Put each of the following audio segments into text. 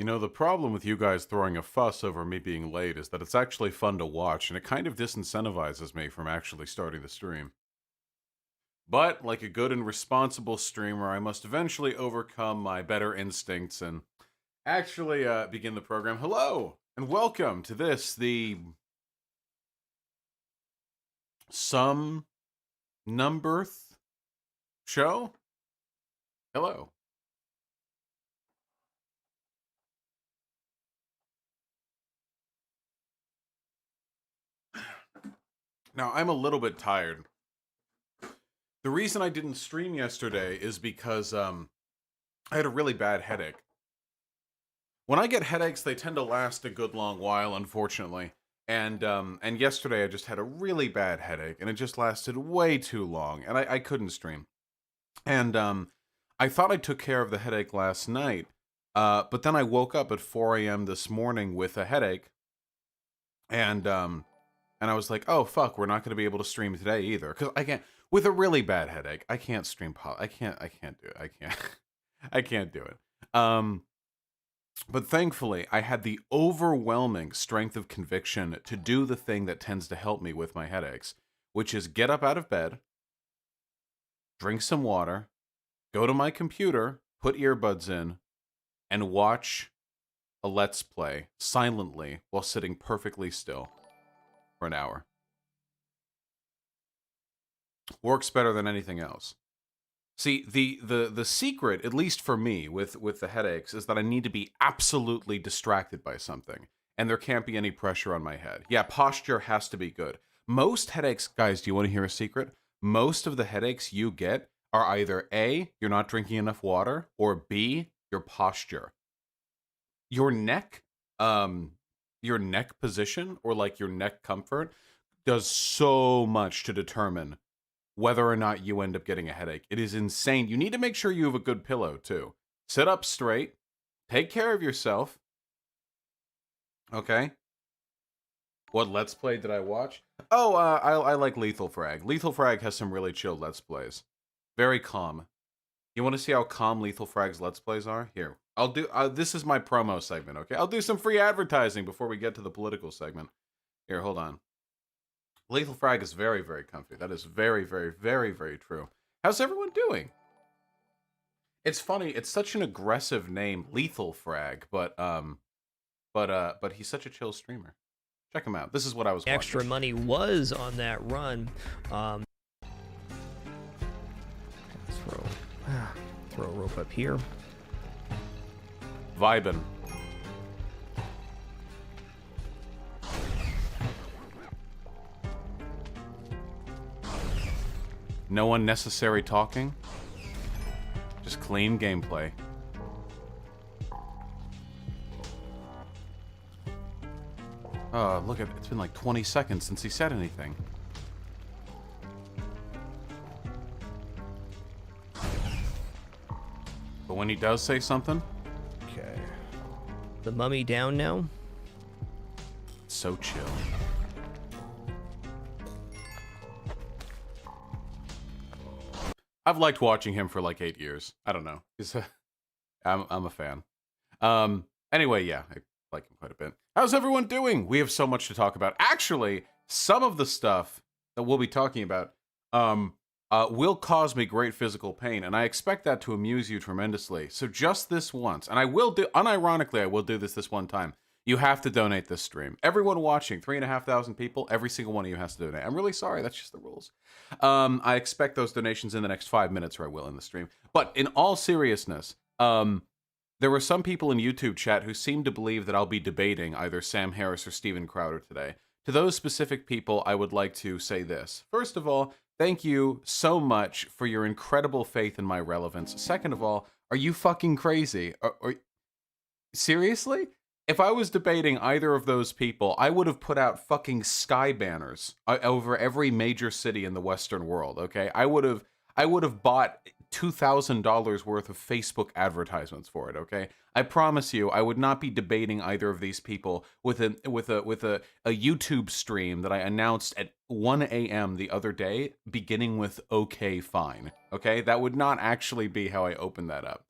You know, the problem with you guys throwing a fuss over me being late is that it's actually fun to watch, and it kind of disincentivizes me from actually starting the stream. But, like a good and responsible streamer, I must eventually overcome my better instincts and actually begin the program. Hello, and welcome to the some numberth show. Hello. Now, I'm a little bit tired. The reason I didn't stream yesterday is because I had a really bad headache. When I get headaches, they tend to last a good long while, unfortunately. And yesterday I just had a really bad headache, and it just lasted way too long, and I couldn't stream. And I thought I took care of the headache last night, but then I woke up at 4 a.m. this morning with a headache, and I was like, oh fuck, we're not going to be able to stream today either, because I can't with a really bad headache. I can't stream. I can't do it. I can't. I can't do it. Um, but thankfully, I had the overwhelming strength of conviction to do the thing that tends to help me with my headaches, which is get up out of bed, drink some water, go to my computer, put earbuds in, and watch a Let's Play silently while sitting perfectly still for an hour. Works better than anything else. See, the secret, at least for me, with the headaches, is that I need to be absolutely distracted by something, and there can't be any pressure on my head. Yeah, posture has to be good. Most headaches, guys, do you want to hear a secret? Most of the headaches you get are either A, you're not drinking enough water, or B, your posture. Your neck, your neck position, or like your neck comfort, does so much to determine whether or not you end up getting a headache. It is insane. You need to make sure you have a good pillow too. Sit up straight. Take care of yourself. Okay. What Let's Play did I watch? Oh, I like Lethal Frag. Lethal Frag has some really chill Let's Plays. Very calm. You want to see how calm Lethal Frag's Let's Plays are? Here. I'll do, this is my promo segment, okay? I'll do some free advertising before we get to the political segment. Here, hold on. Lethal Frag is very, very comfy. That is very, very, very, very true. How's everyone doing? It's funny. It's such an aggressive name, Lethal Frag, but he's such a chill streamer. Check him out. This is what I was watching. Extra money was on that run. Throw a rope up here. Vibin. No unnecessary talking. Just clean gameplay. Look at it. It's been like 20 seconds since he said anything. But when he does say something, Okay. The mummy down now. it's so chill. I've liked watching him for like 8 years. I don't know. I'm a fan. Anyway, yeah, I like him quite a bit. How's everyone doing? We have so much to talk about. Actually, some of the stuff that we'll be talking about will cause me great physical pain, and I expect that to amuse you tremendously. So just this once, and I will do, unironically, I will do this one time. You have to donate this stream. Everyone watching, 3,500 people, every single one of you has to donate. I'm really sorry, that's just the rules. I expect those donations in the next 5 minutes, or I will in the stream. But in all seriousness, there were some people in YouTube chat who seemed to believe that I'll be debating either Sam Harris or Steven Crowder today. To those specific people, I would like to say this. First of all, thank you so much for your incredible faith in my relevance. Second of all, are you fucking crazy? Seriously? If I was debating either of those people, I would have put out fucking sky banners over every major city in the Western world, okay? I would have bought $2,000 worth of Facebook advertisements for it, okay? I promise you, I would not be debating either of these people with a YouTube stream that I announced at 1 a.m. the other day, beginning with "Okay, fine." Okay, that would not actually be how I opened that up.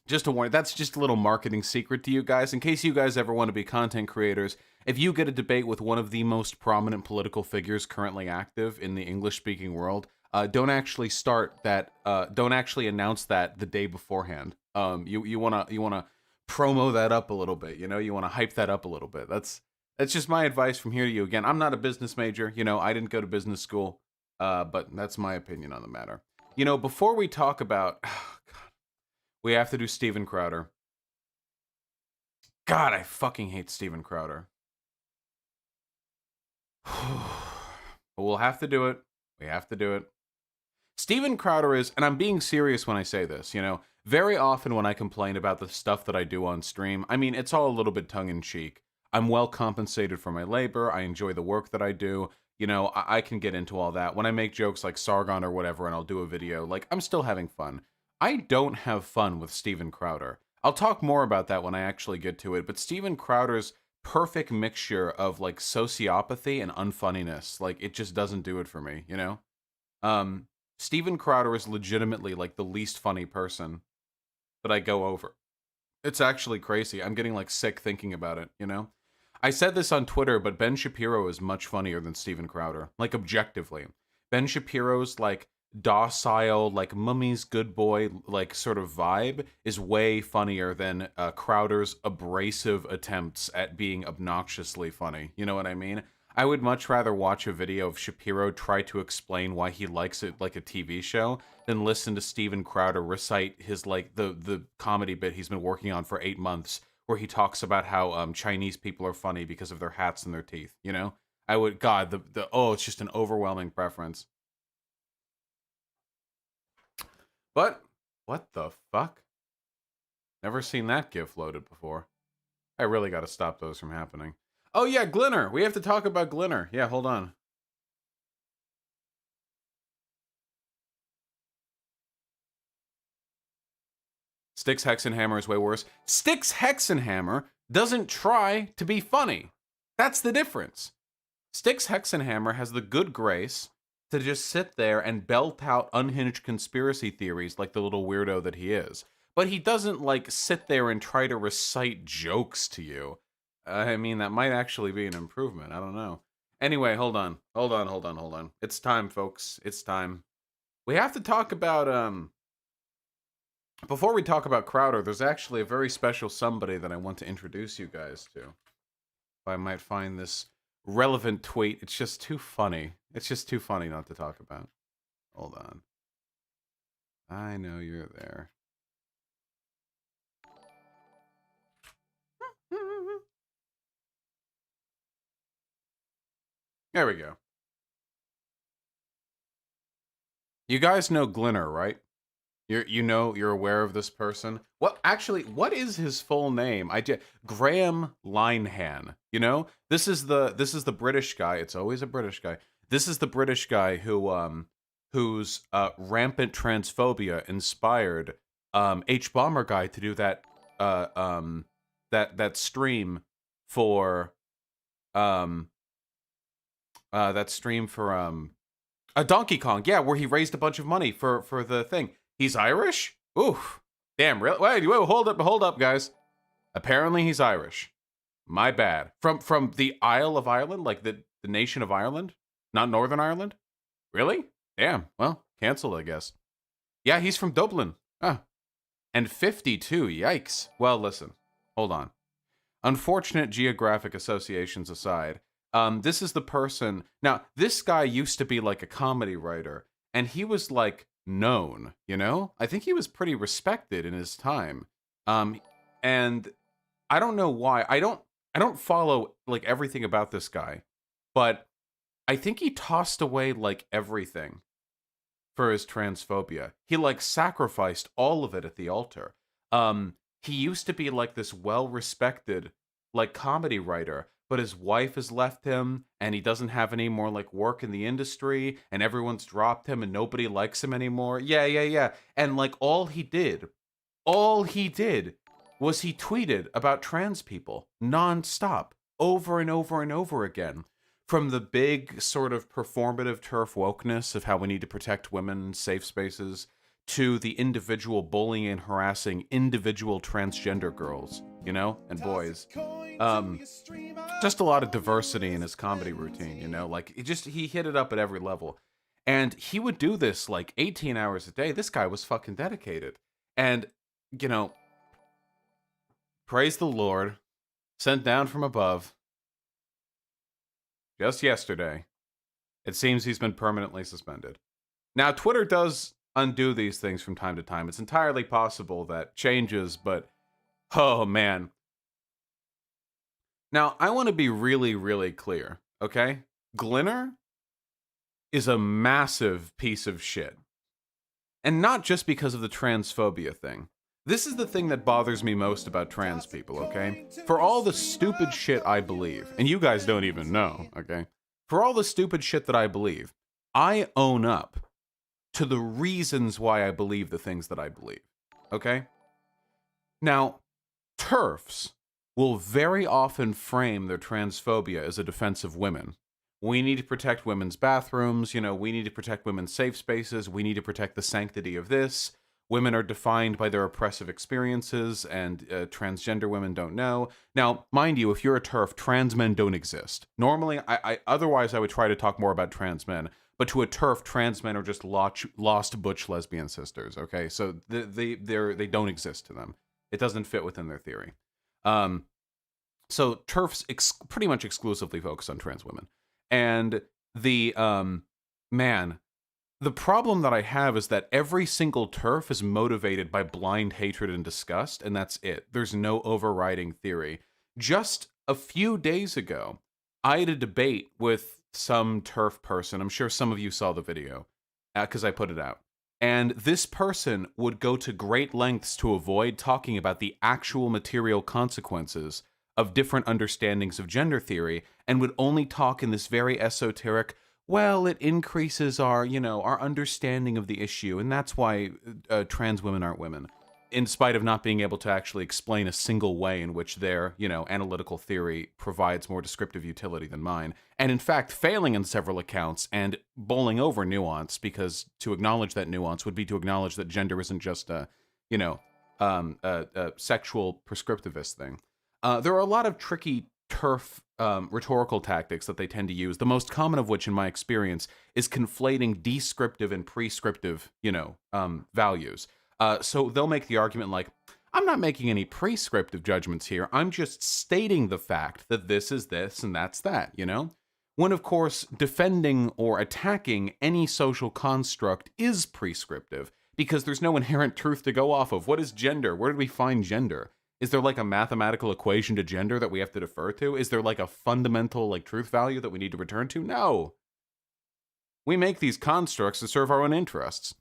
Just a warning, that's just a little marketing secret to you guys. In case you guys ever want to be content creators, if you get a debate with one of the most prominent political figures currently active in the English-speaking world, don't actually start that. Don't actually announce that the day beforehand. You wanna promo that up a little bit. You know, you wanna hype that up a little bit. That's just my advice from here to you. Again, I'm not a business major. You know, I didn't go to business school, but that's my opinion on the matter. You know, before we talk about, we have to do Steven Crowder. God, I fucking hate Steven Crowder. But we'll have to do it. We have to do it. Steven Crowder is, and I'm being serious when I say this, you know, very often when I complain about the stuff that I do on stream, I mean, it's all a little bit tongue-in-cheek. I'm well compensated for my labor. I enjoy the work that I do. You know, I can get into all that. When I make jokes like Sargon or whatever and I'll do a video, like, I'm still having fun. I don't have fun with Steven Crowder. I'll talk more about that when I actually get to it, but Steven Crowder's perfect mixture of, like, sociopathy and unfunniness, like, it just doesn't do it for me, you know? Steven Crowder is legitimately, like, the least funny person that I go over. It's actually crazy. I'm getting, like, sick thinking about it, you know? I said this on Twitter, but Ben Shapiro is much funnier than Steven Crowder. Like, objectively. Ben Shapiro's, like, docile, like, mummy's good boy, like, sort of vibe is way funnier than Crowder's abrasive attempts at being obnoxiously funny. You know what I mean? I would much rather watch a video of Shapiro try to explain why he likes it like a TV show than listen to Steven Crowder recite his, like, the comedy bit he's been working on for 8 months, where he talks about how Chinese people are funny because of their hats and their teeth, you know? I would, God, it's just an overwhelming preference. But, what the fuck? Never seen that GIF loaded before. I really gotta stop those from happening. Oh yeah, Glinner! We have to talk about Glinner. Yeah, hold on. Styx Hexenhammer is way worse. Styx Hexenhammer doesn't try to be funny. That's the difference. Styx Hexenhammer has the good grace to just sit there and belt out unhinged conspiracy theories like the little weirdo that he is. But he doesn't, like, sit there and try to recite jokes to you. I mean, that might actually be an improvement. I don't know. Anyway, hold on. It's time, folks. It's time. We have to talk about, before we talk about Crowder, there's actually a very special somebody that I want to introduce you guys to. If I might find this relevant tweet. It's just too funny. It's just too funny not to talk about. Hold on. I know you're there. There we go. You guys know Glinner, right? You're aware of this person. What is his full name? Graham Linehan. You know, this is the British guy. It's always a British guy. This is the British guy whose rampant transphobia inspired H-Bomber Guy to do that that stream for Donkey Kong, yeah, where he raised a bunch of money for the thing. He's Irish? Oof. Damn, really? Wait, hold up, guys. Apparently he's Irish. My bad. From the Isle of Ireland, like the nation of Ireland? Not Northern Ireland? Really? Damn, well, canceled, I guess. Yeah, he's from Dublin. Ah. And 52, yikes. Well, listen, hold on. Unfortunate geographic associations aside, this is the person. Now, this guy used to be like a comedy writer, and he was like known, you know? I think he was pretty respected in his time. And I don't know why. I don't follow like everything about this guy, but I think he tossed away like everything for his transphobia. He like sacrificed all of it at the altar. He used to be like this well-respected like comedy writer, but his wife has left him and he doesn't have any more like work in the industry and everyone's dropped him and nobody likes him anymore. Yeah. And like all he did was he tweeted about trans people nonstop over and over and over again. From the big sort of performative turf wokeness of how we need to protect women, safe spaces, to the individual bullying and harassing individual transgender girls, you know, and boys. Just a lot of diversity in his comedy routine, you know, like he hit it up at every level. And he would do this like 18 hours a day. This guy was fucking dedicated. And, you know, praise the Lord, sent down from above just yesterday. It seems he's been permanently suspended. Now, Twitter does undo these things from time to time. It's entirely possible that changes, but oh man. Now, I want to be really, really clear, okay? Glinner is a massive piece of shit. And not just because of the transphobia thing. This is the thing that bothers me most about trans people, okay? For all the stupid shit I believe, and you guys don't even know, okay? For all the stupid shit that I believe, I own up to the reasons why I believe the things that I believe, okay? Now, TERFs will very often frame their transphobia as a defense of women. We need to protect women's bathrooms, you know, we need to protect women's safe spaces, we need to protect the sanctity of this. Women are defined by their oppressive experiences, and transgender women don't know. Now, mind you, if you're a TERF, trans men don't exist. Normally, otherwise I would try to talk more about trans men, but to a TERF, trans men are just lost butch lesbian sisters, okay? So they don't exist to them. It doesn't fit within their theory. So TERFs pretty much exclusively focus on trans women. And the problem that I have is that every single TERF is motivated by blind hatred and disgust, and that's it. There's no overriding theory. Just a few days ago, I had a debate with some TERF person. I'm sure some of you saw the video, because I put it out. And this person would go to great lengths to avoid talking about the actual material consequences of different understandings of gender theory, and would only talk in this very esoteric, well, it increases our, you know, our understanding of the issue, and that's why trans women aren't women, in spite of not being able to actually explain a single way in which their, you know, analytical theory provides more descriptive utility than mine, and in fact failing in several accounts and bowling over nuance, because to acknowledge that nuance would be to acknowledge that gender isn't just a, you know, a sexual prescriptivist thing. There are a lot of tricky TERF rhetorical tactics that they tend to use, the most common of which, in my experience, is conflating descriptive and prescriptive, you know, values. So they'll make the argument like, I'm not making any prescriptive judgments here, I'm just stating the fact that this is this and that's that, you know? When, of course, defending or attacking any social construct is prescriptive, because there's no inherent truth to go off of. What is gender? Where do we find gender? Is there like a mathematical equation to gender that we have to defer to? Is there like a fundamental like truth value that we need to return to? No. We make these constructs to serve our own interests.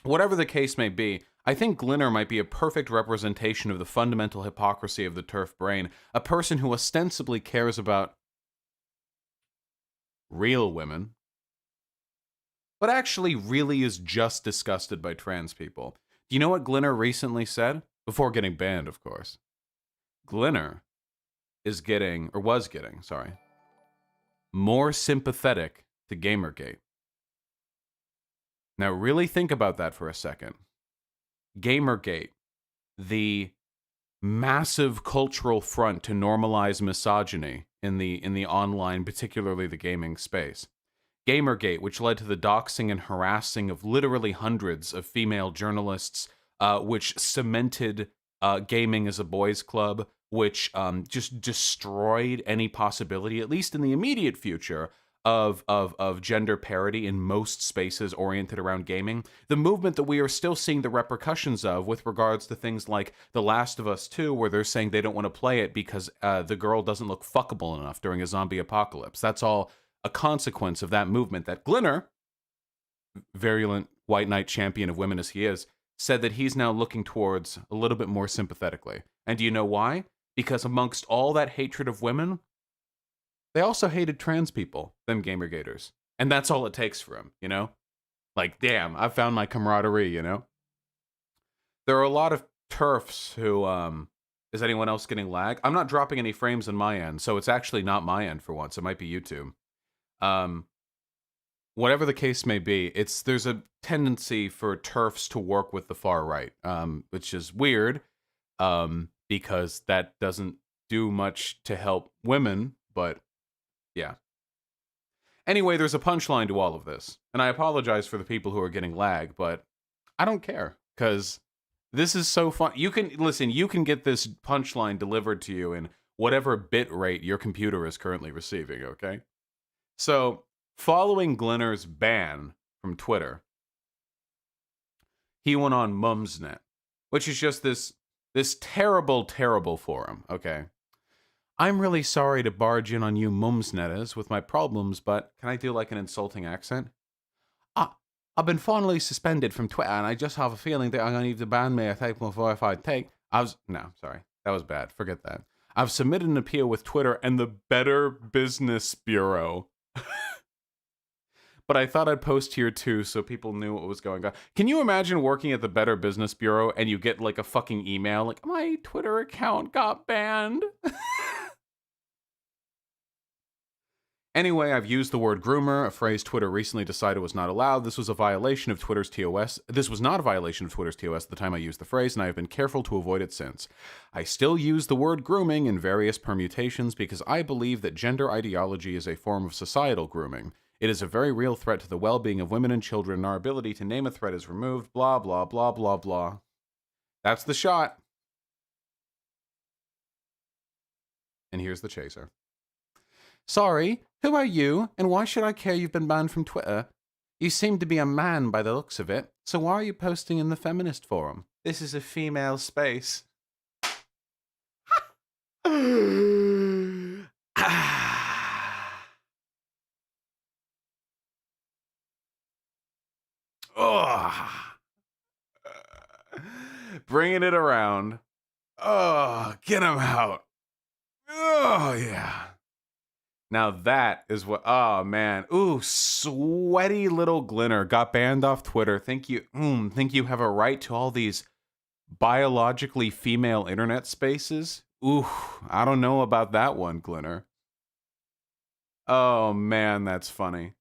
Whatever the case may be, I think Glinner might be a perfect representation of the fundamental hypocrisy of the TERF brain, a person who ostensibly cares about real women, but actually really is just disgusted by trans people. Do you know what Glinner recently said? Before getting banned, of course. Glinner was getting, more sympathetic to Gamergate. Now really think about that for a second. Gamergate, the massive cultural front to normalize misogyny in the online, particularly the gaming space. Gamergate, which led to the doxing and harassing of literally hundreds of female journalists, which cemented gaming as a boys' club, which just destroyed any possibility, at least in the immediate future, of gender parity in most spaces oriented around gaming. The movement that we are still seeing the repercussions of with regards to things like The Last of Us 2, where they're saying they don't want to play it because the girl doesn't look fuckable enough during a zombie apocalypse. That's all a consequence of that movement that Glinner, virulent white knight champion of women as he is, said that he's now looking towards a little bit more sympathetically. And do you know why? Because amongst all that hatred of women, they also hated trans people, them Gamergaters. And that's all it takes for him, you know? Like, damn, I found my camaraderie, you know? There are a lot of TERFs who, is anyone else getting lag? I'm not dropping any frames on my end, so it's actually not my end for once. It might be YouTube. whatever the case may be, there's a tendency for TERFs to work with the far right, which is weird, because that doesn't do much to help women, but yeah. Anyway, there's a punchline to all of this, and I apologize for the people who are getting lag, but I don't care, because this is so fun. You can get this punchline delivered to you in whatever bit rate your computer is currently receiving, okay? So, following Glinner's ban from Twitter, he went on Mumsnet, which is just this terrible, terrible forum, okay? I'm really sorry to barge in on you Mumsnetters with my problems, but can I do like an insulting accent? I've been finally suspended from Twitter, and I just have a feeling that I'm going to need to ban me if I take. No, sorry. That was bad. Forget that. I've submitted an appeal with Twitter and the Better Business Bureau. But I thought I'd post here too so people knew what was going on. Can you imagine working at the Better Business Bureau and you get like a fucking email like, my Twitter account got banned? Anyway, I've used the word groomer, a phrase Twitter recently decided was not allowed. This was a violation of Twitter's TOS. This was not a violation of Twitter's TOS at the time I used the phrase, and I have been careful to avoid it since. I still use the word grooming in various permutations because I believe that gender ideology is a form of societal grooming. It is a very real threat to the well-being of women and children, and our ability to name a threat is removed, blah, blah, blah, blah, blah. That's the shot. And here's the chaser. Sorry, who are you, and why should I care you've been banned from Twitter? You seem to be a man by the looks of it, so why are you posting in the feminist forum? This is a female space. Bringing it around. Oh, get him out. Oh, yeah. Now that is what, oh man. Ooh, sweaty little Glinner got banned off Twitter. Think you have a right to all these biologically female internet spaces? Ooh, I don't know about that one, Glinner. Oh man, that's funny.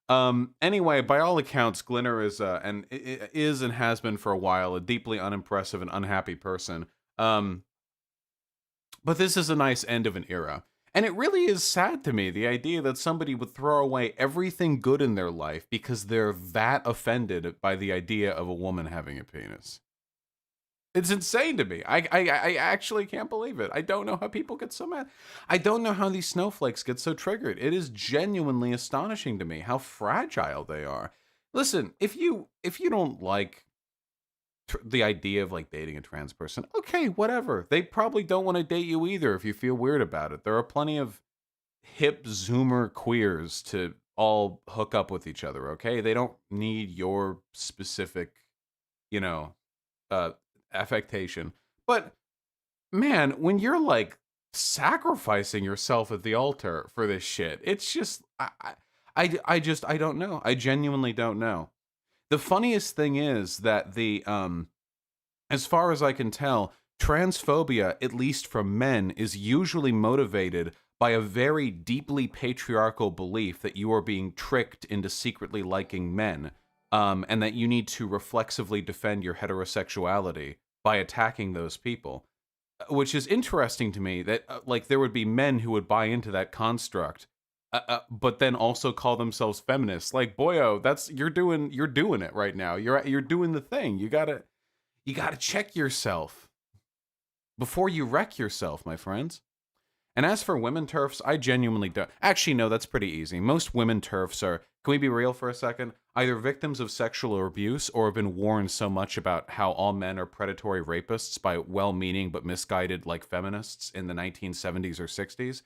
Anyway, by all accounts, Glinner is and has been for a while a deeply unimpressive and unhappy person. But this is a nice end of an era. And it really is sad to me, the idea that somebody would throw away everything good in their life because they're that offended by the idea of a woman having a penis. It's insane to me. I actually can't believe it. I don't know how people get so mad. I don't know how these snowflakes get so triggered. It is genuinely astonishing to me how fragile they are. Listen, if you don't like the idea of like dating a trans person, okay, whatever. They probably don't want to date you either if you feel weird about it. There are plenty of hip zoomer queers to all hook up with each other, okay? They don't need your specific, affectation. But man, when you're like sacrificing yourself at the altar for this shit, it's just I don't know. I genuinely don't know. The funniest thing is that as far as I can tell, transphobia, at least from men, is usually motivated by a very deeply patriarchal belief that you are being tricked into secretly liking men, and that you need to reflexively defend your heterosexuality by attacking those people. Which is interesting to me that, there would be men who would buy into that construct, but then also call themselves feminists. Like, boyo, you're doing it right now. You're doing the thing. You gotta check yourself before you wreck yourself, my friends. And as for women TERFs, I genuinely don't. Actually, no, that's pretty easy. Most women TERFs are, can we be real for a second? Either victims of sexual abuse or have been warned so much about how all men are predatory rapists by well-meaning but misguided feminists in the 1970s or 60s.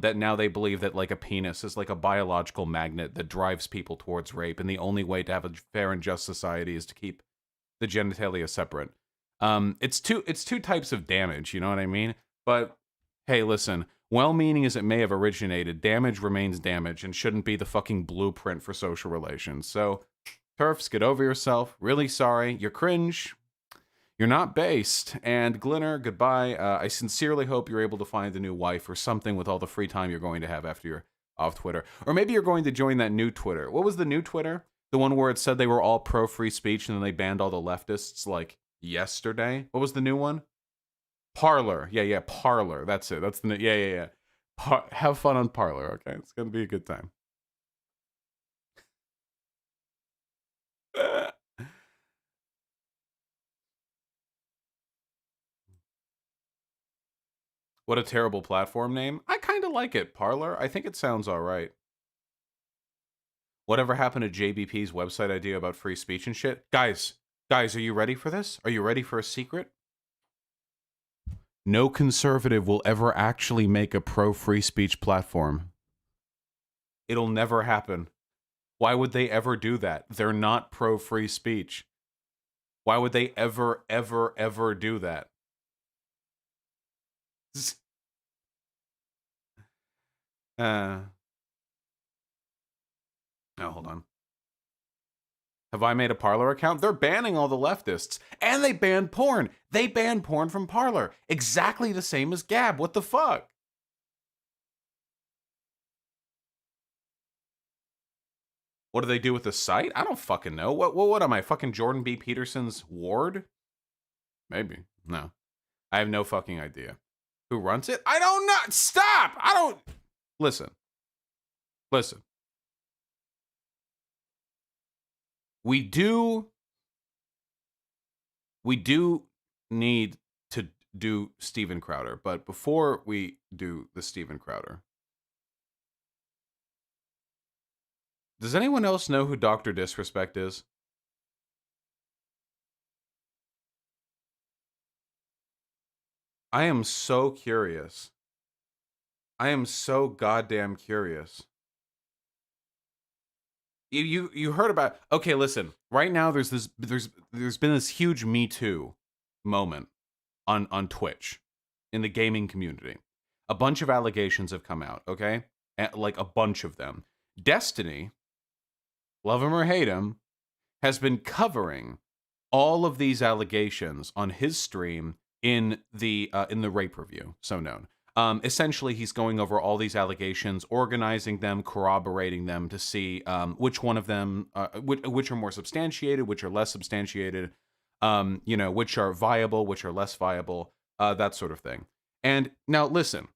That now they believe that a penis is like a biological magnet that drives people towards rape, and the only way to have a fair and just society is to keep the genitalia separate. It's two types of damage, you know what I mean? But hey, listen, well-meaning as it may have originated, damage remains damage and shouldn't be the fucking blueprint for social relations. So, TERFs, get over yourself. Really sorry. You're cringe. You're not based. And Glinner, goodbye. I sincerely hope you're able to find a new wife or something with all the free time you're going to have after your off Twitter. Or maybe you're going to join that new Twitter. What was the new Twitter? The one where it said they were all pro free speech and then they banned all the leftists like yesterday. What was the new one? Parler. Yeah, Parler. That's it. That's the new. Yeah. Have fun on Parler, okay? It's going to be a good time. What a terrible platform name. I kind of like it, Parler. I think it sounds all right. Whatever happened to JBP's website idea about free speech and shit? Guys, are you ready for this? Are you ready for a secret? No conservative will ever actually make a pro-free speech platform. It'll never happen. Why would they ever do that? They're not pro-free speech. Why would they ever do that? Oh, hold on. Have I made a Parler account? They're banning all the leftists. And they banned porn. They banned porn from Parler. Exactly the same as Gab. What the fuck? What do they do with the site? I don't fucking know. What am I, fucking Jordan B. Peterson's ward? Maybe. No. I have no fucking idea. Who runs it? I don't know. Stop! I don't... Listen. We do need to do Steven Crowder, but before we do the Steven Crowder, does anyone else know who Dr. Disrespect is? I am so curious. I am so goddamn curious. You heard about... Okay, listen. Right now there's been this huge Me Too moment on Twitch in the gaming community. A bunch of allegations have come out, okay? Like a bunch of them. Destiny, love him or hate him, has been covering all of these allegations on his stream in the rape review, so known. Essentially, he's going over all these allegations, organizing them, corroborating them to see which one of them, which are more substantiated, which are less substantiated, which are viable, which are less viable, that sort of thing. And now, listen,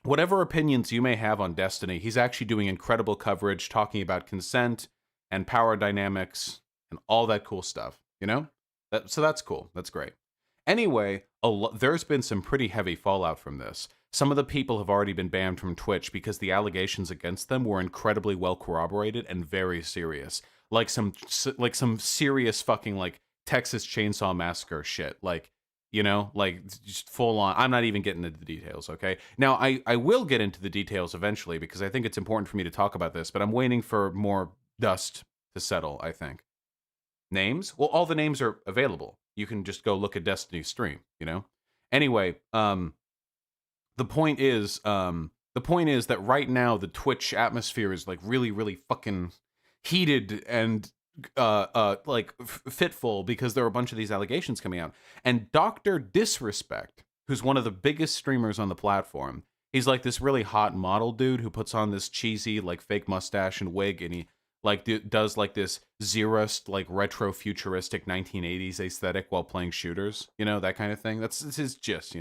whatever opinions you may have on Destiny, he's actually doing incredible coverage, talking about consent and power dynamics and all that cool stuff, So that's cool. That's great. Anyway, there's been some pretty heavy fallout from this. Some of the people have already been banned from Twitch because the allegations against them were incredibly well corroborated and very serious. Like some serious fucking like Texas Chainsaw Massacre shit. Like, just full on. I'm not even getting into the details, okay? Now, I will get into the details eventually because I think it's important for me to talk about this, but I'm waiting for more dust to settle, I think. Names? Well, all the names are available. You can just go look at Destiny's stream, Anyway, the point is that right now the Twitch atmosphere is like really, really fucking heated and fitful because there are a bunch of these allegations coming out. And Dr. Disrespect, who's one of the biggest streamers on the platform, he's like this really hot model dude who puts on this cheesy like fake mustache and wig, and he like does like this Zerust like retro futuristic 1980s aesthetic while playing shooters, that kind of thing. That's his gist,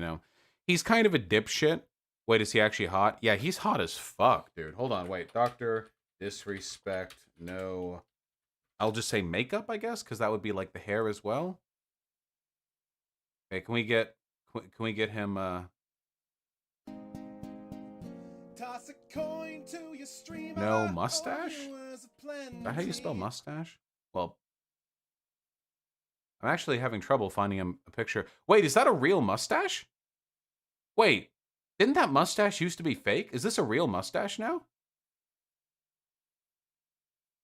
He's kind of a dipshit. Wait, is he actually hot? Yeah, he's hot as fuck, dude. Hold on, wait. Dr. Disrespect, no. I'll just say makeup, I guess, because that would be like the hair as well. Okay, can we get him Toss a coin to your streamer. No mustache? Is that how you spell mustache? Well, I'm actually having trouble finding him a picture. Wait, is that a real mustache? Wait, didn't that mustache used to be fake? Is this a real mustache now?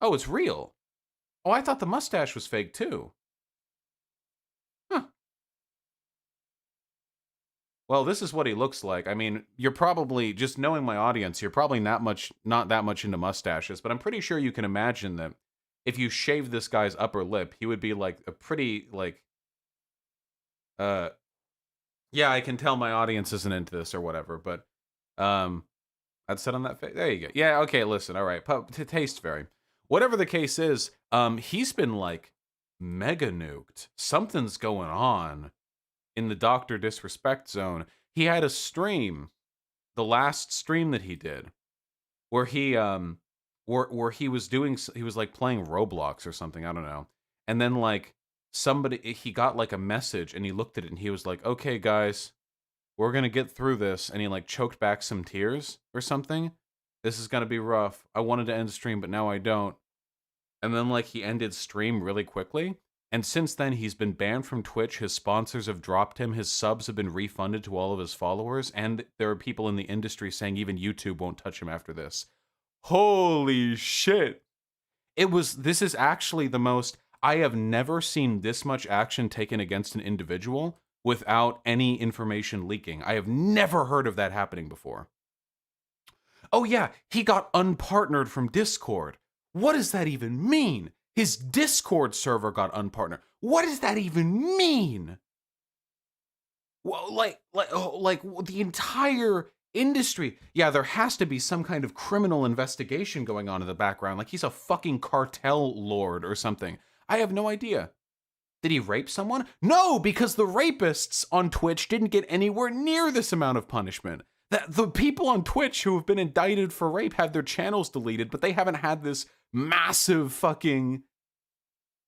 Oh, it's real. Oh, I thought the mustache was fake too. Huh. Well, this is what he looks like. I mean, you're probably, just knowing my audience, you're probably not that much into mustaches, but I'm pretty sure you can imagine that if you shave this guy's upper lip, he would be like a pretty, like, yeah, I can tell my audience isn't into this or whatever, but, I'd sit on that face. There you go. Yeah, okay, listen, all right. Taste vary. Whatever the case is, he's been like mega nuked. Something's going on in the Dr. Disrespect zone. He had a stream, the last stream that he did, where he was he was like playing Roblox or something, I don't know. And then like he got like a message and he looked at it and he was like, "Okay, guys, we're gonna get through this," and he like choked back some tears or something. "This is gonna be rough. I wanted to end stream, but now I don't." And then like he ended stream really quickly. And since then he's been banned from Twitch. His sponsors have dropped him. His subs have been refunded to all of his followers. And there are people in the industry saying even YouTube won't touch him after this. Holy shit. This is actually the most, I have never seen this much action taken against an individual without any information leaking. I have never heard of that happening before. Oh yeah, he got unpartnered from Discord. What does that even mean? His Discord server got unpartnered. What does that even mean? Well, like the entire industry. Yeah, there has to be some kind of criminal investigation going on in the background. Like he's a fucking cartel lord or something. I have no idea. Did he rape someone? No, because the rapists on Twitch didn't get anywhere near this amount of punishment. The people on Twitch who have been indicted for rape have their channels deleted, but they haven't had this massive fucking...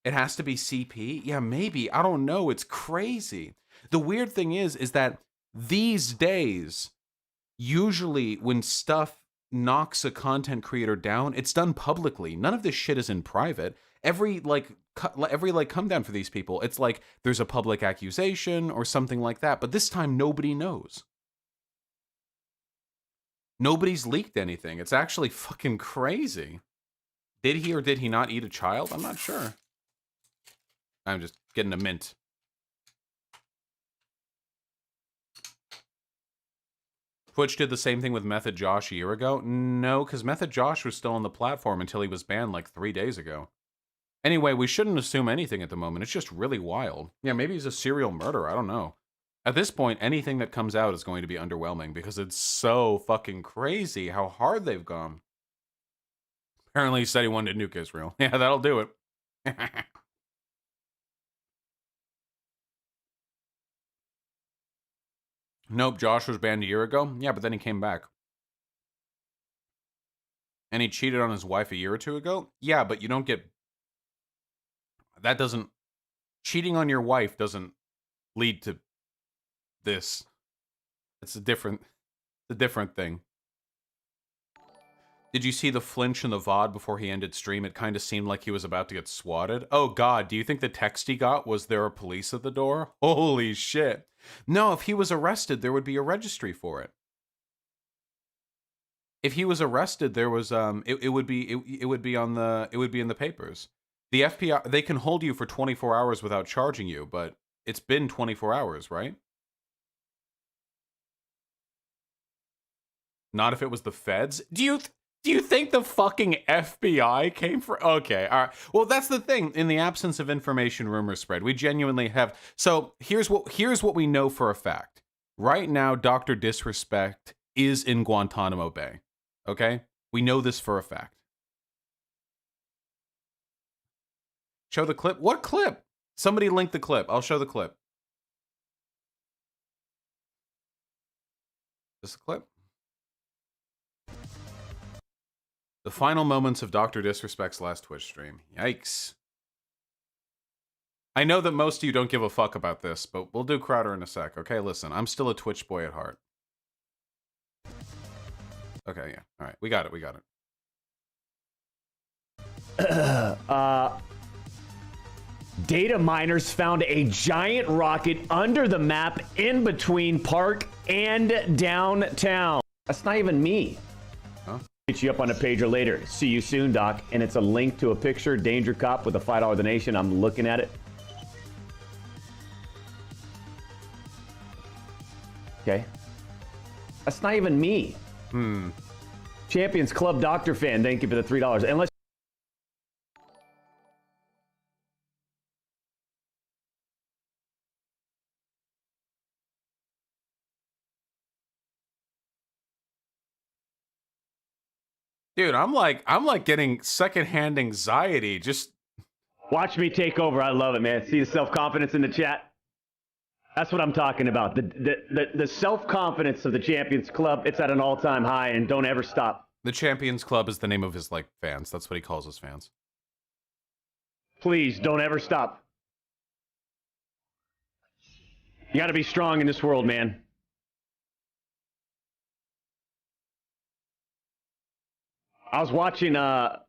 It has to be CP? Yeah, maybe. I don't know. It's crazy. The weird thing is that these days, usually when stuff knocks a content creator down, it's done publicly. None of this shit is in private. Every come down for these people, it's like there's a public accusation or something like that. But this time, nobody knows. Nobody's leaked anything. It's actually fucking crazy. Did he or did he not eat a child? I'm not sure. I'm just getting a mint. Twitch did the same thing with Method Josh a year ago? No, because Method Josh was still on the platform until he was banned like 3 days ago. Anyway, we shouldn't assume anything at the moment. It's just really wild. Yeah, maybe he's a serial murderer. I don't know. At this point, anything that comes out is going to be underwhelming because it's so fucking crazy how hard they've gone. Apparently he said he wanted to nuke Israel. Yeah, that'll do it. Nope, Josh was banned a year ago. Yeah, but then he came back. And he cheated on his wife a year or two ago? Yeah, but you don't get... That doesn't... Cheating on your wife doesn't lead to this. It's a different thing. Did you see the flinch in the VOD before he ended stream? It kind of seemed like he was about to get swatted. Oh god, do you think the text he got was there a police at the door? Holy shit. No, if he was arrested, there would be a registry for it. If he was arrested, there was it would be in the papers. The FBI, they can hold you for 24 hours without charging you, but it's been 24 hours, right? Not if it was the feds. Do you think the fucking FBI came for... Okay, all right. Well, that's the thing. In the absence of information, rumors spread. We genuinely have... So here's what we know for a fact. Right now, Dr. Disrespect is in Guantanamo Bay. Okay? We know this for a fact. Show the clip? What clip? Somebody link the clip. I'll show the clip. This clip? The final moments of Dr. Disrespect's last Twitch stream. Yikes. I know that most of you don't give a fuck about this, but we'll do Crowder in a sec. Okay, listen, I'm still a Twitch boy at heart. Okay, yeah. All right, we got it. Data miners found a giant rocket under the map in between Park and downtown. That's not even me. Huh? Hit you up on a pager later. See you soon, Doc. And it's a link to a picture, Danger Cop with a $5 donation. I'm looking at it. Okay. That's not even me. Champions Club Doctor fan, thank you for the $3. And let's Dude, I'm like getting secondhand anxiety. Just Watch me take over. I love it, man. See the self-confidence in the chat? That's what I'm talking about. The self-confidence of the Champions Club, it's at an all-time high, and don't ever stop. the Champions Club is the name of his like fans. That's what he calls his fans. Please, don't ever stop. You got to be strong in this world, man. I was watching, I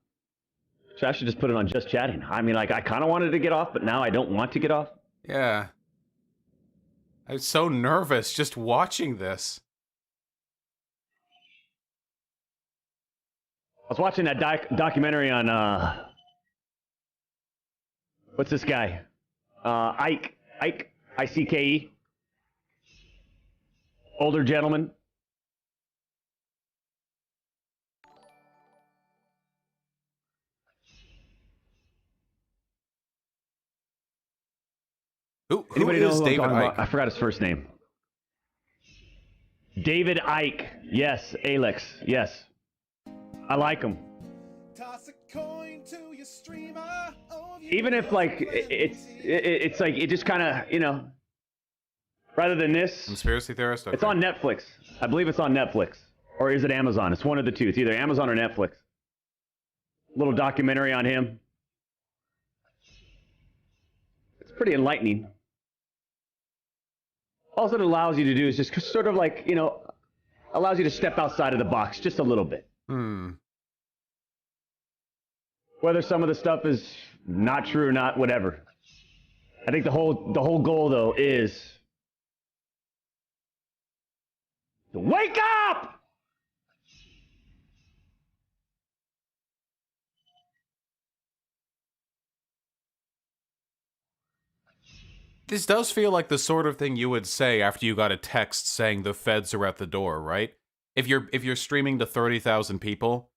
should just put it on just chatting. I mean, like, I kind of wanted to get off, but now I don't want to get off. Yeah. I'm so nervous just watching this. I was watching that documentary on, what's this guy? Ike, I-C-K-E. Older gentleman. Who Anybody know is who I'm David talking Icke? about? I forgot his first name. David Icke. Yes, Alex. Yes. I like him. Toss a coin to your streamer. Even if like it's like it just kind of, you know, rather than this, Conspiracy theorist? Okay. it's on Netflix. I believe it's on Netflix. Or is it Amazon? It's one of the two. It's either Amazon or Netflix. Little documentary on him. It's pretty enlightening. All it allows you to do is just sort of like, you know, allows you to step outside of the box just a little bit. Whether some of the stuff is not true or not, whatever. I think the whole goal though is to wake up! This does feel like the sort of thing you would say after you got a text saying the feds are at the door, right? If you're streaming to 30,000 people.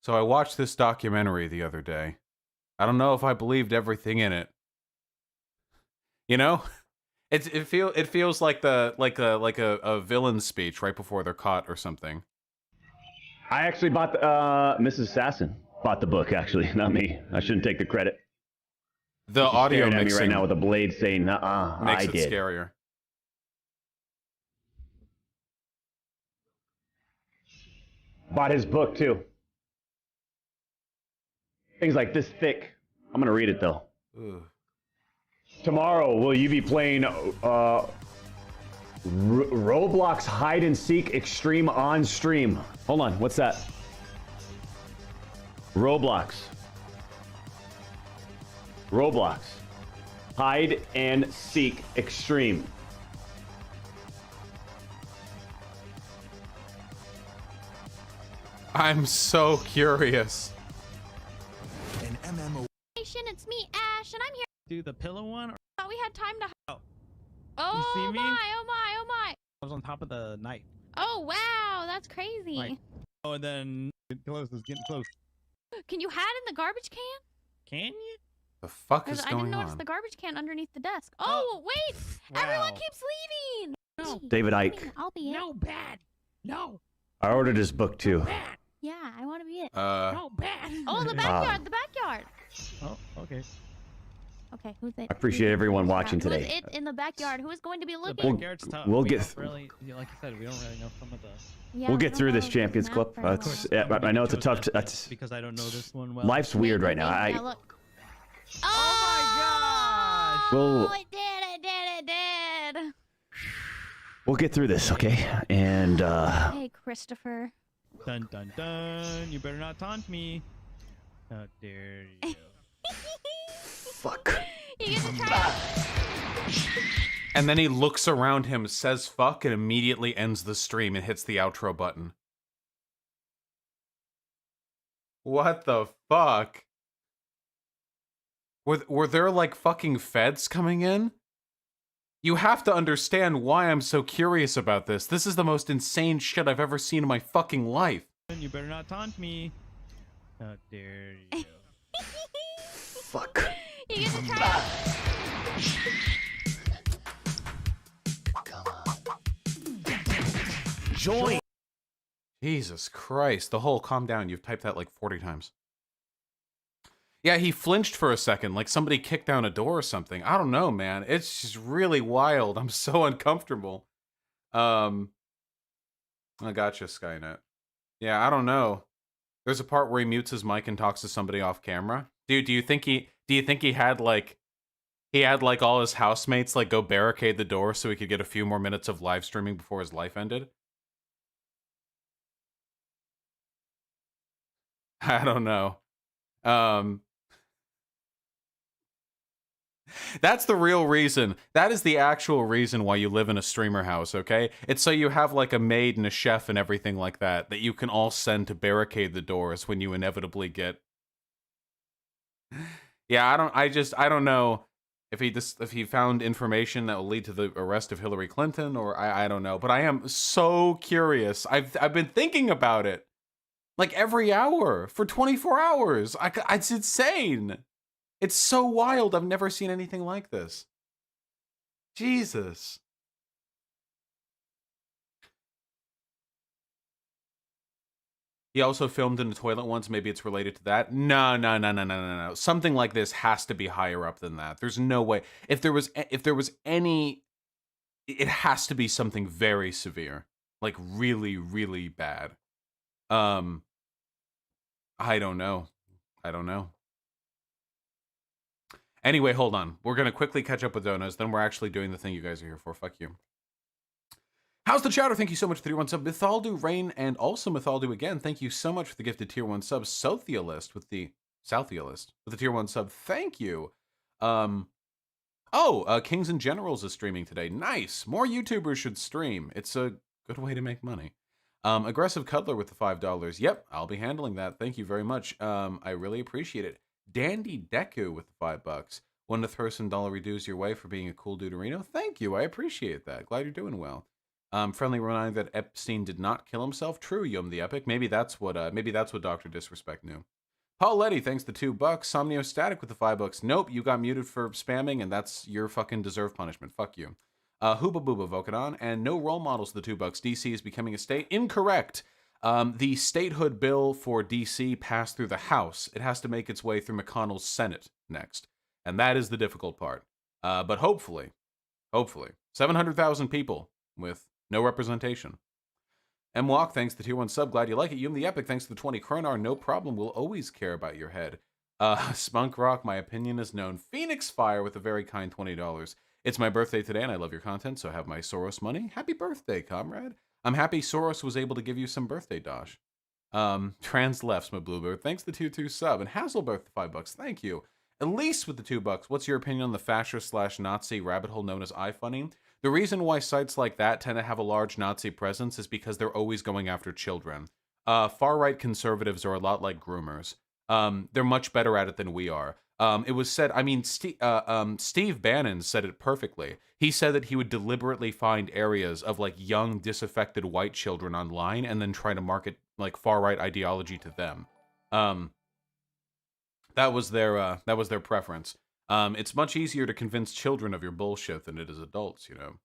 So I watched this documentary the other day. I don't know if I believed everything in it. You know? It feels like a villain speech right before they're caught or something. I actually bought Mrs. Assassin bought the book, actually, not me. I shouldn't take the credit. The She's audio staring at me mixing right now with a blade saying, makes I it did. scarier. Bought his book too. Things like this thick. I'm gonna read it though. Ugh. Tomorrow, will you be playing Roblox Hide and Seek Extreme on stream? Hold on, what's that? Roblox Hide and Seek Extreme. I'm so curious. An MMO. It's me, Ash, and I'm here. Do the pillow one? Or Thought we had time to. Oh. Oh see me? my! Oh my! Oh my! I was on top of the knife. Oh wow! That's crazy. Like- Oh, and then get close. It's getting close. Can you hide in the garbage can? Can you? The fuck 'Cause is I going didn't notice on? the garbage can underneath the desk. Oh wait! Everyone Wow. keeps leaving. No. Gee, David fine, Icke. I'll be it. No bad. No I ordered his book too. bad. Yeah, I want to be it. No bad. Oh, the backyard! The backyard. Oh, okay. Okay, who's it? I appreciate everyone watching Who's today. it in the backyard? Who is going to be The looking? backyard's tough. we'll We get don't th- really, like you said, we don't really know some of the. Yeah, We'll we get don't through know this the Champions map Club. very well. That's, yeah, I know it's a tough. That's because I don't know this one well. life's weird right now. Yeah, look. Oh my gosh! We'll Oh, it did! we'll get through this, okay? And Hey, Christopher. Dun dun dun! You better not taunt me. How dare you? fuck. You get to try it. And then he looks around him, says fuck, and immediately ends the stream and hits the outro button. What the fuck? Were there like fucking feds coming in? You have to understand why I'm so curious about this. This is the most insane shit I've ever seen in my fucking life. You better not taunt me. How dare you? Fuck. You get to try it. Join. Jesus Christ. The whole calm down. You've typed that like 40 times. Yeah, he flinched for a second, like somebody kicked down a door or something. I don't know, man. It's just really wild. I'm so uncomfortable. I gotcha, Skynet. Yeah, I don't know. There's a part where he mutes his mic and talks to somebody off camera. Dude, do you think he had like all his housemates like go barricade the door so he could get a few more minutes of live streaming before his life ended? I don't know. That's the real reason. That is the actual reason why you live in a streamer house, okay? It's so you have like a maid and a chef and everything like that that you can all send to barricade the doors when you inevitably get. Yeah, I don't know if he found information that will lead to the arrest of Hillary Clinton, or I don't know, but I am so curious. I've been thinking about it like every hour for 24 hours. It's insane. It's so wild. I've never seen anything like this. Jesus. He also filmed in the toilet once. Maybe it's related to that. No. Something like this has to be higher up than that. There's no way. If there was any, it has to be something very severe, like really, really bad. I don't know. Anyway, hold on. We're going to quickly catch up with donuts. Then we're actually doing the thing you guys are here for. Fuck you. How's the chatter? Thank you so much for the tier 1 sub. Mythaldu, Rain, and also Mythaldu again. Thank you so much for the gifted tier 1 sub. Southialist with the tier 1 sub. Thank you. Kings and Generals is streaming today. Nice. More YouTubers should stream. It's a good way to make money. Aggressive Cuddler with the $5. Yep, I'll be handling that. Thank you very much. I really appreciate it. Dandy Deku with the $5. Want to throw some dollar reduce your way for being a cool duderino? Thank you. I appreciate that. Glad you're doing well. Friendly reminder that Epstein did not kill himself. True, Yum the Epic. Maybe that's what Dr. Disrespect knew. Paul Letty, thanks to $2. Somnio Static with the $5. Nope, you got muted for spamming, and that's your fucking deserved punishment. Fuck you. Hooba Booba Vokanon, and no role models to the $2. DC is becoming a state. Incorrect. The statehood bill for DC passed through the House. It has to make its way through McConnell's Senate next. And that is the difficult part. But hopefully, 700,000 people with no representation. M-Walk, thanks to the tier 1 sub. Glad you like it. Yum the Epic, thanks to the 20 Kronar. No problem. We'll always care about your head. Spunk Rock, my opinion is known. Phoenix Fire with a very kind $20. It's my birthday today, and I love your content, so I have my Soros money. Happy birthday, comrade. I'm happy Soros was able to give you some birthday dosh. Trans Lefts, my bluebird. Thanks to the 2-2 sub. And Hasselberg, the $5. Thank you. Elise with the $2. What's your opinion on the fascist/Nazi rabbit hole known as iFunny? The reason why sites like that tend to have a large Nazi presence is because they're always going after children. Far-right conservatives are a lot like groomers. They're much better at it than we are. It was said, Steve Bannon said it perfectly. He said that he would deliberately find areas of like young, disaffected white children online and then try to market like far-right ideology to them. That was their preference. It's much easier to convince children of your bullshit than it is adults, you know.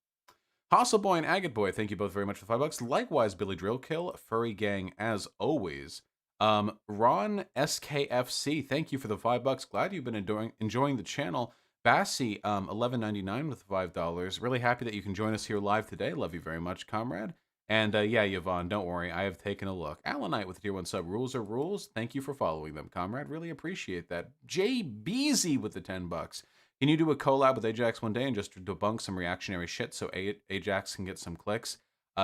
Hasselboy and Agate Boy, thank you both very much for the $5. Likewise, Billy Drillkill, Furry Gang, as always. Ron SKFC, thank you for the $5. Glad you've been enjoying the channel. Bassy, $11.99 with $5. Really happy that you can join us here live today. Love you very much, comrade. And yeah, Yvonne, don't worry, I have taken a look. Alanite with the tier 1 sub. Rules are rules. Thank you for following them, comrade. Really appreciate that. Jay Beezy with the $10. Can you do a collab with Ajax one day and just debunk some reactionary shit so Ajax can get some clicks?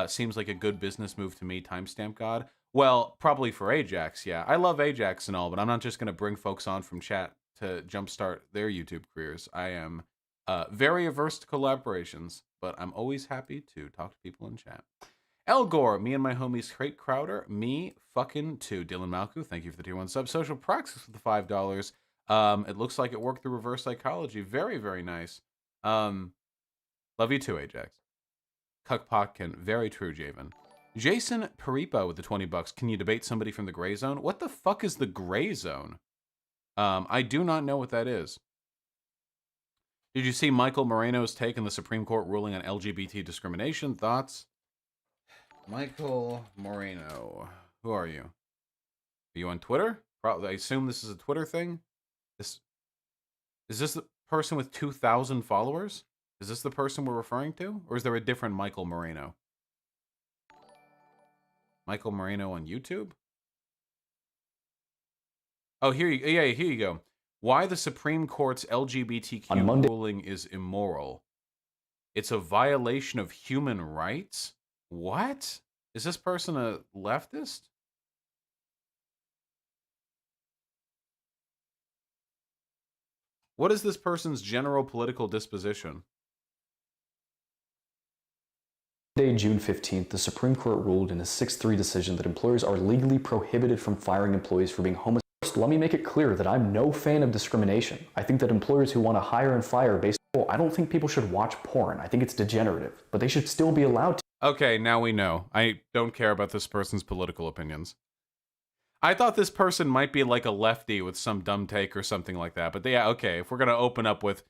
Seems like a good business move to me, Timestamp God. Well, probably for Ajax, yeah. I love Ajax and all, but I'm not just going to bring folks on from chat to jumpstart their YouTube careers. I am very averse to collaborations, but I'm always happy to talk to people in chat. Elgore, me and my homies Crate Crowder, me fucking too. Dylan Malku, thank you for the tier 1 sub. Social Praxis with the $5. It looks like it worked through reverse psychology. Very, very nice. Love you too, Ajax. Cuck Potkin, very true, Javen. Jason Paripa with the $20. Can you debate somebody from the gray zone? What the fuck is the gray zone? I do not know what that is. Did you see Michael Moreno's take on the Supreme Court ruling on LGBT discrimination? Thoughts? Michael Moreno. Who are you? Are you on Twitter? Probably. I assume this is a Twitter thing. This is this the person with 2,000 followers? Is this the person we're referring to, or is there a different Michael Moreno? Michael Moreno on YouTube? Oh, here you go. Why the Supreme Court's LGBTQ ruling is immoral. It's a violation of human rights? What? Is this person a leftist? What is this person's general political disposition? Monday, June 15th, the Supreme Court ruled in a 6-3 decision that employers are legally prohibited from firing employees for being homosexual. First, let me make it clear that I'm no fan of discrimination. I think that employers who want to hire and fire based on, I don't think people should watch porn. I think it's degenerative, but they should still be allowed to. Okay, now we know. I don't care about this person's political opinions. I thought this person might be like a lefty with some dumb take or something like that. But yeah, okay, if we're going to open up with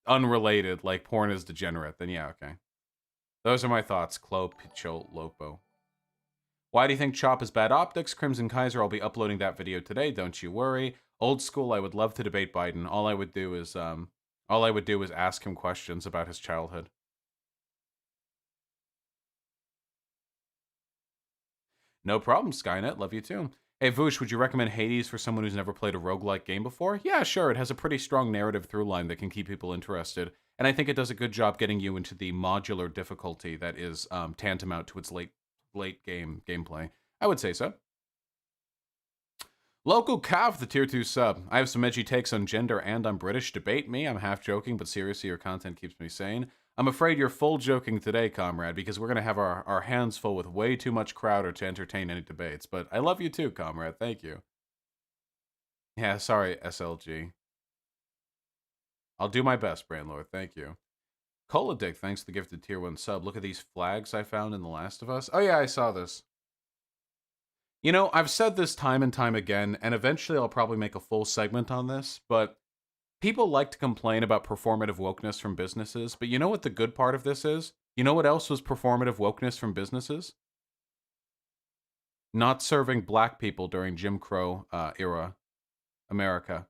unrelated, like porn is degenerate, then yeah, okay. Those are my thoughts. Clo Pichol Lopo. Why do you think Chop is bad optics? Crimson Kaiser, I'll be uploading that video today, don't you worry. Old school, I would love to debate Biden. All I would do is ask him questions about his childhood. No problem, Skynet. Love you too. Hey, Voosh, would you recommend Hades for someone who's never played a roguelike game before? Yeah, sure. It has a pretty strong narrative through line that can keep people interested. And I think it does a good job getting you into the modular difficulty that is tantamount to its late game gameplay. I would say so. Local Cav, the tier 2 sub. I have some edgy takes on gender and on British. Debate me. I'm half joking, but seriously, your content keeps me sane. I'm afraid you're full joking today, comrade, because we're going to have our hands full with way too much crowder to entertain any debates. But I love you too, comrade. Thank you. Yeah, sorry, SLG. I'll do my best, Brandlord. Thank you. Cola Dick, thanks for the gifted tier 1 sub. Look at these flags I found in The Last of Us. Oh yeah, I saw this. You know, I've said this time and time again, and eventually I'll probably make a full segment on this, but people like to complain about performative wokeness from businesses, but you know what the good part of this is? You know what else was performative wokeness from businesses? Not serving black people during Jim Crow era America.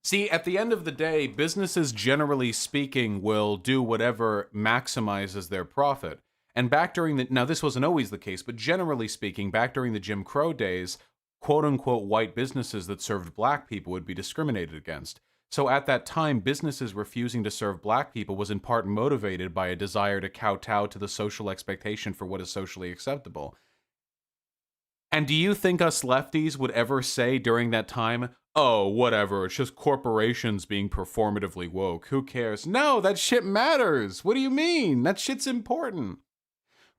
See, at the end of the day, businesses, generally speaking, will do whatever maximizes their profit. And back during the, now this wasn't always the case, but generally speaking, back during the Jim Crow days, quote-unquote white businesses that served black people would be discriminated against. So at that time, businesses refusing to serve black people was in part motivated by a desire to kowtow to the social expectation for what is socially acceptable. And do you think us lefties would ever say during that time, oh, whatever, it's just corporations being performatively woke, who cares? No, that shit matters. What do you mean? That shit's important.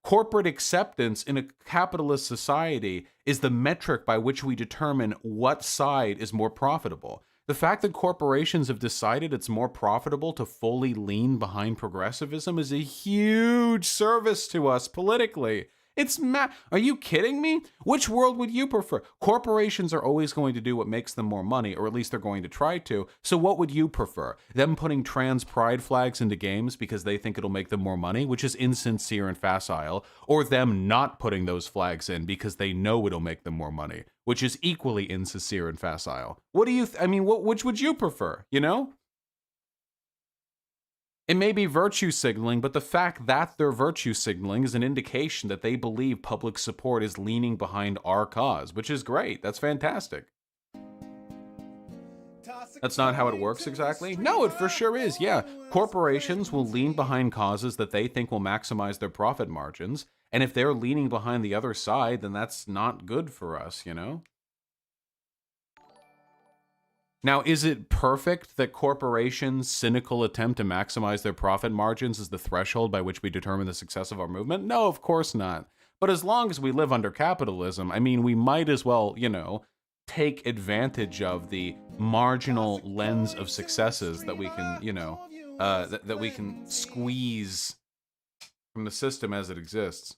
Corporate acceptance in a capitalist society is the metric by which we determine what side is more profitable. The fact that corporations have decided it's more profitable to fully lean behind progressivism is a huge service to us politically. It's Are you kidding me? Which world would you prefer? Corporations are always going to do what makes them more money, or at least they're going to try to. So what would you prefer? Them putting trans pride flags into games because they think it'll make them more money, which is insincere and facile, or them not putting those flags in because they know it'll make them more money, which is equally insincere and facile. What do you which would you prefer, you know? It may be virtue signaling, but the fact that they're virtue signaling is an indication that they believe public support is leaning behind our cause, which is great. That's fantastic. That's not how it works exactly. No, it for sure is. Yeah, corporations will lean behind causes that they think will maximize their profit margins. And if they're leaning behind the other side, then that's not good for us, you know? Now, is it perfect that corporations' cynical attempt to maximize their profit margins is the threshold by which we determine the success of our movement? No, of course not. But as long as we live under capitalism, I mean, we might as well, you know, take advantage of the marginal lens of successes that we can, you know, that we can squeeze from the system as it exists.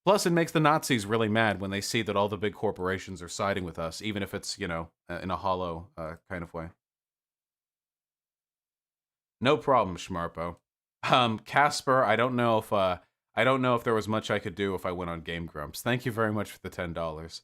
Plus, it makes the Nazis really mad when they see that all the big corporations are siding with us, even if it's, you know, in a hollow kind of way. No problem, Schmarpo. Casper, I don't know if there was much I could do if I went on Game Grumps. Thank you very much for the $10.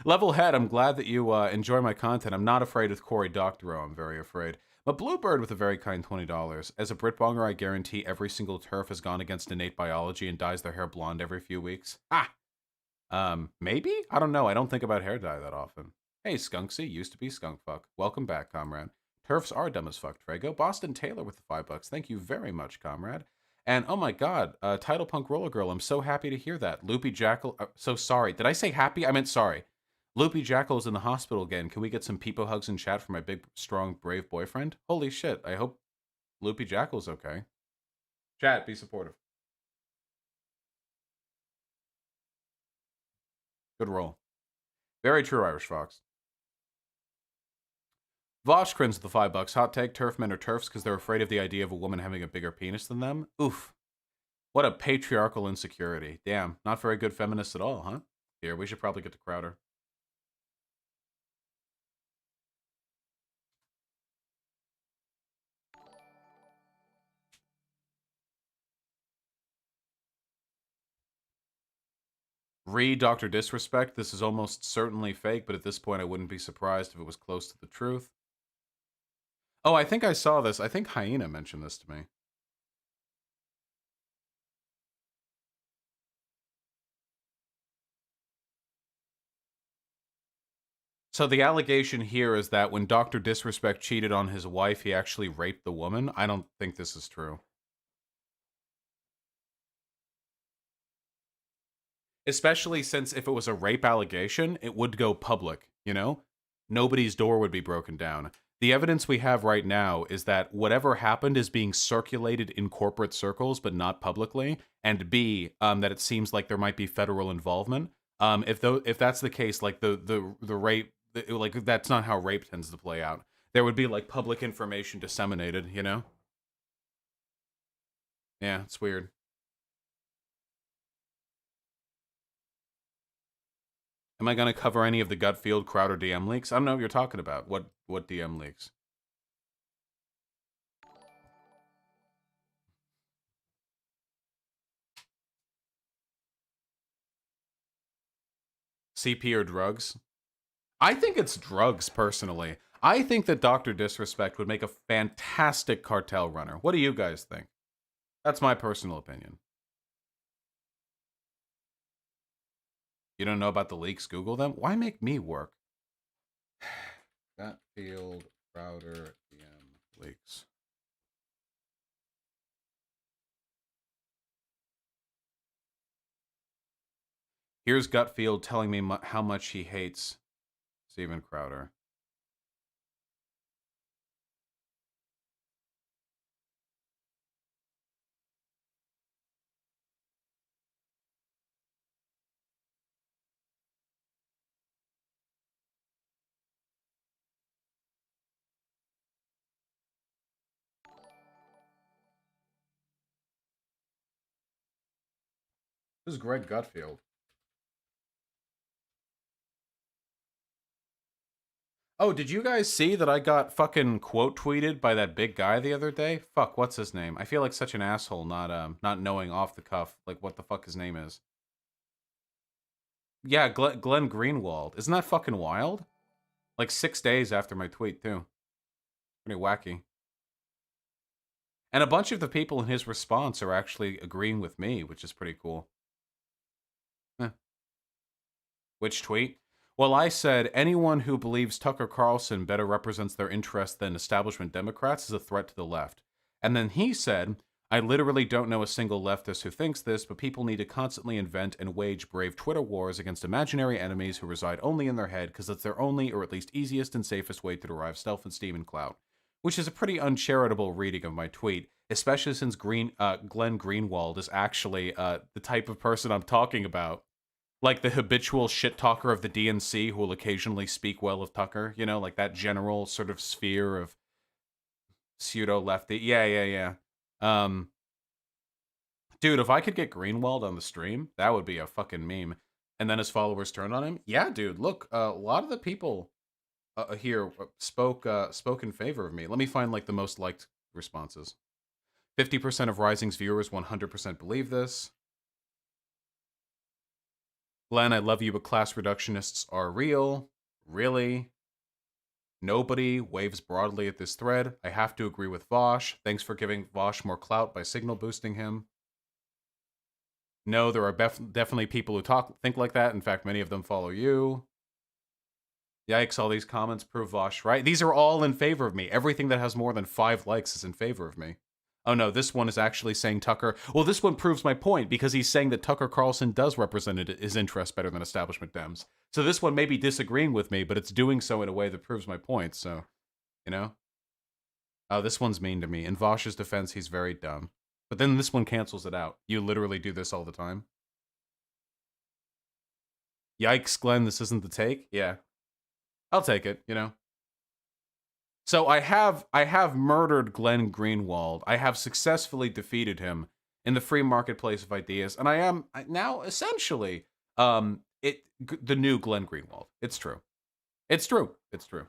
Level Head, I'm glad that you enjoy my content. I'm not afraid with Cory Doctorow. I'm very afraid. But Bluebird with a very kind $20. As a Britbonger, I guarantee every single turf has gone against innate biology and dyes their hair blonde every few weeks. Maybe? I don't know. I don't think about hair dye that often. Hey, Skunksy, used to be Skunkfuck. Welcome back, comrade. Turfs are dumb as fuck, Trago. Boston Taylor with the $5. Thank you very much, comrade. And oh my god, Title Punk Roller Girl, I'm so happy to hear that. Loopy Jackal, so sorry. Did I say happy? I meant sorry. Loopy Jackal is in the hospital again. Can we get some peepo hugs in chat for my big, strong, brave boyfriend? Holy shit, I hope Loopy Jackal's okay. Chat, be supportive. Good roll. Very true, Irish Fox. Voshkrins with the $5. Hot take, turf men are turfs because they're afraid of the idea of a woman having a bigger penis than them. Oof. What a patriarchal insecurity. Damn, not very good feminists at all, huh? Here, we should probably get to Crowder. Read Dr. Disrespect. This is almost certainly fake, but at this point I wouldn't be surprised if it was close to the truth. Oh, I think I saw this. I think Hyena mentioned this to me. So the allegation here is that when Dr. Disrespect cheated on his wife, he actually raped the woman. I don't think this is true. Especially since if it was a rape allegation, it would go public, you know? Nobody's door would be broken down. The evidence we have right now is that whatever happened is being circulated in corporate circles, but not publicly, and B, that it seems like there might be federal involvement. If that's the case, like the rape, like that's not how rape tends to play out. There would be like public information disseminated, you know? Yeah, it's weird. Am I going to cover any of the Gutfield Crowder DM leaks? I don't know what you're talking about. What DM leaks? CP or drugs? I think it's drugs, personally. I think that Dr. Disrespect would make a fantastic cartel runner. What do you guys think? That's my personal opinion. You don't know about the leaks? Google them. Why make me work? Gutfield, Crowder, DM leaks. Here's Gutfield telling me how much he hates Steven Crowder. This is Greg Gutfield. Oh, did you guys see that I got fucking quote tweeted by that big guy the other day? Fuck, what's his name? I feel like such an asshole not knowing off the cuff like what the fuck his name is. Yeah, Glenn Greenwald. Isn't that fucking wild? Like 6 days after my tweet too. Pretty wacky. And a bunch of the people in his response are actually agreeing with me, which is pretty cool. Which tweet? Well, I said, anyone who believes Tucker Carlson better represents their interests than establishment Democrats is a threat to the left. And then he said, I literally don't know a single leftist who thinks this, but people need to constantly invent and wage brave Twitter wars against imaginary enemies who reside only in their head because it's their only or at least easiest and safest way to derive self-esteem and clout. Which is a pretty uncharitable reading of my tweet, especially since Glenn Greenwald is actually the type of person I'm talking about. Like the habitual shit talker of the DNC who will occasionally speak well of Tucker, you know, like that general sort of sphere of pseudo-lefty. Yeah. Dude, if I could get Greenwald on the stream, that would be a fucking meme. And then his followers turn on him. Yeah, dude, look, a lot of the people spoke in favor of me. Let me find like the most liked responses. 50% of Rising's viewers 100% believe this. Glenn, I love you, but class reductionists are real. Really? Nobody waves broadly at this thread. I have to agree with Vosh. Thanks for giving Vosh more clout by signal boosting him. No, there are definitely people who think like that. In fact, many of them follow you. Yikes, all these comments prove Vosh right. These are all in favor of me. Everything that has more than 5 likes is in favor of me. Oh no, this one is actually saying Tucker. Well, this one proves my point because he's saying that Tucker Carlson does represent his interests better than establishment Dems. So this one may be disagreeing with me, but it's doing so in a way that proves my point. So, you know? Oh, this one's mean to me. In Vosh's defense, he's very dumb. But then this one cancels it out. You literally do this all the time. Yikes, Glenn, this isn't the take? Yeah. I'll take it, you know? So I have murdered Glenn Greenwald. I have successfully defeated him in the free marketplace of ideas, and I am now essentially the new Glenn Greenwald. It's true. It's true. It's true.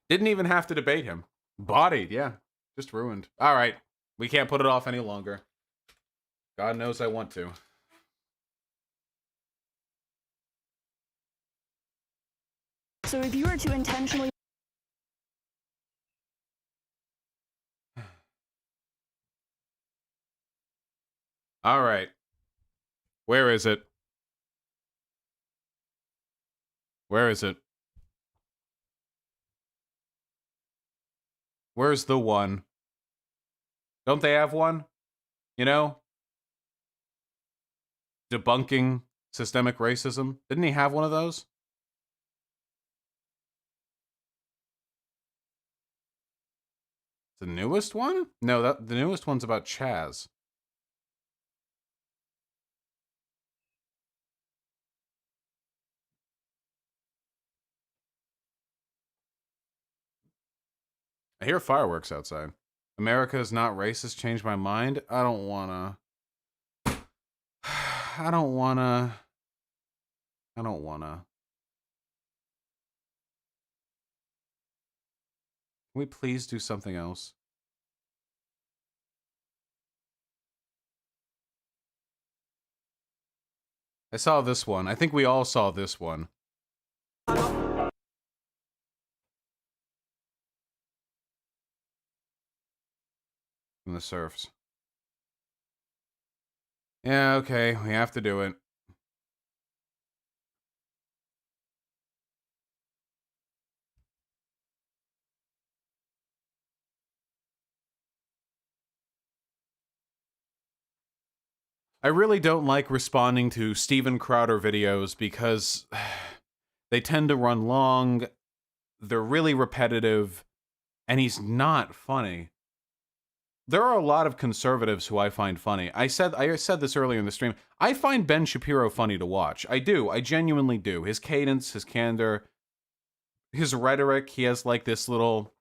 Didn't even have to debate him. Bodied, yeah. Just ruined. All right. We can't put it off any longer. God knows I want to. So if you were to intentionally... All right. Where is it? Where is it? Where's the one? Don't they have one? You know? Debunking systemic racism. Didn't he have one of those? The newest one? No, the newest one's about Chaz. I hear fireworks outside. America is not racist. Change my mind. I don't wanna. I don't wanna. Can we please do something else? I saw this one. I think we all saw this one. From the Surfs. Yeah, okay. We have to do it. I really don't like responding to Steven Crowder videos because they tend to run long, they're really repetitive, and he's not funny. There are a lot of conservatives who I find funny. I said this earlier in the stream. I find Ben Shapiro funny to watch. I do. I genuinely do. His cadence, his candor, his rhetoric. He has like this little,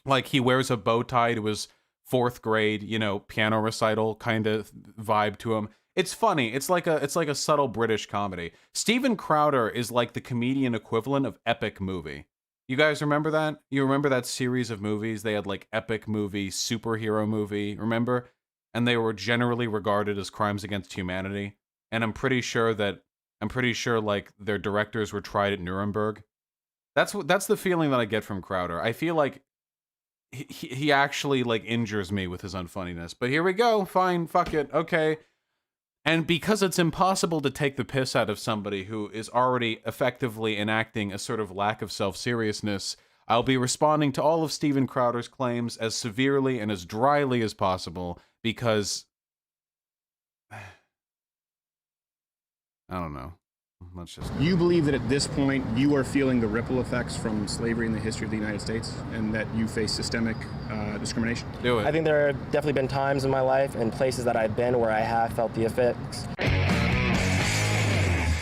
like he wears a bow tie to his 4th grade, you know, piano recital kind of vibe to him. It's funny. It's like a subtle British comedy. Steven Crowder is like the comedian equivalent of Epic Movie. You guys remember that? You remember that series of movies? They had like Epic Movie, Superhero Movie, remember? And they were generally regarded as crimes against humanity. And I'm pretty sure like their directors were tried at Nuremberg. That's the feeling that I get from Crowder. I feel like he actually like injures me with his unfunniness. But here we go. Fine, fuck it. Okay. And because it's impossible to take the piss out of somebody who is already effectively enacting a sort of lack of self-seriousness, I'll be responding to all of Steven Crowder's claims as severely and as dryly as possible because I don't know. Let's just... You believe that at this point you are feeling the ripple effects from slavery in the history of the United States and that you face systemic discrimination? Do it. I think there have definitely been times in my life and places that I've been where I have felt the effects.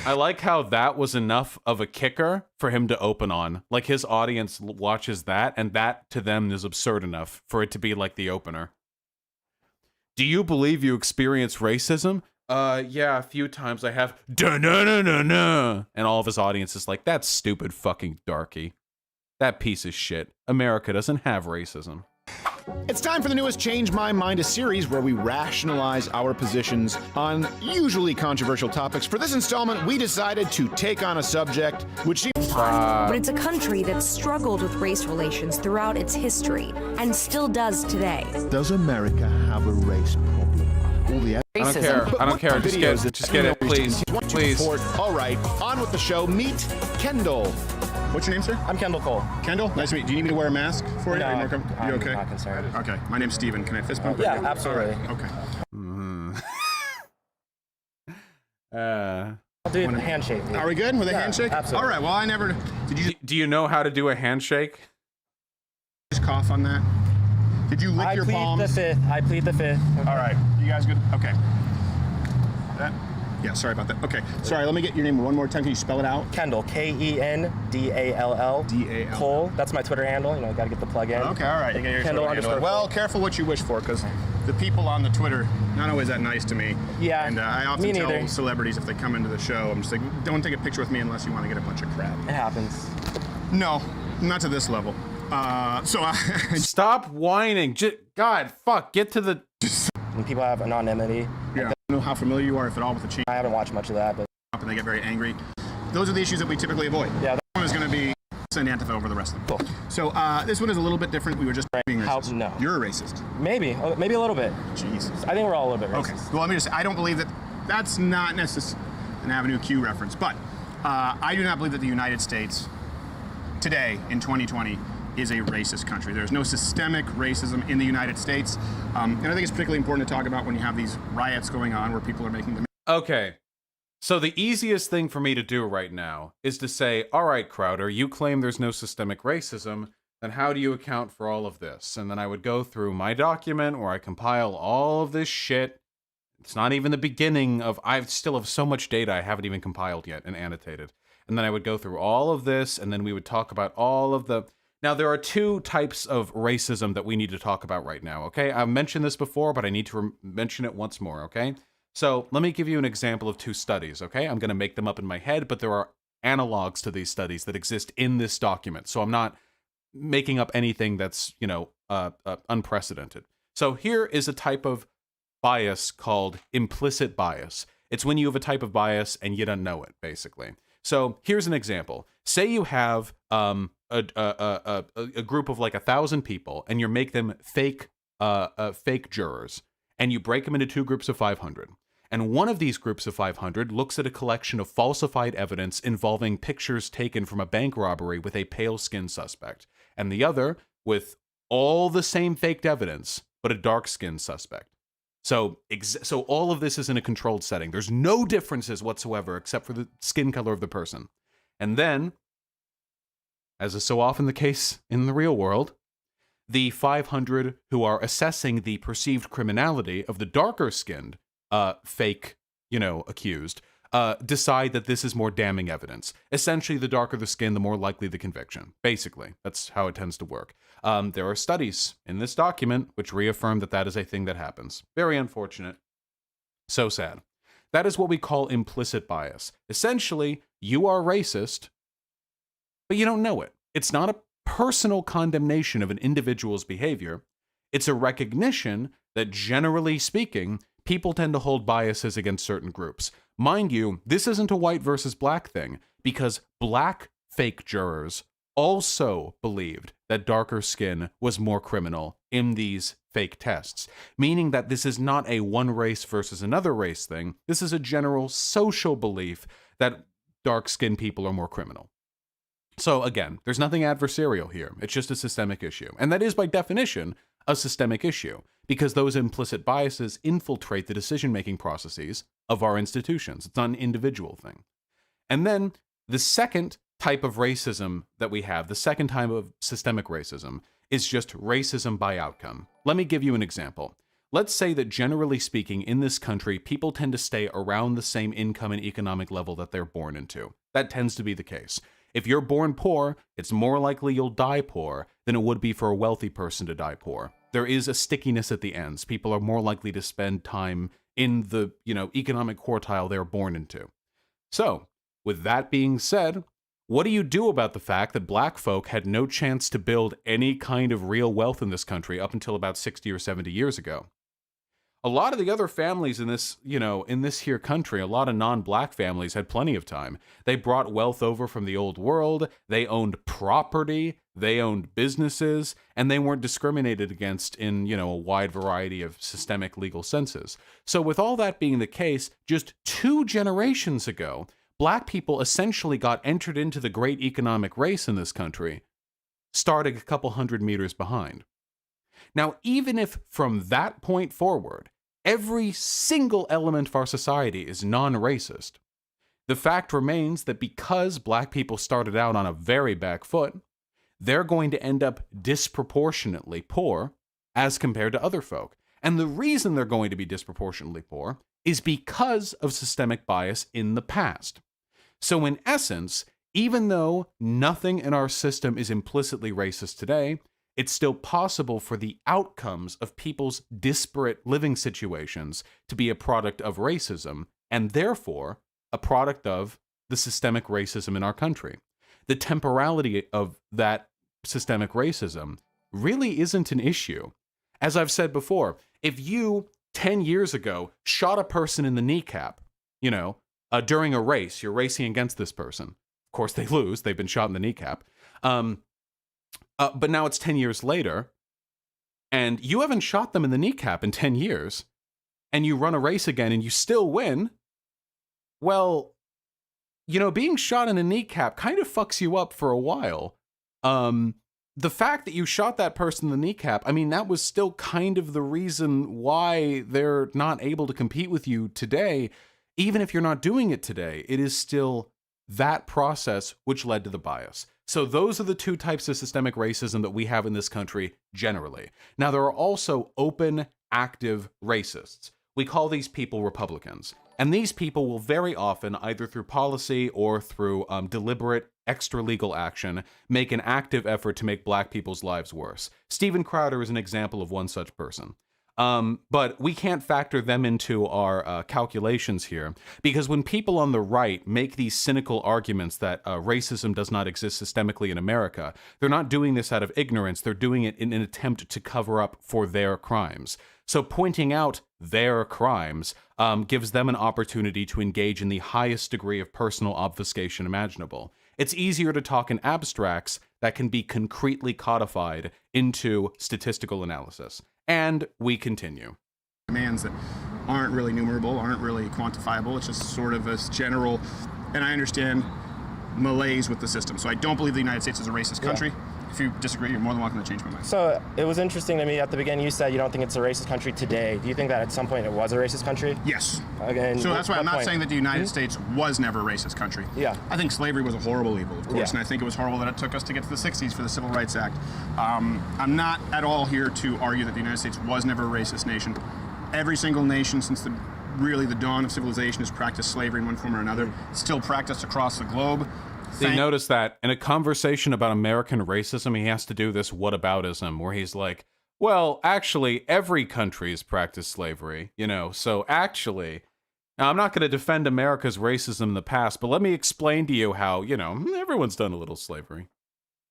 I like how that was enough of a kicker for him to open on. Like his audience watches that, and that to them is absurd enough for it to be like the opener. Do you believe you experience racism? Yeah, a few times I have da-na-na-na-na, and all of his audience is like, that stupid fucking darky. That piece of shit. America doesn't have racism. It's time for the newest Change My Mind, a series where we rationalize our positions on usually controversial topics. For this installment, we decided to take on a subject which seems But it's a country that struggled with race relations throughout its history and still does today. Does America have a race problem? All the I don't care. I don't care. Just get it, please. Please. All right, on with the show. Meet Kendall. What's your name, sir? I'm Kendall Cole. Kendall, nice to meet you. Do you need me to wear a mask for you? No, Are you more I'm you okay? not concerned. Okay, my name's Steven. Can I fist bump? Yeah, with you? absolutely. All right, okay. I'll do a handshake. Dude. Are we good with a Yeah, handshake? absolutely. All right, well, I never... Did you Do you know how to do a handshake? just cough on that? Did you lick I your plead palms? the fifth. I plead the fifth. Okay. All right, you guys good? Okay. That? Yeah, sorry about that. Okay, sorry, let me get your name one more time. Can you spell it out? Kendall, Kendall. D-A-L. Cole, that's my Twitter handle. You know, gotta get the plug in. Okay, all right. You get your Kendall Twitter handle. underscore. Well, careful what you wish for, because the people on the Twitter not always that nice to me. Yeah, And I me often tell neither. celebrities if they come into the show, I'm just like, don't take a picture with me unless you want to get a bunch of crap. It happens. No, not to this level. Stop whining. God, fuck. Get to the... When people have anonymity, Yeah, I don't know how familiar you are, if at all, with the change, I haven't watched much of that, but and they get very angry. Those are the issues that we typically avoid. yeah. This one is going to be send Antifa over the rest of them. Cool. So this one is a little bit different. We were just being racist. No. You're a racist. Maybe a little bit. Jesus. I think we're all a little bit racist. Okay. Well, let me just say, I don't believe that that's not necessarily an Avenue Q reference, but I do not believe that the United States today in 2020 is a racist country. There's no systemic racism in the United States. And I think it's particularly important to talk about when you have these riots going on where people are making them. Okay. So the easiest thing for me to do right now is to say, all right, Crowder, you claim there's no systemic racism. Then how do you account for all of this? And then I would go through my document where I compile all of this shit. It's not even the beginning of... I still have so much data I haven't even compiled yet and annotated. And then I would go through all of this, and then we would talk about all of the... Now, there are two types of racism that we need to talk about right now, okay? I've mentioned this before, but I need to mention it once more, okay? So let me give you an example of two studies, okay? I'm going to make them up in my head, but there are analogs to these studies that exist in this document. So I'm not making up anything that's, you know, unprecedented. So here is a type of bias called implicit bias. It's when you have a type of bias and you don't know it, basically. So here's an example. Say you have a group of like 1,000 people, and you make them fake jurors, and you break them into two groups of 500. And one of these groups of 500 looks at a collection of falsified evidence involving pictures taken from a bank robbery with a pale-skinned suspect, and the other with all the same faked evidence but a dark-skinned suspect. So all of this is in a controlled setting. There's no differences whatsoever except for the skin color of the person. And then, as is so often the case in the real world, the 500 who are assessing the perceived criminality of the darker-skinned fake, accused, decide that this is more damning evidence. Essentially, the darker the skin, the more likely the conviction. Basically, that's how it tends to work. There are studies in this document which reaffirm that that is a thing that happens. Very unfortunate. So sad. That is what we call implicit bias. Essentially, you are racist, but you don't know it. It's not a personal condemnation of an individual's behavior. It's a recognition that, generally speaking, people tend to hold biases against certain groups. Mind you, this isn't a white versus black thing, because black fake jurors also believed that darker skin was more criminal in these fake tests, meaning that this is not a one race versus another race thing. This is a general social belief that dark-skinned people are more criminal. So again, there's nothing adversarial here. It's just a systemic issue. And that is, by definition, a systemic issue, because those implicit biases infiltrate the decision-making processes of our institutions. It's not an individual thing. And then the second type of racism that we have, the second type of systemic racism, is just racism by outcome. Let me give you an example. Let's say that, generally speaking, in this country, people tend to stay around the same income and economic level that they're born into. That tends to be the case. If you're born poor, it's more likely you'll die poor than it would be for a wealthy person to die poor. There is a stickiness at the ends. People are more likely to spend time in the, economic quartile they're born into. So, with that being said, what do you do about the fact that black folk had no chance to build any kind of real wealth in this country up until about 60 or 70 years ago? A lot of the other families in this, in this here country, a lot of non-black families had plenty of time. They brought wealth over from the old world, they owned property, they owned businesses, and they weren't discriminated against in, a wide variety of systemic legal senses. So with all that being the case, just 2 generations ago, black people essentially got entered into the great economic race in this country, starting a couple hundred meters behind. Now, even if from that point forward, every single element of our society is non-racist, the fact remains that because black people started out on a very back foot, they're going to end up disproportionately poor as compared to other folk. And the reason they're going to be disproportionately poor is because of systemic bias in the past. So in essence, even though nothing in our system is implicitly racist today, it's still possible for the outcomes of people's disparate living situations to be a product of racism, and therefore a product of the systemic racism in our country. The temporality of that systemic racism really isn't an issue. As I've said before, if you 10 years ago shot a person in the kneecap, during a race, you're racing against this person. Of course, they lose. They've been shot in the kneecap. But now it's 10 years later, and you haven't shot them in the kneecap in 10 years, and you run a race again and you still win. Well, being shot in a kneecap kind of fucks you up for a while. The fact that you shot that person in the kneecap, that was still kind of the reason why they're not able to compete with you today. Even if you're not doing it today, it is still that process which led to the bias. So those are the 2 types of systemic racism that we have in this country generally. Now, there are also open, active racists. We call these people Republicans. And these people will very often, either through policy or through deliberate extra-legal action, make an active effort to make black people's lives worse. Steven Crowder is an example of one such person. But we can't factor them into our calculations here, because when people on the right make these cynical arguments that racism does not exist systemically in America, they're not doing this out of ignorance. They're doing it in an attempt to cover up for their crimes. So pointing out their crimes gives them an opportunity to engage in the highest degree of personal obfuscation imaginable. It's easier to talk in abstracts that can be concretely codified into statistical analysis. And we continue. Demands that aren't really numerable, aren't really quantifiable. It's just sort of a general, and I understand malaise with the system. So I don't believe the United States is a racist country. If you disagree, you're more than welcome to change my mind. So it was interesting to me at the beginning, you said you don't think it's a racist country today. Do you think that at some point it was a racist country? Yes. Again, so that's why I'm not saying that the United States was never a racist country. Yeah. I think slavery was a horrible evil, of course, and I think it was horrible that it took us to get to the 60s for the Civil Rights Act. I'm not at all here to argue that the United States was never a racist nation. Every single nation since the dawn of civilization has practiced slavery in one form or another. It's still practiced across the globe. So you notice that in a conversation about American racism, he has to do this whataboutism, where he's like, well, actually, every country has practiced slavery, so actually, now I'm not going to defend America's racism in the past, but let me explain to you how, everyone's done a little slavery.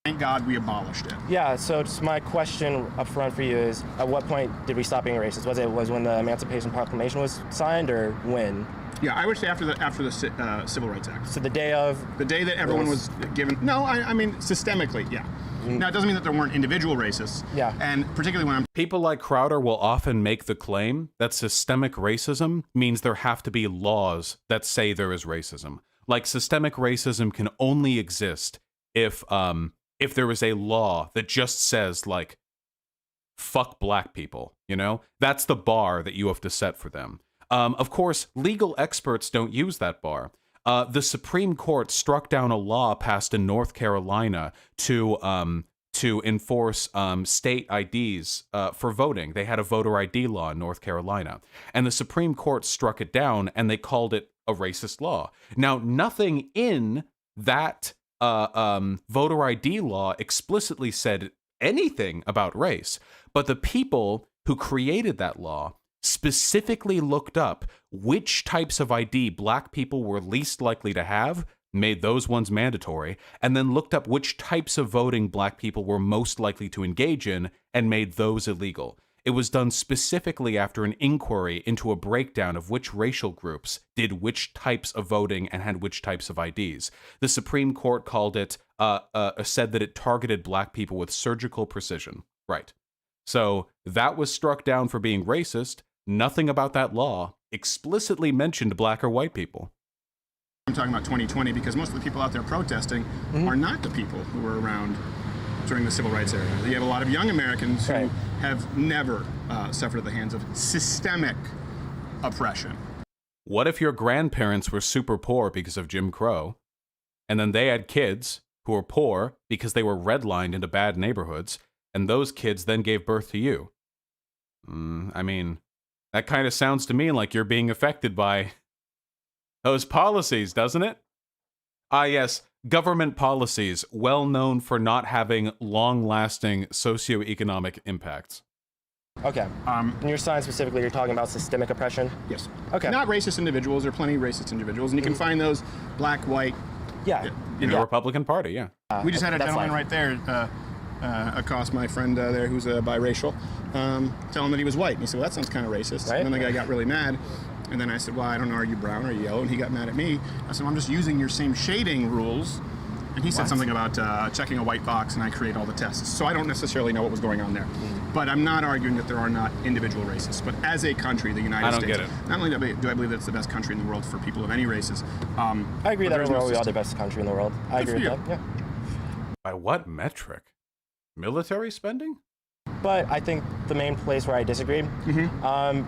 Thank God we abolished it. Yeah, so just my question up front for you is, at what point did we stop being racist? Was when the Emancipation Proclamation was signed, or when? Yeah, I would say after the Civil Rights Act. So the day that everyone was given. No, I mean systemically, yeah. Now it doesn't mean that there weren't individual racists. Yeah. And particularly when people like Crowder will often make the claim that systemic racism means there have to be laws that say there is racism. Like systemic racism can only exist if there is a law that just says like fuck black people, That's the bar that you have to set for them. Of course, legal experts don't use that bar. The Supreme Court struck down a law passed in North Carolina to enforce state IDs for voting. They had a voter ID law in North Carolina, and the Supreme Court struck it down, and they called it a racist law. Now, nothing in that voter ID law explicitly said anything about race, but the people who created that law specifically looked up which types of ID black people were least likely to have, made those ones mandatory, and then looked up which types of voting black people were most likely to engage in and made those illegal. It was done specifically after an inquiry into a breakdown of which racial groups did which types of voting and had which types of IDs. The Supreme Court called it, said that it targeted black people with surgical precision. Right. So that was struck down for being racist. Nothing about that law explicitly mentioned black or white people. I'm talking about 2020 because most of the people out there protesting are not the people who were around during the civil rights era. You have a lot of young Americans who have never suffered at the hands of systemic oppression. What if your grandparents were super poor because of Jim Crow, and then they had kids who were poor because they were redlined into bad neighborhoods, and those kids then gave birth to you? I mean, that kind of sounds to me like you're being affected by those policies, doesn't it? Ah, yes, government policies, well known for not having long-lasting socioeconomic impacts. Okay. In your sign specifically, you're talking about systemic oppression? Yes. Okay. Not racist individuals. There are plenty of racist individuals, and you can find those black, white. Yeah. In the Republican Party, yeah. We just had a gentleman right there accost my friend there who's biracial, tell him that he was white. And he said, well, that sounds kind of racist. Right. And then the guy got really mad. And then I said, well, I don't know, are you brown or are you yellow? And he got mad at me. I said, well, I'm just using your same shading rules. And he said something about checking a white box, and I create all the tests. So I don't necessarily know what was going on there. But I'm not arguing that there are not individual races. But as a country, the United States, not only do I believe that it's the best country in the world for people of any races. I agree that overall we are the best country in the world. I agree with that, yeah. By what metric? Military spending? But I think the main place where I disagree,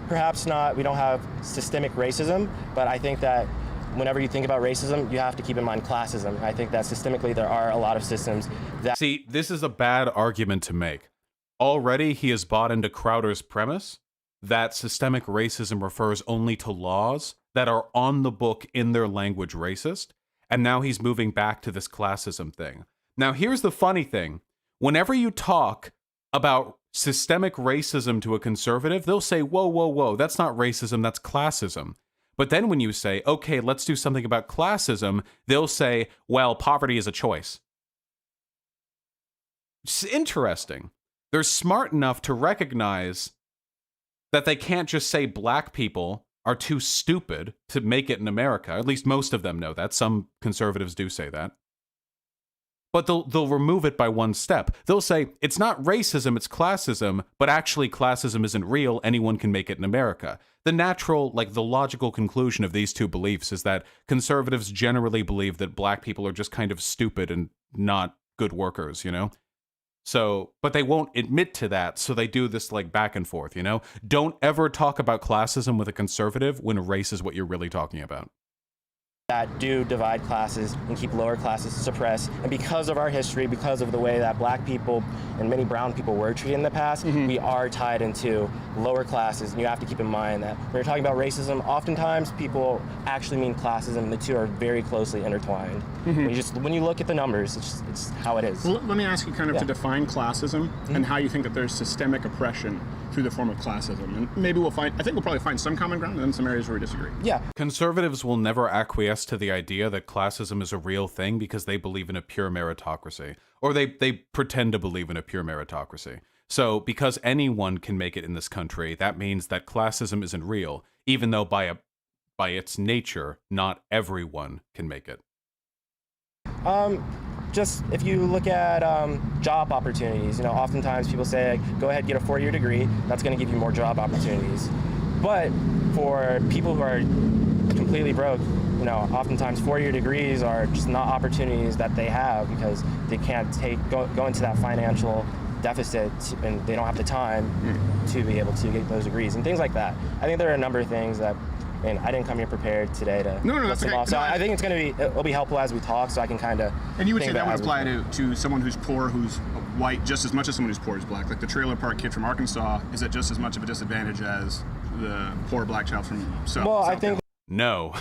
perhaps not, we don't have systemic racism, but I think that whenever you think about racism, you have to keep in mind classism. I think that systemically there are a lot of systems that... See, this is a bad argument to make. Already he has bought into Crowder's premise that systemic racism refers only to laws that are on the book in their language racist, and now he's moving back to this classism thing. Now here's the funny thing. Whenever you talk about systemic racism to a conservative, they'll say, whoa, whoa, whoa, that's not racism, that's classism. But then when you say, okay, let's do something about classism, they'll say, well, poverty is a choice. It's interesting. They're smart enough to recognize that they can't just say black people are too stupid to make it in America. At least most of them know that. Some conservatives do say that. But they'll remove it by one step. They'll say, it's not racism, it's classism, but actually classism isn't real, anyone can make it in America. The natural, the logical conclusion of these two beliefs is that conservatives generally believe that black people are just kind of stupid and not good workers, you know? So, but they won't admit to that, so they do this back and forth, you know? Don't ever talk about classism with a conservative when race is what you're really talking about. That do divide classes and keep lower classes suppressed. And because of our history, because of the way that black people and many brown people were treated in the past, we are tied into lower classes. And you have to keep in mind that when you're talking about racism, oftentimes people actually mean classism, and the two are very closely intertwined. When you look at the numbers, it's how it is. Well, let me ask you kind of to define classism and how you think that there's systemic oppression through the form of classism. And maybe I think we'll probably find some common ground and then some areas where we disagree. Yeah. Conservatives will never acquiesce to the idea that classism is a real thing because they believe in a pure meritocracy, or they pretend to believe in a pure meritocracy. So because anyone can make it in this country, that means that classism isn't real, even though by its nature, not everyone can make it. Just if you look at job opportunities, oftentimes people say, go ahead, get a 4-year degree. That's going to give you more job go But for people who are completely broke, oftentimes 4-year degrees are just not opportunities that they have because they can't go into that financial deficit, and they don't have the time to be able to get those degrees and things like that. I think there are a number of things that, and I didn't come here prepared today to that's okay. off. So I think it'll be helpful as we talk, so I can kind of. And you would say that would apply to someone who's poor, who's white, just as much as someone who's poor is black. Like the trailer park kid from Arkansas is at just as much of a disadvantage as the poor black child from South. Well, I think no,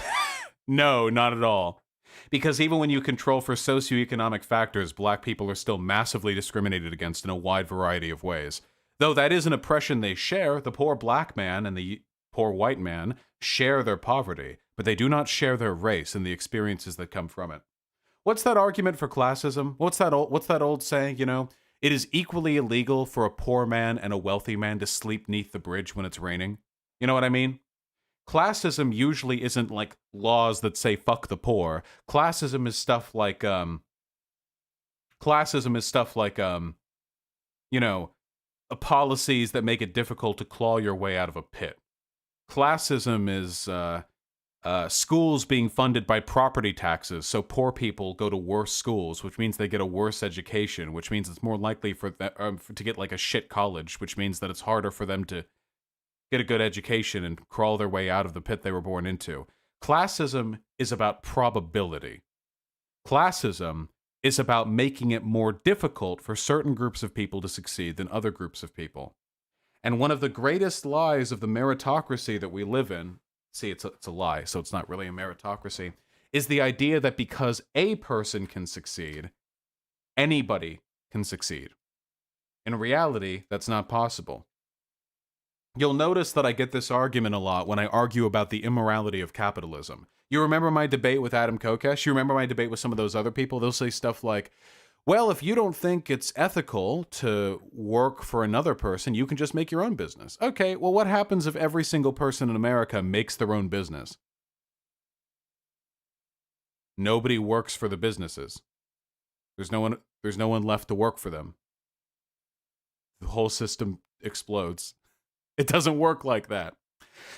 no, not at all. Because even when you control for socioeconomic factors, black people are still massively discriminated against in a wide variety of ways. Though that is an oppression they share, the poor black man and the poor white man share their poverty, but they do not share their race and the experiences that come from it. What's that argument for classism? What's that old saying, you know? It is equally illegal for a poor man and a wealthy man to sleep neath the bridge when it's raining. You know what I mean? Classism usually isn't like laws that say fuck the poor. Classism is stuff like you know, policies that make it difficult to claw your way out of a pit. Classism is schools being funded by property taxes, so poor people go to worse schools, which means they get a worse education, which means it's more likely for them to get like a shit college, which means that it's harder for them to get a good education and crawl their way out of the pit they were born into. Classism is about probability. Classism is about making it more difficult for certain groups of people to succeed than other groups of people. And one of the greatest lies of the meritocracy that we live in, see, it's a lie, so it's not really a meritocracy, is the idea that because a person can succeed, anybody can succeed. In reality, that's not possible. You'll notice that I get this argument a lot when I argue about the immorality of capitalism. You remember my debate with Adam Kokesh? You remember my debate with some of those other people? They'll say stuff like, well, if you don't think it's ethical to work for another person, you can just make your own business. Okay, well, what happens if every single person in America makes their own business? Nobody works for the businesses. There's no one left to work for them. The whole system explodes. It doesn't work like that.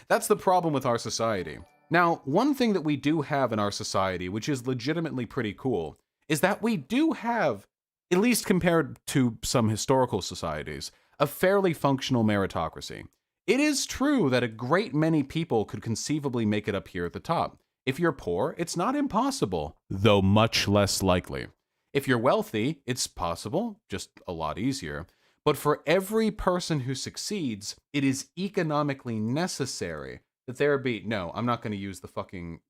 That's the problem with our society. Now, one thing that we do have in our society, which is legitimately pretty cool, is that we do have, at least compared to some historical societies, a fairly functional meritocracy. It is true that a great many people could conceivably make it up here at the top. If you're poor, it's not impossible, though much less likely. If you're wealthy, it's possible, just a lot easier. But for every person who succeeds, it is economically necessary that there be... No, I'm not going to use the fucking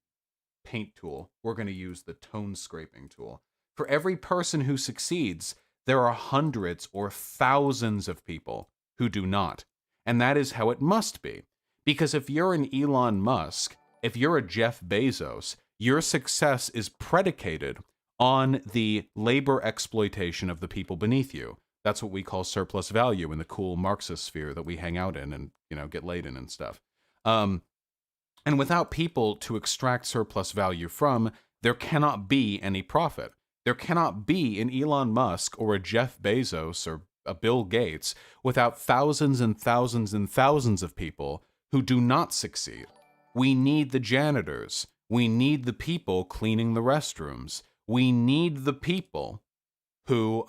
paint tool. We're going to use the tone scraping tool. For every person who succeeds, there are hundreds or thousands of people who do not. And that is how it must be. Because if you're an Elon Musk, if you're a Jeff Bezos, your success is predicated on the labor exploitation of the people beneath you. That's what we call surplus value in the cool Marxist sphere that we hang out in and, you know, get laid in and stuff. And without people to extract surplus value from, there cannot be any profit. There cannot be an Elon Musk or a Jeff Bezos or a Bill Gates without thousands and thousands and thousands of people who do not succeed. We need the janitors. We need the people cleaning the restrooms. We need the people who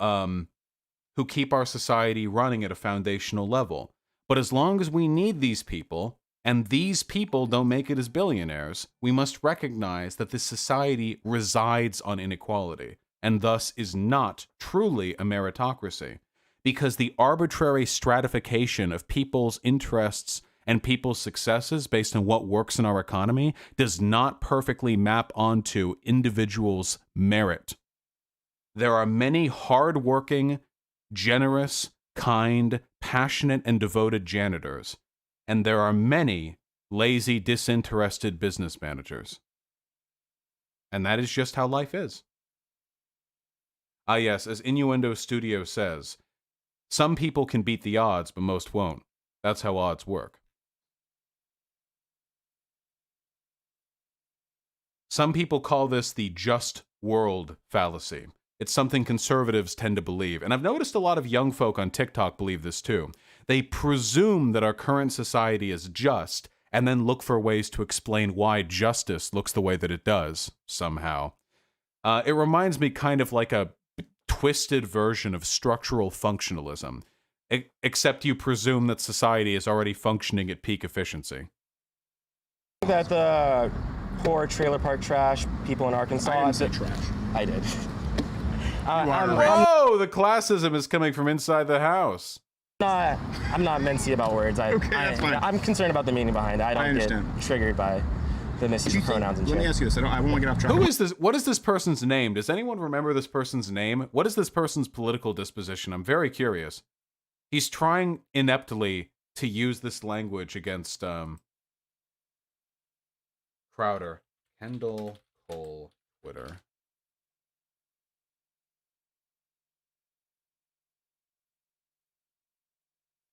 keep our society running at a foundational level. But as long as we need these people, and these people don't make it as billionaires, we must recognize that this society resides on inequality, and thus is not truly a meritocracy, because the arbitrary stratification of people's interests and people's successes based on what works in our economy does not perfectly map onto individuals' merit. There are many hardworking, generous, kind, passionate, and devoted janitors, and there are many lazy, disinterested business managers. And that is just how life is. Ah yes, as Innuendo Studio says, some people can beat the odds, but most won't. That's how odds work. Some people call this the just world fallacy. It's something conservatives tend to believe. And I've noticed a lot of young folk on TikTok believe this too. They presume that our current society is just, and then look for ways to explain why justice looks the way that it does, somehow. It reminds me kind of like a twisted version of structural functionalism, except you presume that society is already functioning at peak efficiency. That the poor trailer park trash people in Arkansas... I didn't say trash. I did. Whoa! The classism is coming from inside the house. I'm not mincy about words. Okay, that's fine. I'm concerned about the meaning behind it. I don't get triggered by the misuse of pronouns and shit. Let me ask you this. I won't get off track. Who is this? What is this person's name? Does anyone remember this person's name? What is this person's political disposition? I'm very curious. He's trying ineptly to use this language against Crowder. Kendall Cole Twitter.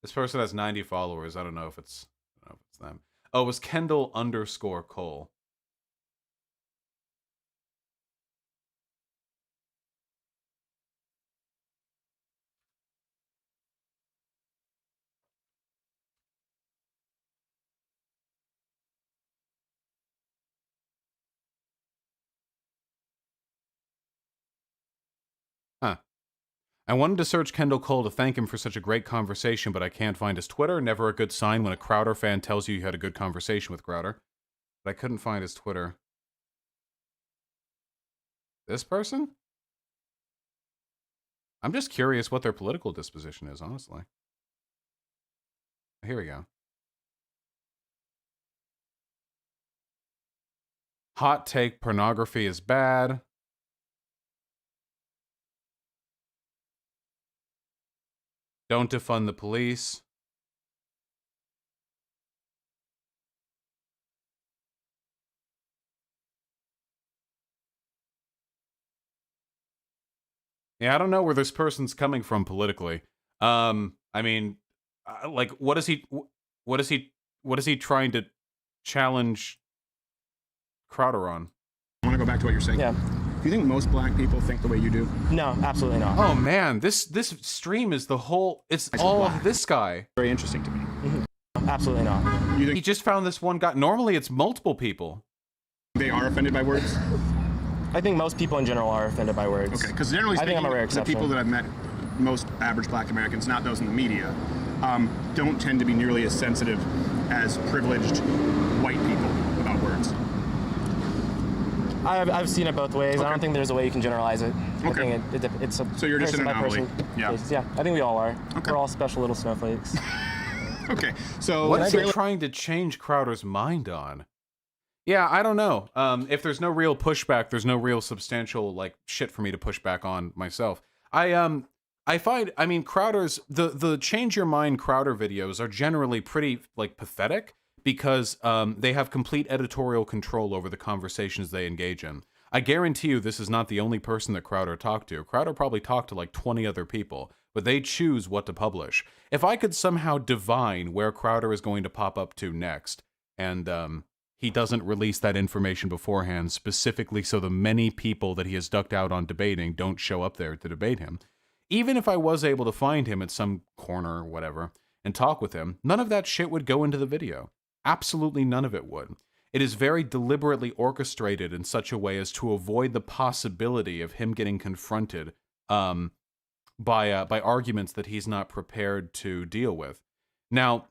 This person has 90 followers. I don't know if it's them. Oh, it was Kendall_Cole. Huh. I wanted to search Kendall Cole to thank him for such a great conversation, but I can't find his Twitter. Never a good sign when a Crowder fan tells you had a good conversation with Crowder. But I couldn't find his Twitter. This person? I'm just curious what their political disposition is, honestly. Here we go. Hot take, pornography is bad. Don't defund the police. Yeah, I don't know where this person's coming from politically. I mean, like, what is he trying to challenge Crowder on? I want to go back to what you're saying. Yeah. Do you think most black people think the way you do? No, absolutely not. Oh man, this stream is the whole. It's all of this guy. Very interesting to me. Absolutely not. You think He just found this one guy. Normally, it's multiple people. they are offended by words? I think most people in general are offended by words. Okay, because generally I think speaking, I'm a rare the exception. people that I've met, most average black Americans, not those in the media, don't tend to be nearly as sensitive as privileged white people about words. I've seen it both ways. Okay. I don't think there's a way you can generalize it. Okay. I think it's a So you're just an anomaly. person-by-person Yeah. basis. Yeah, I think we all are. Okay. We're all special little snowflakes. Okay, so What is he trying to change Crowder's mind on? Yeah, I don't know. If there's no real pushback, there's no real substantial like shit for me to push back on myself. I find, I mean, Crowder's the change your mind Crowder videos are generally pretty like pathetic because they have complete editorial control over the conversations they engage in. I guarantee you this is not the only person that Crowder talked to. Crowder probably talked to like 20 other people, but they choose what to publish. If I could somehow divine where Crowder is going to pop up to next, and he doesn't release that information beforehand, specifically so the many people that he has ducked out on debating don't show up there to debate him, even if I was able to find him at some corner or whatever and talk with him, none of that shit would go into the video. Absolutely none of it would. It is very deliberately orchestrated in such a way as to avoid the possibility of him getting confronted by arguments that he's not prepared to deal with. Now,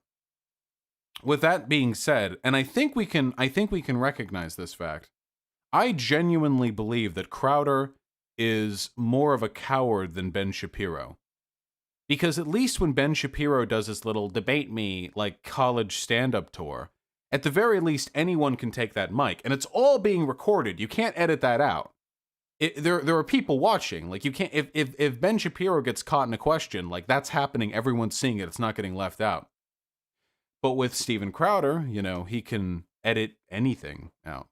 with that being said, and I think we can recognize this fact, I genuinely believe that Crowder is more of a coward than Ben Shapiro. Because at least when Ben Shapiro does his little debate me, like, college stand-up tour, at the very least, anyone can take that mic. And it's all being recorded. You can't edit that out. There are people watching. Like, you can't... If Ben Shapiro gets caught in a question, like, that's happening. Everyone's seeing it. It's not getting left out. But with Steven Crowder, you know, he can edit anything out.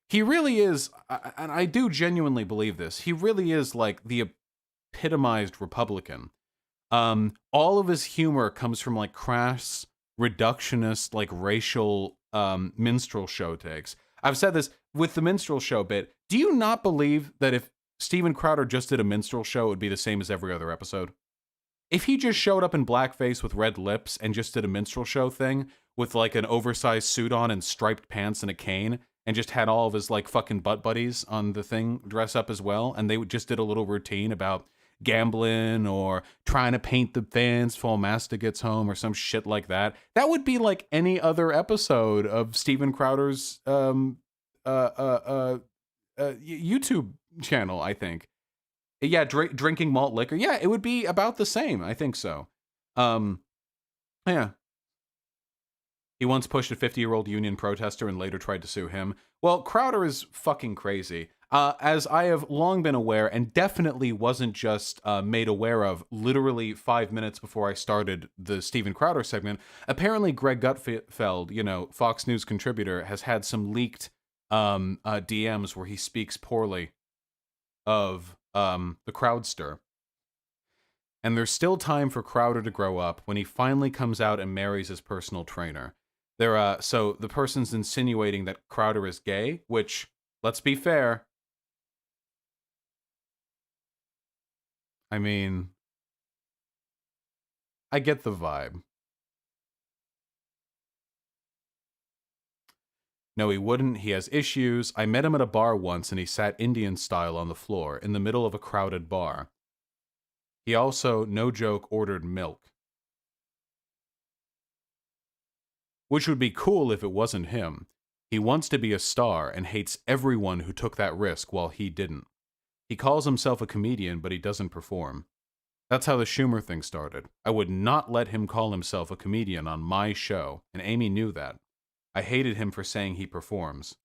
He really is... And I do genuinely believe this. He really is, like, the epitomized Republican. All of his humor comes from like crass, reductionist, like racial minstrel show takes. I've said this with the minstrel show bit. Do you not believe that if Steven Crowder just did a minstrel show, it would be the same as every other episode? If he just showed up in blackface with red lips and just did a minstrel show thing with like an oversized suit on and striped pants and a cane and just had all of his like fucking butt buddies on the thing dress up as well, and they just did a little routine about gambling or trying to paint the fans before Master gets home or some shit like that, that would be like any other episode of Steven Crowder's YouTube channel, I think. Yeah, drinking malt liquor. Yeah, it would be about the same. I think so. Yeah. He once pushed a 50-year-old union protester and later tried to sue him. Well, Crowder is fucking crazy. As I have long been aware, and definitely wasn't just made aware of literally 5 minutes before I started the Steven Crowder segment, apparently Greg Gutfeld, Fox News contributor, has had some leaked DMs where he speaks poorly of the Crowdster. And there's still time for Crowder to grow up when he finally comes out and marries his personal trainer. So the person's insinuating that Crowder is gay, which, let's be fair, I mean, I get the vibe. No, he wouldn't. He has issues. I met him at a bar once and he sat Indian style on the floor in the middle of a crowded bar. He also, no joke, ordered milk. Which would be cool if it wasn't him. He wants to be a star and hates everyone who took that risk while he didn't. He calls himself a comedian, but he doesn't perform. That's how the Schumer thing started. I would not let him call himself a comedian on my show, and Amy knew that. I hated him for saying he performs.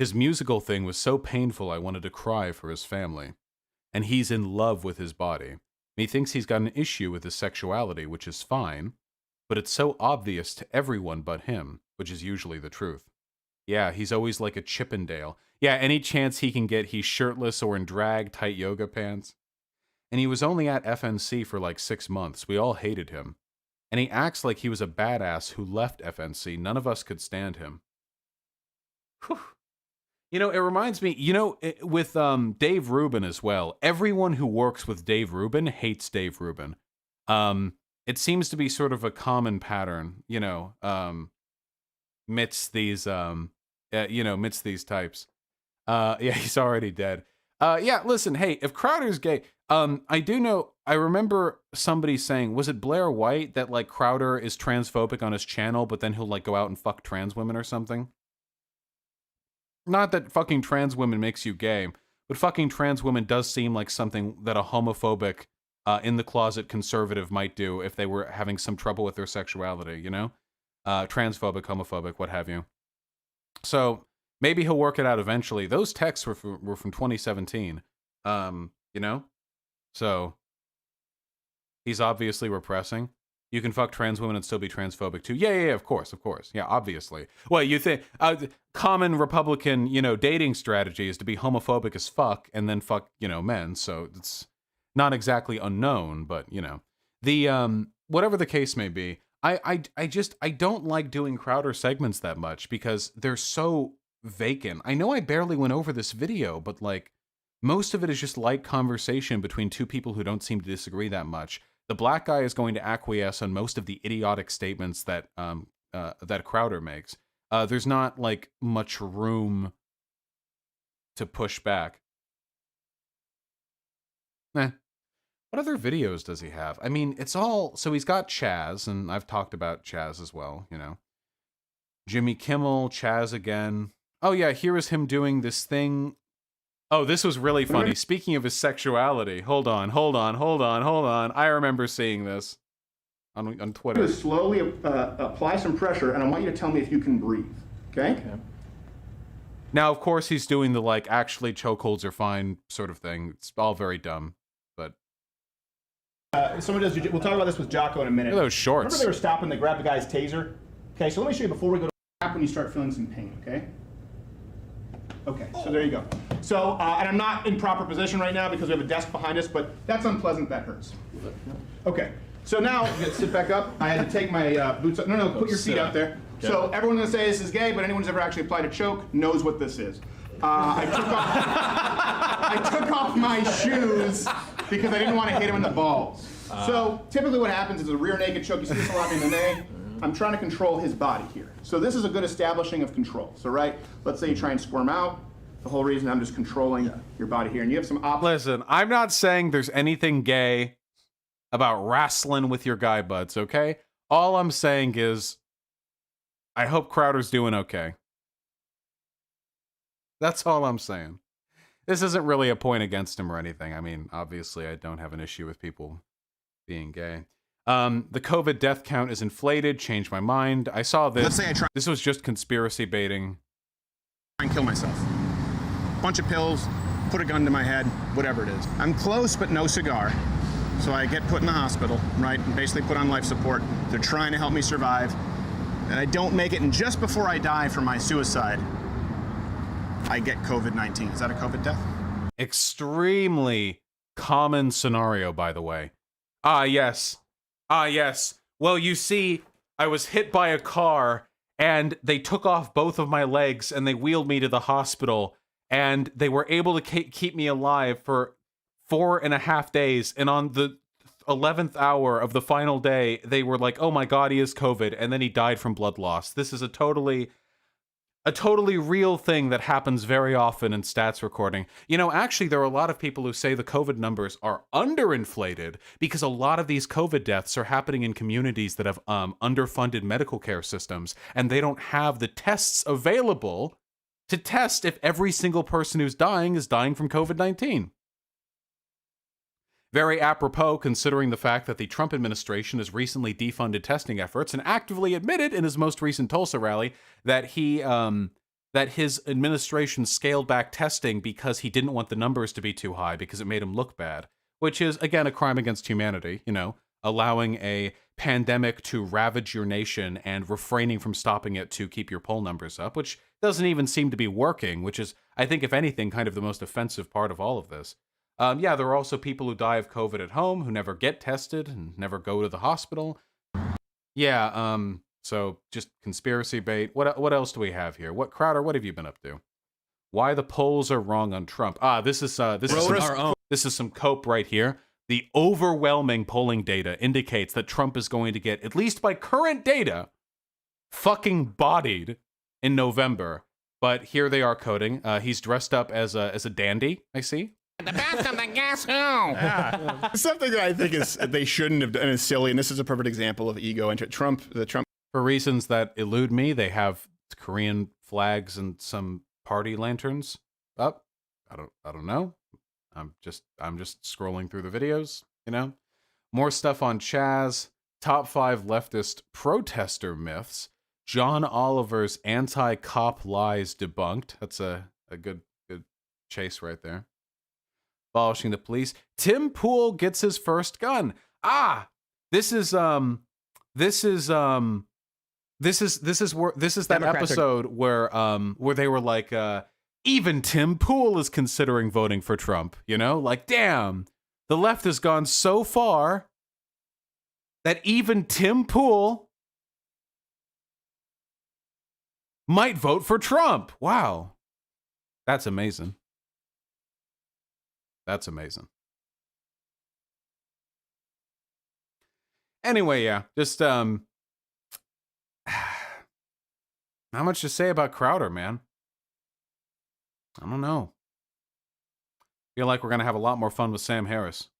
His musical thing was so painful I wanted to cry for his family. And he's in love with his body. He thinks he's got an issue with his sexuality, which is fine, but it's so obvious to everyone but him, which is usually the truth. Yeah, he's always like a Chippendale. Yeah, any chance he can get, he's shirtless or in drag, tight yoga pants. And he was only at FNC for like 6 months. We all hated him. And he acts like he was a badass who left FNC. None of us could stand him. Whew. It reminds me, with Dave Rubin as well. Everyone who works with Dave Rubin hates Dave Rubin. It seems to be sort of a common pattern, amidst these types. Yeah, he's already dead. Yeah, listen, hey, if Crowder's gay, I remember somebody saying, was it Blair White, that like Crowder is transphobic on his channel, but then he'll like go out and fuck trans women or something? Not that fucking trans women makes you gay, but fucking trans women does seem like something that a homophobic, in the closet conservative might do if they were having some trouble with their sexuality, transphobic, homophobic, what have you. So maybe he'll work it out eventually. Those texts were from 2017, So he's obviously repressing. You can fuck trans women and still be transphobic too. Yeah, of course. Yeah, obviously. Well, you think common Republican, dating strategy is to be homophobic as fuck and then fuck, men. So it's not exactly unknown, but the whatever the case may be, I don't like doing Crowder segments that much because they're so vacant. I know I barely went over this video, but like most of it is just light conversation between two people who don't seem to disagree that much. The black guy is going to acquiesce on most of the idiotic statements that that Crowder makes. There's not like much room to push back. What other videos does he have? I mean, it's all... So he's got Chaz, and I've talked about Chaz as well, Jimmy Kimmel, Chaz again. Oh yeah, here is him doing this thing. Oh, this was really funny. Speaking of his sexuality, hold on. I remember seeing this on Twitter. Slowly apply some pressure, and I want you to tell me if you can breathe. Okay? Now, of course, he's doing the like actually chokeholds are fine sort of thing. It's all very dumb, but someone does. We'll talk about this with Jocko in a minute. Look at those shorts. Remember they were stopping. They grabbed the guy's taser. Okay, so let me show you before we go to when you start feeling some pain. Okay. Okay, so there you go. So, and I'm not in proper position right now because we have a desk behind us, but that's unpleasant, that hurts. Okay, so now, I'm gonna sit back up. I had to take my boots up. No, put your feet out there. Okay. So everyone's gonna say this is gay, but anyone who's ever actually applied a choke knows what this is. I took off my shoes because I didn't want to hit him in the balls. So typically what happens is a rear naked choke. You see this a lot in MMA. I'm trying to control his body here. So this is a good establishing of control. So let's say you try and squirm out. The whole reason I'm just controlling your body here. And you have some Listen, I'm not saying there's anything gay about wrestling with your guy buds, okay? All I'm saying is I hope Crowder's doing okay. That's all I'm saying. This isn't really a point against him or anything. I mean, obviously I don't have an issue with people being gay. The COVID death count is inflated. Changed my mind. I saw this. Let's say I try. This was just conspiracy baiting. And kill myself. bunch of pills, put a gun to my head, whatever it is. I'm close, but no cigar. So I get put in the hospital, right, and basically put on life support. They're trying to help me survive. And I don't make it, and just before I die from my suicide, I get COVID-19. Is that a COVID death? Extremely common scenario, by the way. Ah, yes. Ah, yes. Well, you see, I was hit by a car, and they took off both of my legs, and they wheeled me to the hospital, and they were able to keep me alive for 4.5 days, and on the 11th hour of the final day, they were like, oh my god, he has COVID, and then he died from blood loss. This is a totally real thing that happens very often in stats recording. You know, actually, there are a lot of people who say the COVID numbers are underinflated because a lot of these COVID deaths are happening in communities that have underfunded medical care systems, and they don't have the tests available to test if every single person who's dying is dying from COVID-19. Very apropos, considering the fact that the Trump administration has recently defunded testing efforts and actively admitted in his most recent Tulsa rally that that his administration scaled back testing because he didn't want the numbers to be too high because it made him look bad, which is, again, a crime against humanity, you know, allowing a pandemic to ravage your nation and refraining from stopping it to keep your poll numbers up, which doesn't even seem to be working, which is, I think, if anything, kind of the most offensive part of all of this. Yeah, there are also people who die of COVID at home who never get tested and never go to the hospital. Yeah, so just conspiracy bait. What else do we have here? Crowder, what have you been up to? Why the polls are wrong on Trump? This is some cope right here. The overwhelming polling data indicates that Trump is going to get, at least by current data, fucking bodied in November. But here they are coding. He's dressed up as a dandy, I see. The best of the guess who? Something that I think is they shouldn't have done is silly, and this is a perfect example of ego. And Trump. For reasons that elude me, they have Korean flags and some party lanterns up. I don't know. I'm just scrolling through the videos, you know. More stuff on Chaz. Top 5 leftist protester myths. John Oliver's anti-cop lies debunked. That's a good chase right there. Abolishing the police. Tim Pool gets his first gun. This is that episode where they were like, even Tim Pool is considering voting for Trump. You know, like, damn, the left has gone so far that even Tim Pool might vote for Trump. Wow, that's amazing. That's amazing. Anyway, yeah, just not much to say about Crowder, man. I don't know. Feel like we're gonna have a lot more fun with Sam Harris.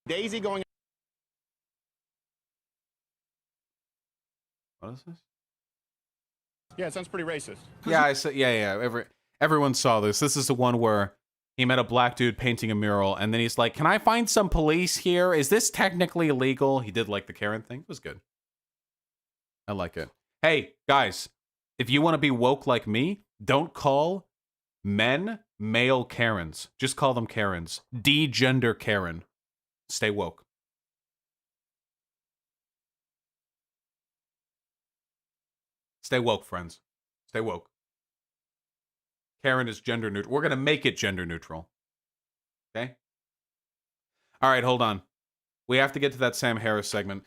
Daisy going. What is this? Yeah, it sounds pretty racist. Yeah, I said, yeah. Everyone saw this. This is the one where he met a black dude painting a mural, and then he's like, "Can I find some police here? Is this technically illegal?" He did like the Karen thing. It was good. I like it. Hey, guys, if you want to be woke like me, don't call men male Karens. Just call them Karens. De-gender Karen. Stay woke. Stay woke, friends. Stay woke. Karen is gender neutral. We're going to make it gender neutral. Okay? All right, hold on. We have to get to that Sam Harris segment.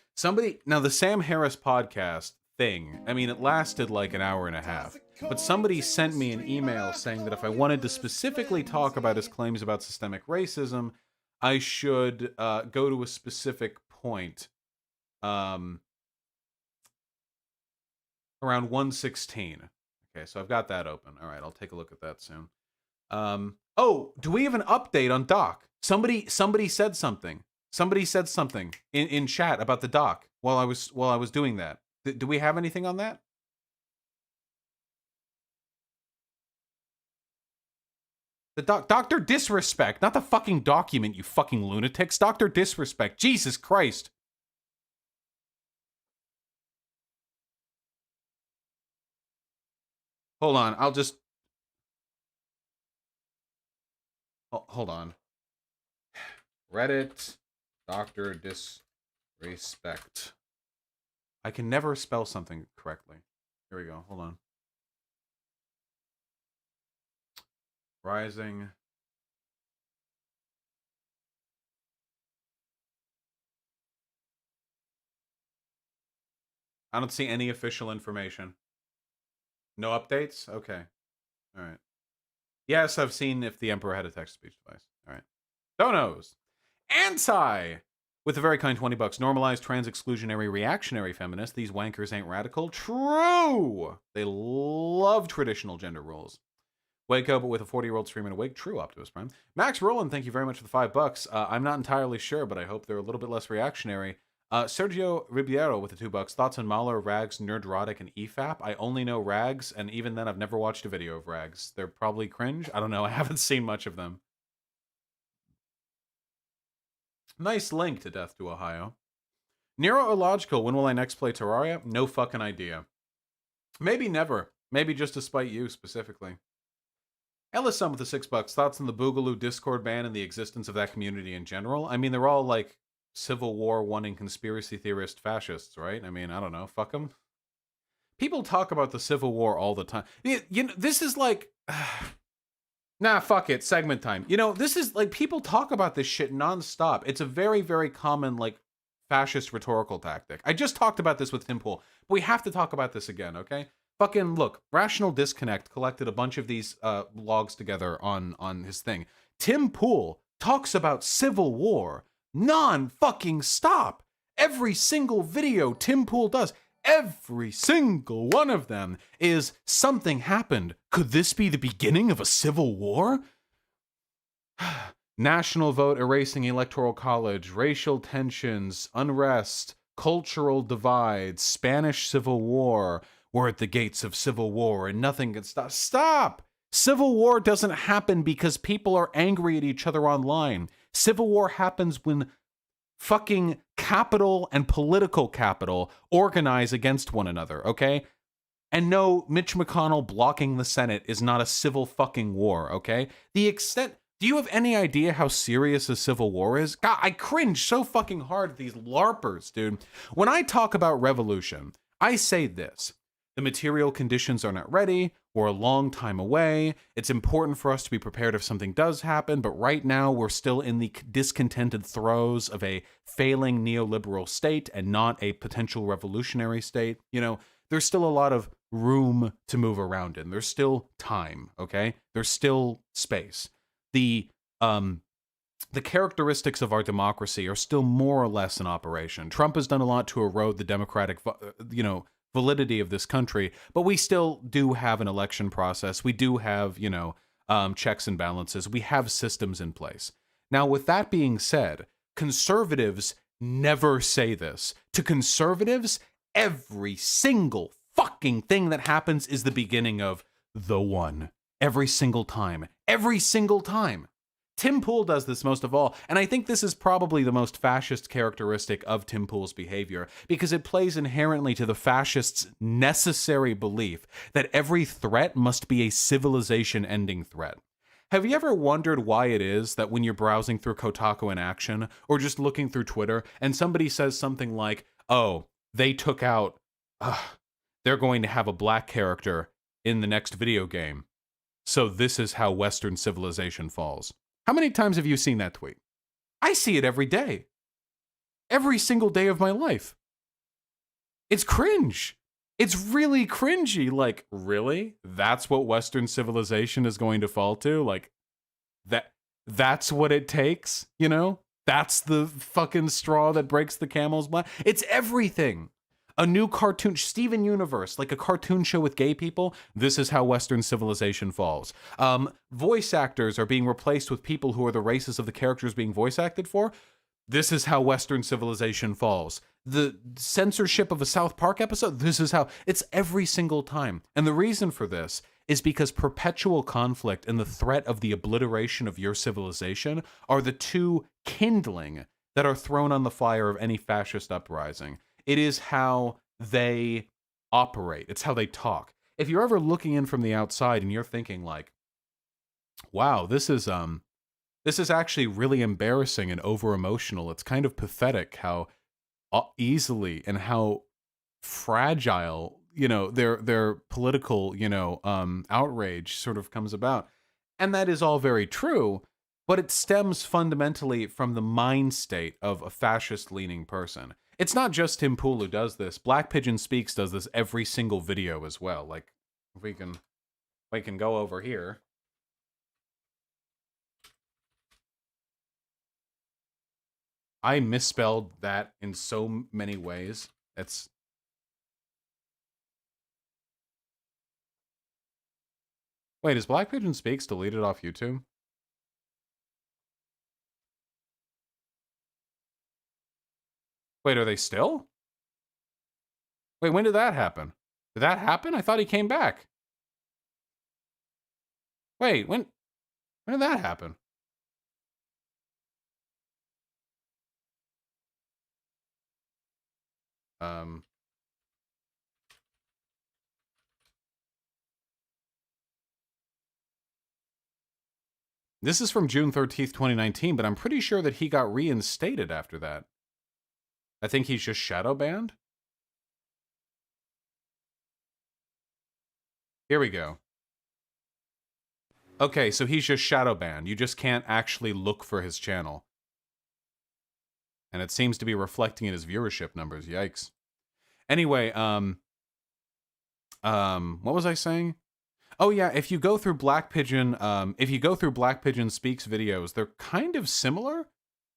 Now the Sam Harris podcast thing, I mean, it lasted like an hour and a half. But somebody sent me an email saying that if I wanted to specifically talk about his claims about systemic racism, I should go to a specific point. Around 116. Okay, so I've got that open. All right, I'll take a look at that soon. Oh, do we have an update on Doc? Somebody said something. Somebody said something in chat about the Doc while I was doing that. Do we have anything on that? The Dr. Disrespect, not the fucking document, you fucking lunatics. Dr. Disrespect. Jesus Christ. Hold on. I'll just... Hold on. Reddit, Dr. Disrespect. I can never spell something correctly. Here we go. Hold on. Rising. I don't see any official information. No updates? Okay. All right. Yes, I've seen if the Emperor had a text-to-speech device. All right. Donos. Anti! With a very kind $20. Normalized trans-exclusionary reactionary feminist. These wankers ain't radical. True! They love traditional gender roles. Waco, but with a 40-year-old streaming awake. True, Optimus Prime. Max Roland, thank you very much for the $5. I'm not entirely sure, but I hope they're a little bit less reactionary. Sergio Ribeiro with the $2. Thoughts on Mahler, Rags, Nerdrotic, and EFAP? I only know Rags, and even then I've never watched a video of Rags. They're probably cringe. I don't know. I haven't seen much of them. Nice link to Death to Ohio. Neuroillogical, when will I next play Terraria? No fucking idea. Maybe never. Maybe just to spite you specifically. Ellison with the $6. Thoughts on the Boogaloo Discord ban and the existence of that community in general? I mean, they're all like Civil War wanting conspiracy theorist fascists, right? I mean, I don't know. Fuck them. People talk about the Civil War all the time. You know, this is like... Nah, fuck it. Segment time. You know, this is like people talk about this shit nonstop. It's a very, very common, like, fascist rhetorical tactic. I just talked about this with Tim Pool, but we have to talk about this again, okay? Fucking look, Rational Disconnect collected a bunch of these logs together on his thing. Tim Pool talks about Civil War non-fucking stop. Every single video Tim Pool does, every single one of them is something happened. Could this be the beginning of a civil war? National vote erasing electoral college, racial tensions, unrest, cultural divides, Spanish Civil War. We're at the gates of civil war and nothing can stop. Stop! Civil war doesn't happen because people are angry at each other online. Civil war happens when fucking capital and political capital organize against one another, okay? And no, Mitch McConnell blocking the Senate is not a civil fucking war, okay? The extent... Do you have any idea how serious a civil war is? God, I cringe so fucking hard at these LARPers, dude. When I talk about revolution, I say this. The material conditions are not ready. We're a long time away. It's important for us to be prepared if something does happen, but right now we're still in the discontented throes of a failing neoliberal state and not a potential revolutionary state. You know, there's still a lot of room to move around in. There's still time, okay? There's still space. The characteristics of our democracy are still more or less in operation. Trump has done a lot to erode the democratic, validity of this country, but we still do have an election process. We do have, checks and balances. We have systems in place. Now, with that being said, conservatives never say this. To conservatives, every single fucking thing that happens is the beginning of the one. Every single time. Every single time. Tim Pool does this most of all, and I think this is probably the most fascist characteristic of Tim Pool's behavior, because it plays inherently to the fascists' necessary belief that every threat must be a civilization-ending threat. Have you ever wondered why it is that when you're browsing through Kotaku in action, or just looking through Twitter, and somebody says something like, oh, they took out, they're going to have a black character in the next video game, so this is how Western civilization falls. How many times have you seen that tweet? I see it every day. Every single day of my life. It's cringe. It's really cringy. Like, really? That's what Western civilization is going to fall to? Like, that's what it takes, you know? That's the fucking straw that breaks the camel's back. It's everything. A new cartoon, Steven Universe, like a cartoon show with gay people. This is how Western civilization falls. Voice actors are being replaced with people who are the races of the characters being voice acted for. This is how Western civilization falls. The censorship of a South Park episode. This is how. It's every single time. And the reason for this is because perpetual conflict and the threat of the obliteration of your civilization are the two kindling that are thrown on the fire of any fascist uprising. It is how they operate. It's how they talk. if you're ever looking in from the outside and you're thinking like, wow, this is actually really embarrassing and over emotional. It's kind of pathetic how easily and how fragile, their political, outrage sort of comes about. And that is all very true, but it stems fundamentally from the mind state of a fascist-leaning person. It's not just Tim Pool who does this. Black Pigeon Speaks does this every single video as well. Like, if we can go over here. I misspelled that in so many ways. Wait, is Black Pigeon Speaks deleted off YouTube? Wait, are they still? Wait, when did that happen? Did that happen? I thought he came back. Wait, when did that happen? This is from June 13th, 2019, but I'm pretty sure that he got reinstated after that. I think he's just shadow banned. Here we go. Okay, so he's just shadow banned. You just can't actually look for his channel. And it seems to be reflecting in his viewership numbers. Yikes. Anyway, what was I saying? Oh yeah, if you go through Black Pigeon Speaks videos, they're kind of similar.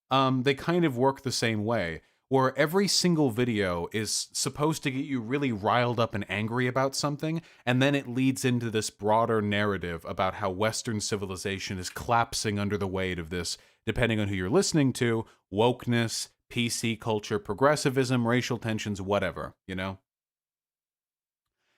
They kind of work the same way, where every single video is supposed to get you really riled up and angry about something, and then it leads into this broader narrative about how Western civilization is collapsing under the weight of this, depending on who you're listening to, wokeness, PC culture, progressivism, racial tensions, whatever,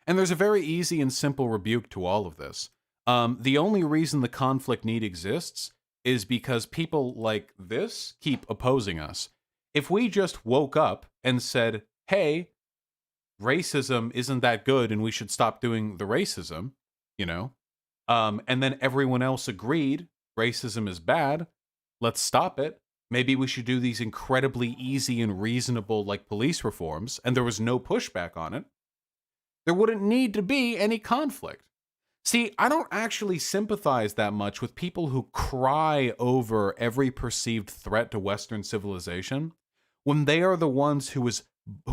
And there's a very easy and simple rebuke to all of this. The only reason the conflict need exists is because people like this keep opposing us. If we just woke up and said, hey, racism isn't that good and we should stop doing the racism, and then everyone else agreed racism is bad, let's stop it. Maybe we should do these incredibly easy and reasonable like police reforms, and there was no pushback on it, there wouldn't need to be any conflict. See, I don't actually sympathize that much with people who cry over every perceived threat to Western civilization when they are the ones who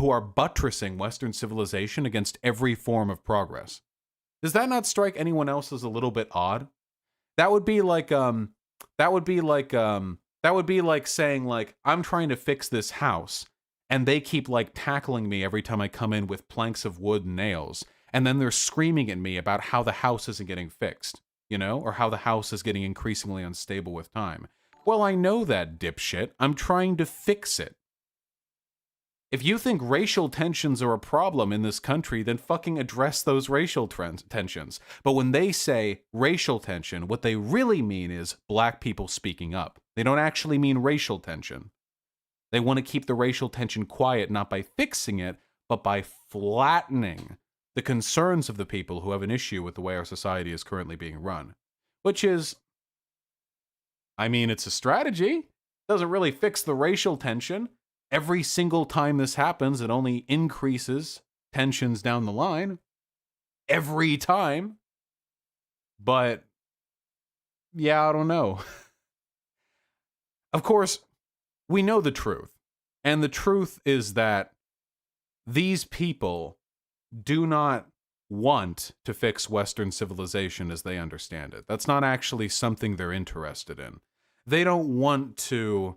are buttressing Western civilization against every form of progress. Does that not strike anyone else as a little bit odd? That would be like saying like, I'm trying to fix this house, and they keep like tackling me every time I come in with planks of wood and nails. And then they're screaming at me about how the house isn't getting fixed, or how the house is getting increasingly unstable with time. Well, I know that, dipshit. I'm trying to fix it. If you think racial tensions are a problem in this country, then fucking address those racial tensions. But when they say racial tension, what they really mean is black people speaking up. They don't actually mean racial tension. They want to keep the racial tension quiet, not by fixing it, but by flattening the concerns of the people who have an issue with the way our society is currently being run. Which is, it's a strategy. Doesn't really fix the racial tension. Every single time this happens, it only increases tensions down the line. Every time. But, yeah, I don't know. Of course, we know the truth. And the truth is that these people do not want to fix Western civilization as they understand it. That's not actually something they're interested in. They don't want to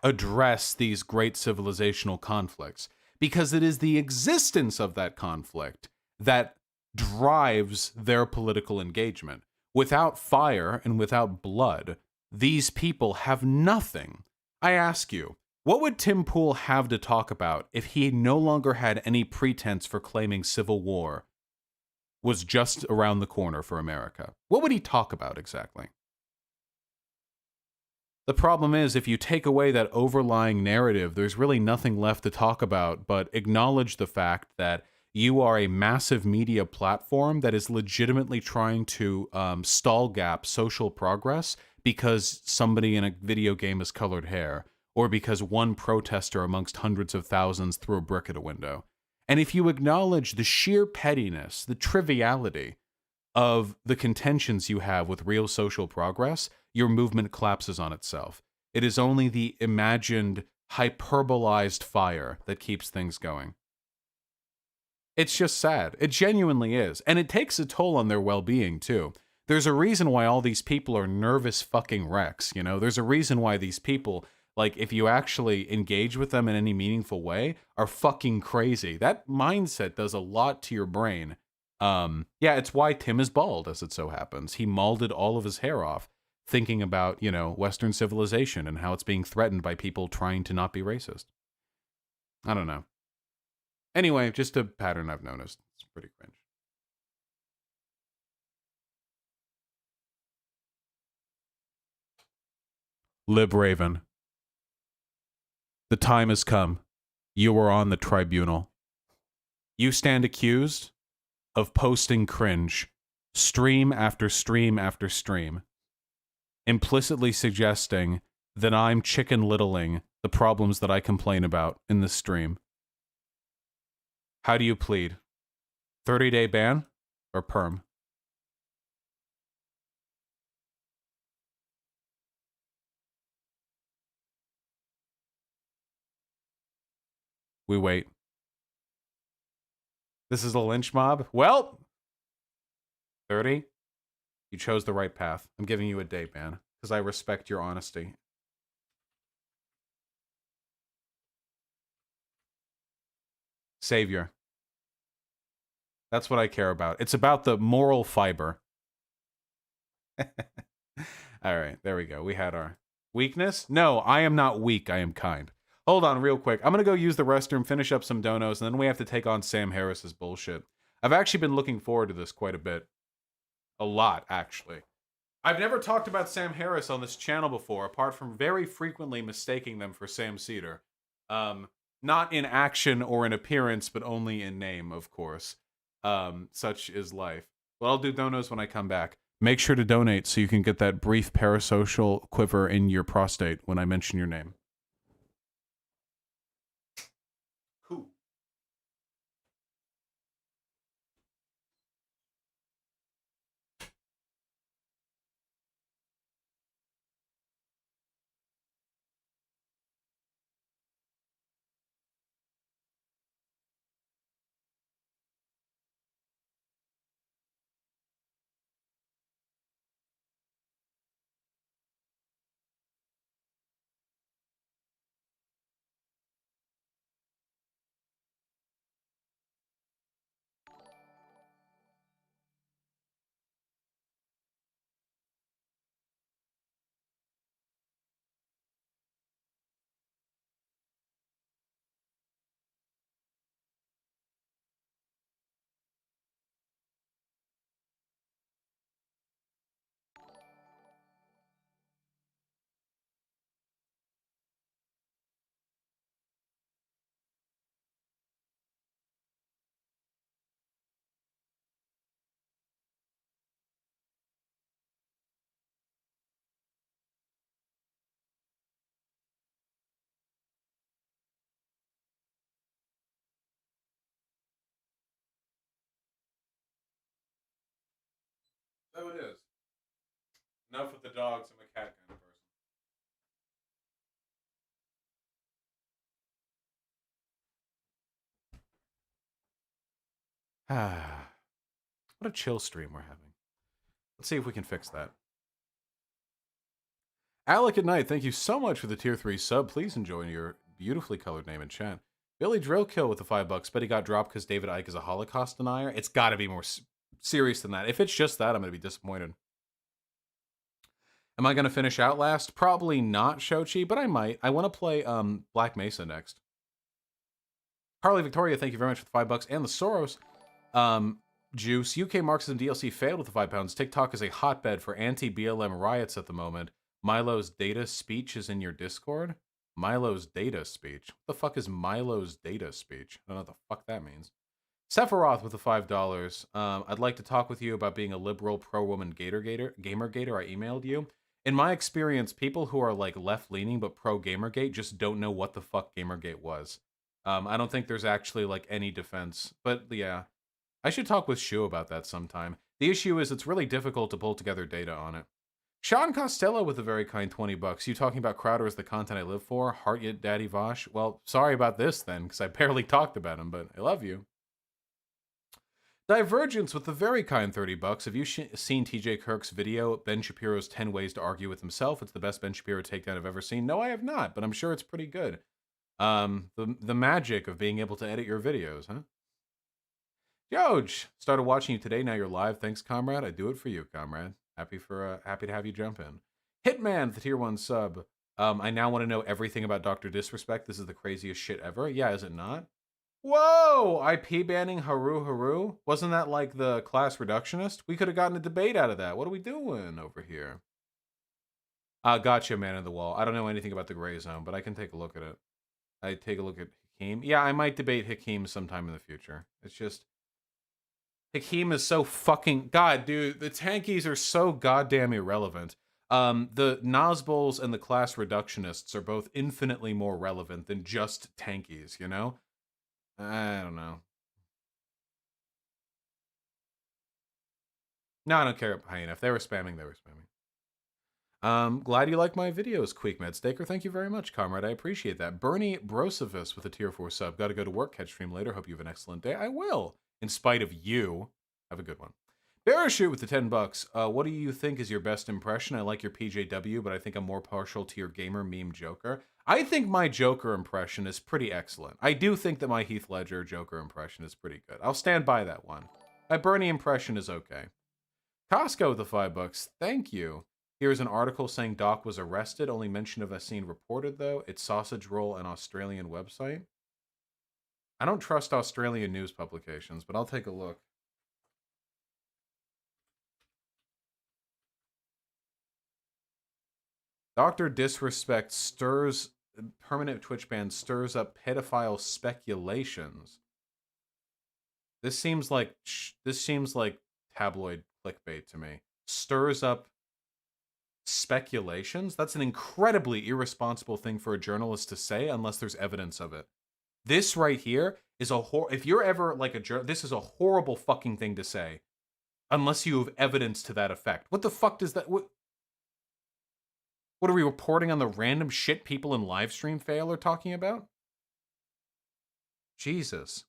address these great civilizational conflicts because it is the existence of that conflict that drives their political engagement. Without fire and without blood, these people have nothing. I ask you, what would Tim Pool have to talk about if he no longer had any pretense for claiming civil war was just around the corner for America? What would he talk about exactly? The problem is, if you take away that overlying narrative, there's really nothing left to talk about but acknowledge the fact that you are a massive media platform that is legitimately trying to stall gap social progress because somebody in a video game has colored hair, or because one protester amongst hundreds of thousands threw a brick at a window. And if you acknowledge the sheer pettiness, the triviality of the contentions you have with real social progress, your movement collapses on itself. It is only the imagined, hyperbolized fire that keeps things going. It's just sad. It genuinely is. And it takes a toll on their well-being, too. There's a reason why all these people are nervous fucking wrecks, you know? There's a reason why these people, like, if you actually engage with them in any meaningful way, are fucking crazy. That mindset does a lot to your brain. Yeah, it's why Tim is bald, as it so happens. He molded all of his hair off, thinking about, you know, Western civilization and how it's being threatened by people trying to not be racist. I don't know. Anyway, just a pattern I've noticed. It's pretty cringe. Lib Raven. The time has come. You are on the tribunal. You stand accused of posting cringe, stream after stream after stream, implicitly suggesting that I'm chicken littling the problems that I complain about in this stream. How do you plead? 30-day ban or perm? We wait. This is a lynch mob? Well, 30? You chose the right path. I'm giving you a day ban because I respect your honesty. Savior. That's what I care about. It's about the moral fiber. All right, there we go. We had our weakness. No, I am not weak. I am kind. Hold on real quick. I'm going to go use the restroom, finish up some donos, and then we have to take on Sam Harris's bullshit. I've actually been looking forward to this quite a bit. A lot, actually. I've never talked about Sam Harris on this channel before, apart from very frequently mistaking them for Sam Cedar. Not in action or in appearance, but only in name, of course. Such is life. Well, I'll do donos when I come back. Make sure to donate so you can get that brief parasocial quiver in your prostate when I mention your name. Cool. So it is. Enough with the dogs. I'm a cat kind of person. What a chill stream we're having. Let's see if we can fix that. Alec at Night, thank you so much for the tier 3 sub. Please enjoy your beautifully colored name in chat. Billy Drillkill with the $5, but he got dropped because David Icke is a Holocaust denier. It's got to be more serious than that. If it's just that, I'm going to be disappointed. Am I going to finish Outlast? Probably not, Shochi, but I might. I want to play Black Mesa next. Harley Victoria, thank you very much for the $5 and the Soros. Juice, UK Marxism DLC failed with the £5. TikTok is a hotbed for anti-BLM riots at the moment. Milo's data speech is in your Discord? Milo's data speech? What the fuck is Milo's data speech? I don't know what the fuck that means. Sephiroth with the $5. I'd like to talk with you about being a liberal pro-woman Gamergater. I emailed you. In my experience, people who are like left-leaning but pro-Gamergate just don't know what the fuck Gamergate was. I don't think there's actually like any defense. But yeah, I should talk with Shu about that sometime. The issue is it's really difficult to pull together data on it. Sean Costello with a very kind $20. You talking about Crowder as the content I live for? Heart yet, Daddy Vosh? Well, sorry about this then, because I barely talked about him, but I love you. Divergence with the very kind $30. Have you seen TJ Kirk's video, Ben Shapiro's 10 Ways to Argue with Himself? It's the best Ben Shapiro takedown I've ever seen. No, I have not, but I'm sure it's pretty good. The magic of being able to edit your videos, huh? George, started watching you today. Now you're live. Thanks, comrade. I do it for you, comrade. Happy to have you jump in. Hitman, the tier 1 sub. I now want to know everything about Dr. Disrespect. This is the craziest shit ever. Yeah, is it not? Whoa! IP banning Haru. Wasn't that like the class reductionist? We could have gotten a debate out of that. What are we doing over here? Gotcha, man in the wall. I don't know anything about the gray zone, but I can take a look at it. I take a look at Hakeem. Yeah, I might debate Hakeem sometime in the future. It's just... Hakeem is so fucking... God, dude, the tankies are so goddamn irrelevant. The Nazbols and the class reductionists are both infinitely more relevant than just tankies, you know? I don't know. No, I don't care high enough. They were spamming, glad you like my videos, Queekmed Staker. Thank you very much, comrade. I appreciate that. Bernie Brosevis with a tier 4 sub. Gotta go to work, catch stream later. Hope you have an excellent day. I will. In spite of you. Have a good one. Parachute with the $10. What do you think is your best impression? I like your PJW, but I think I'm more partial to your gamer meme Joker. I think my Joker impression is pretty excellent. I do think that my Heath Ledger Joker impression is pretty good. I'll stand by that one. My Bernie impression is okay. Costco with the $5. Thank you. Here's an article saying Doc was arrested. Only mention of a scene reported, though. It's Sausage Roll, an Australian website. I don't trust Australian news publications, but I'll take a look. Dr. Disrespect stirs... Permanent Twitch ban stirs up pedophile speculations. This seems like tabloid clickbait to me. Stirs up speculations? That's an incredibly irresponsible thing for a journalist to say unless there's evidence of it. This right here is if you're ever like this is a horrible fucking thing to say unless you have evidence to that effect. What the fuck does that... What are we reporting on the random shit people in livestream fail are talking about? Jesus.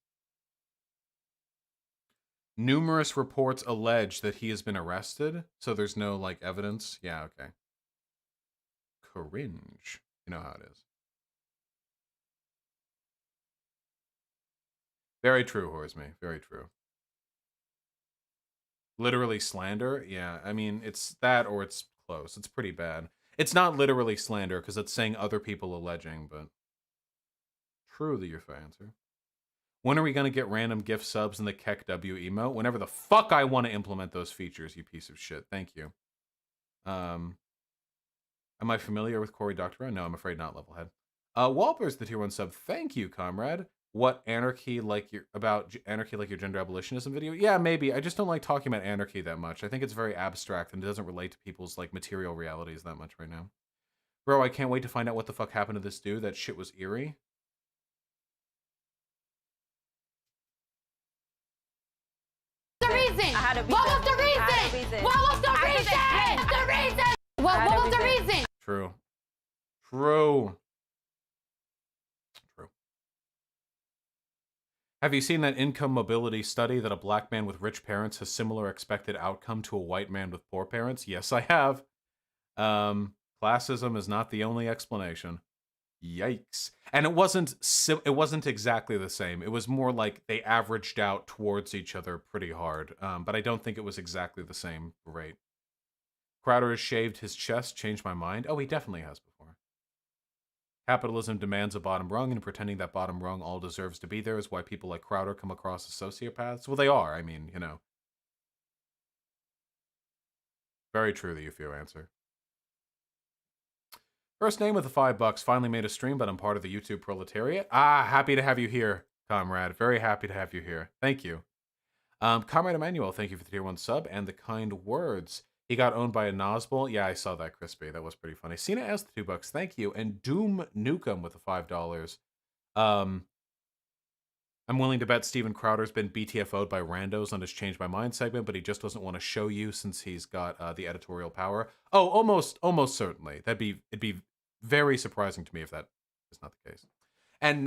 Numerous reports allege that he has been arrested, so there's no, like, evidence. Yeah, okay. Cringe. You know how it is. Very true, Horsme. Very true. Literally slander? Yeah, I mean, it's that or it's close. It's pretty bad. It's not literally slander because it's saying other people alleging, but true the your answer. When are we going to get random gift subs in the Keck W emote? Whenever the fuck I want to implement those features, you piece of shit. Thank you. Am I familiar with Cory Doctorow? No, I'm afraid not, Levelhead. Walper's the tier 1 sub. Thank you, comrade. What anarchy like your gender abolitionism video? Yeah, maybe. I just don't like talking about anarchy that much. I think it's very abstract and it doesn't relate to people's like material realities that much right now. Bro, I can't wait to find out what the fuck happened to this dude. That shit was eerie. The reason? What was the reason? What was the reason? What was the reason? True. True. Have you seen that income mobility study that a black man with rich parents has similar expected outcome to a white man with poor parents? Yes, I have. Classism is not the only explanation. Yikes. And it wasn't exactly the same. It was more like they averaged out towards each other pretty hard. But I don't think it was exactly the same rate. Crowder has shaved his chest, changed my mind. Oh, he definitely has before. Capitalism demands a bottom rung, and pretending that bottom rung all deserves to be there is why people like Crowder come across as sociopaths. Well, they are. I mean, you know. Very true, the UFO answer. First name with the $5. Finally made a stream, but I'm part of the YouTube proletariat. Ah, happy to have you here, comrade. Very happy to have you here. Thank you. Comrade Emmanuel, thank you for the tier 1 sub and the kind words. He got owned by a Nosball. Yeah, I saw that, Crispy. That was pretty funny. Cena asked the $2. Thank you. And Doom Nukem with the $5. I'm willing to bet Steven Crowder's been BTFO'd by randos on his Change My Mind segment, but he just doesn't want to show you since he's got the editorial power. Oh, almost certainly. It'd be very surprising to me if that is not the case. And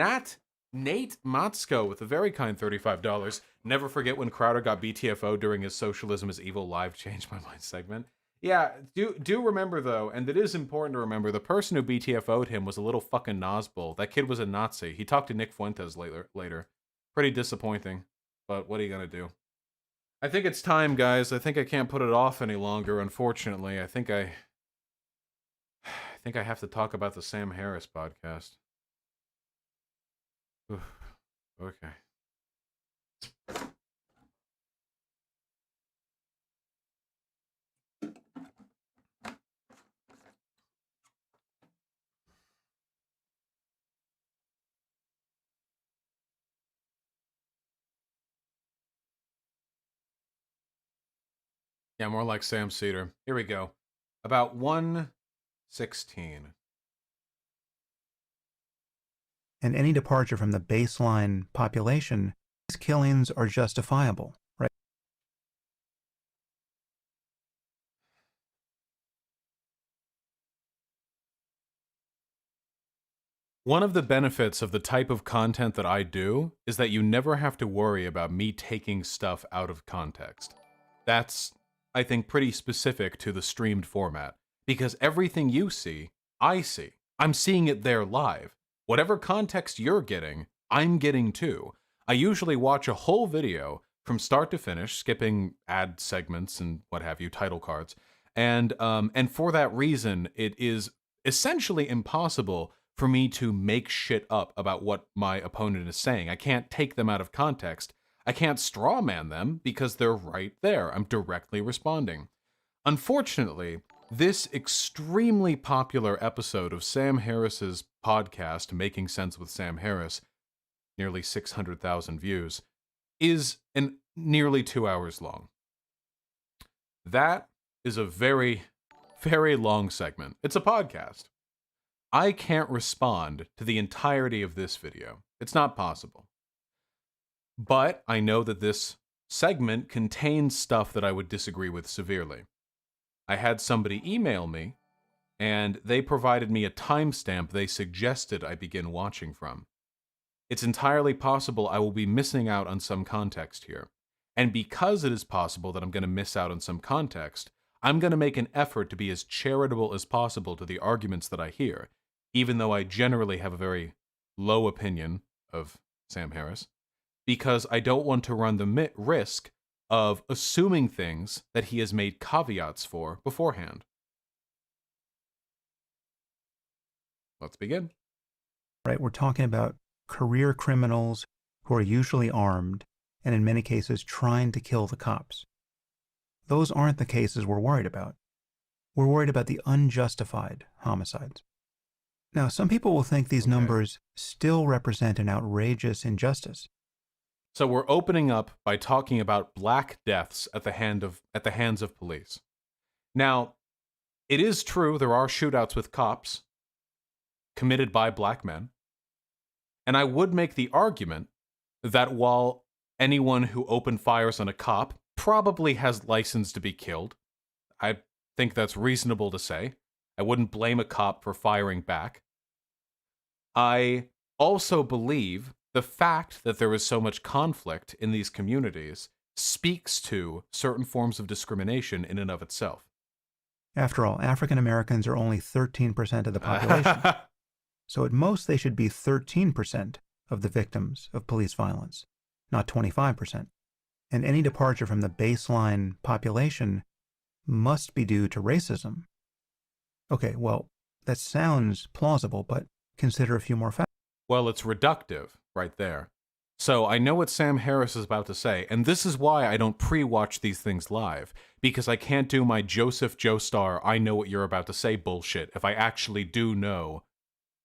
Nate Matsko with a very kind $35. Never forget when Crowder got BTFO during his Socialism is Evil live Change My Mind segment. Yeah, do remember though, and it is important to remember, the person who BTFO'd him was a little fucking Nosbull. That kid was a Nazi. He talked to Nick Fuentes later. Pretty disappointing, but what are you gonna do? I think it's time, guys. I think I can't put it off any longer, unfortunately. I think I have to talk about the Sam Harris podcast. Okay. Yeah, more like Sam Cedar. Here we go. About 1:16. And any departure from the baseline population, these killings are justifiable, right? One of the benefits of the type of content that I do is that you never have to worry about me taking stuff out of context. That's, I think, pretty specific to the streamed format, because everything you see, I see. I'm seeing it there live. Whatever context you're getting, I'm getting too. I usually watch a whole video from start to finish, skipping ad segments and what have you, title cards. And for that reason, it is essentially impossible for me to make shit up about what my opponent is saying. I can't take them out of context. I can't strawman them because they're right there. I'm directly responding. Unfortunately, this extremely popular episode of Sam Harris's podcast, Making Sense with Sam Harris, nearly 600,000 views, is nearly 2 hours long. That is a very, very long segment. It's a podcast. I can't respond to the entirety of this video. It's not possible. But I know that this segment contains stuff that I would disagree with severely. I had somebody email me, and they provided me a timestamp they suggested I begin watching from. It's entirely possible I will be missing out on some context here. And because it is possible that I'm going to miss out on some context, I'm going to make an effort to be as charitable as possible to the arguments that I hear, even though I generally have a very low opinion of Sam Harris, because I don't want to run the risk of assuming things that he has made caveats for beforehand. Let's begin. Right, we're talking about career criminals who are usually armed and in many cases trying to kill the cops. Those aren't the cases we're worried about. We're worried about the unjustified homicides. Now, some people will think these numbers still represent an outrageous injustice. So we're opening up by talking about black deaths at the hands of police. Now, it is true there are shootouts with cops committed by black men. And I would make the argument that while anyone who opened fires on a cop probably has license to be killed, I think that's reasonable to say. I wouldn't blame a cop for firing back. I also believe the fact that there is so much conflict in these communities speaks to certain forms of discrimination in and of itself. After all, African Americans are only 13% of the population. So at most, they should be 13% of the victims of police violence, not 25%. And any departure from the baseline population must be due to racism. Okay, well, that sounds plausible, but consider a few more facts. Well, it's reductive right there. So I know what Sam Harris is about to say, and this is why I don't pre-watch these things live, because I can't do my Joseph Joestar, I know what you're about to say bullshit if I actually do know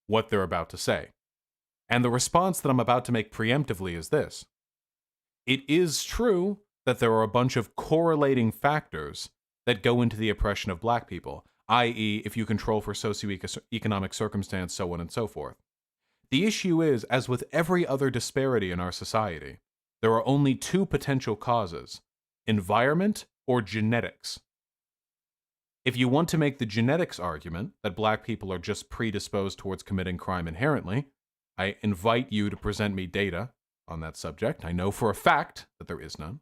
what they're about to say. And the response that I'm about to make preemptively is this. It is true that there are a bunch of correlating factors that go into the oppression of black people, i.e., if you control for socioeconomic circumstance, so on and so forth. The issue is, as with every other disparity in our society, there are only two potential causes: environment or genetics. If you want to make the genetics argument that black people are just predisposed towards committing crime inherently, I invite you to present me data on that subject. I know for a fact that there is none.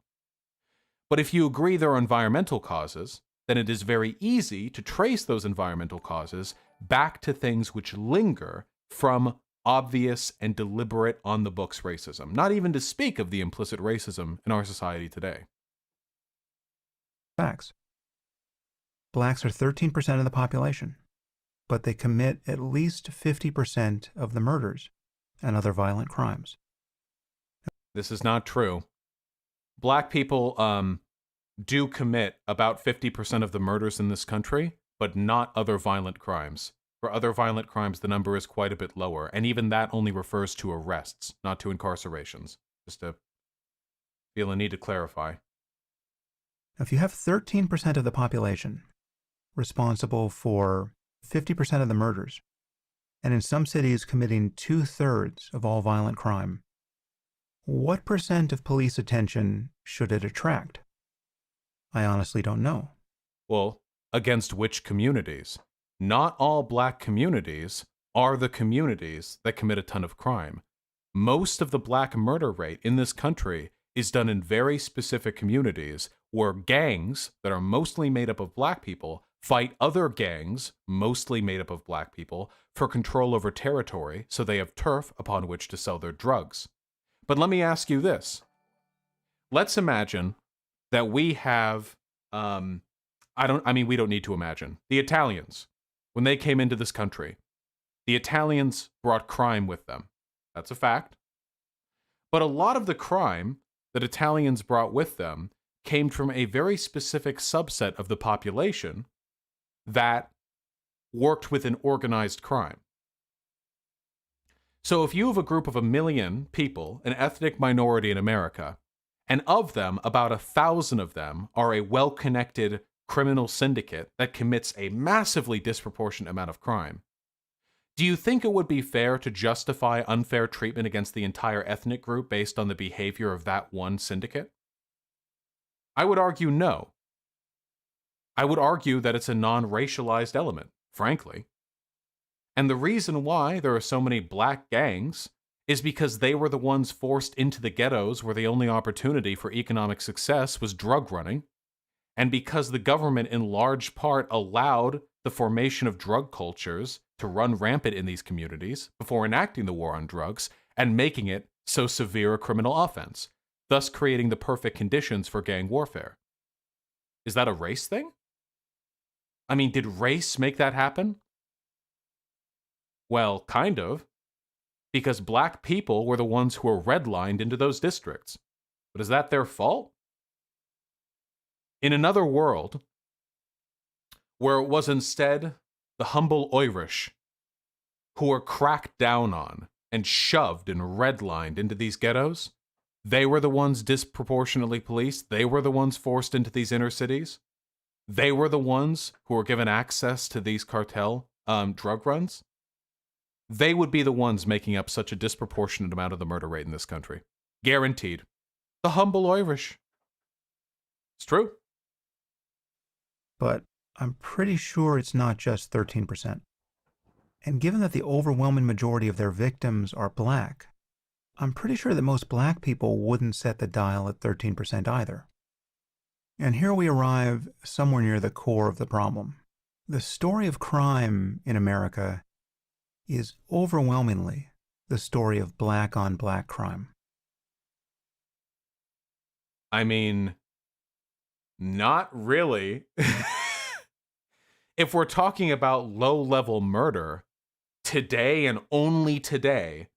But if you agree there are environmental causes, then it is very easy to trace those environmental causes back to things which linger from obvious and deliberate on-the-books racism, not even to speak of the implicit racism in our society today. Facts. Blacks are 13% of the population, but they commit at least 50% of the murders and other violent crimes. This is not true. Black people do commit about 50% of the murders in this country, but not other violent crimes. For other violent crimes, the number is quite a bit lower, and even that only refers to arrests, not to incarcerations. Just to feel a need to clarify. If you have 13% of the population responsible for 50% of the murders, and in some cities committing 2/3 of all violent crime, what percent of police attention should it attract? I honestly don't know. Well, against which communities? Not all black communities are the communities that commit a ton of crime. Most of the black murder rate in this country is done in very specific communities where gangs that are mostly made up of black people fight other gangs, mostly made up of black people, for control over territory so they have turf upon which to sell their drugs. But let me ask you this. Let's imagine that we have, we don't need to imagine. The Italians, when they came into this country, the Italians brought crime with them. That's a fact. But a lot of the crime that Italians brought with them came from a very specific subset of the population that worked within organized crime. So if you have a group of 1 million people, an ethnic minority in America, and of them, about 1,000 of them are a well-connected criminal syndicate that commits a massively disproportionate amount of crime, do you think it would be fair to justify unfair treatment against the entire ethnic group based on the behavior of that one syndicate? I would argue no. I would argue that it's a non-racialized element, frankly. And the reason why there are so many black gangs is because they were the ones forced into the ghettos where the only opportunity for economic success was drug running, and because the government in large part allowed the formation of drug cultures to run rampant in these communities before enacting the war on drugs and making it so severe a criminal offense, thus creating the perfect conditions for gang warfare. Is that a race thing? I mean, did race make that happen? Well, kind of. Because black people were the ones who were redlined into those districts. But is that their fault? In another world, where it was instead the humble Irish who were cracked down on and shoved and redlined into these ghettos, they were the ones disproportionately policed, they were the ones forced into these inner cities, they were the ones who were given access to these cartel drug runs, they would be the ones making up such a disproportionate amount of the murder rate in this country. Guaranteed. The humble Irish. It's true. But I'm pretty sure it's not just 13%. And given that the overwhelming majority of their victims are black, I'm pretty sure that most black people wouldn't set the dial at 13% either. And here we arrive somewhere near the core of the problem. The story of crime in America is overwhelmingly the story of black-on-black crime. I mean, not really. If we're talking about low-level murder, today and only today,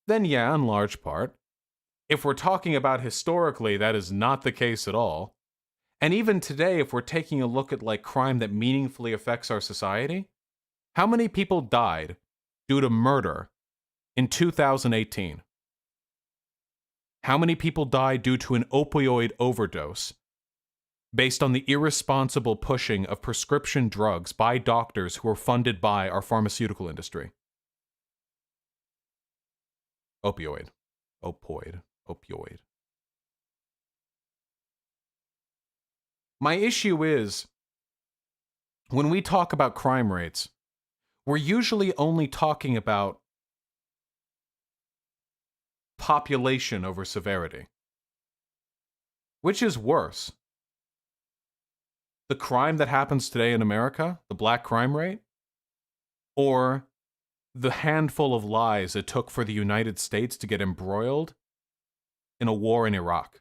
then yeah, in large part. If we're talking about historically, that is not the case at all. And even today, if we're taking a look at like crime that meaningfully affects our society, how many people died due to murder in 2018. How many people died due to an opioid overdose based on the irresponsible pushing of prescription drugs by doctors who are funded by our pharmaceutical industry? Opioid. My issue is, when we talk about crime rates, we're usually only talking about population over severity. Which is worse? The crime that happens today in America, the black crime rate, or the handful of lies it took for the United States to get embroiled in a war in Iraq?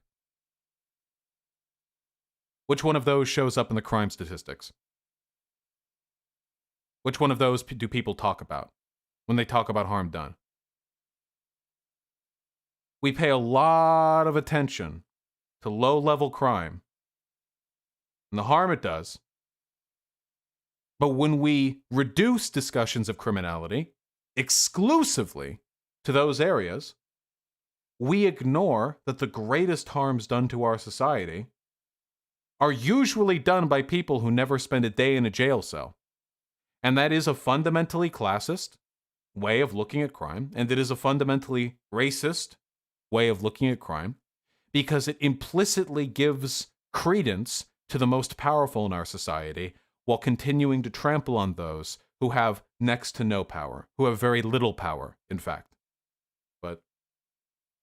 Which one of those shows up in the crime statistics? Which one of those do people talk about when they talk about harm done? We pay a lot of attention to low-level crime and the harm it does. But when we reduce discussions of criminality exclusively to those areas, we ignore that the greatest harms done to our society are usually done by people who never spend a day in a jail cell. And that is a fundamentally classist way of looking at crime, and it is a fundamentally racist way of looking at crime, because it implicitly gives credence to the most powerful in our society while continuing to trample on those who have next to no power, who have very little power, in fact. But,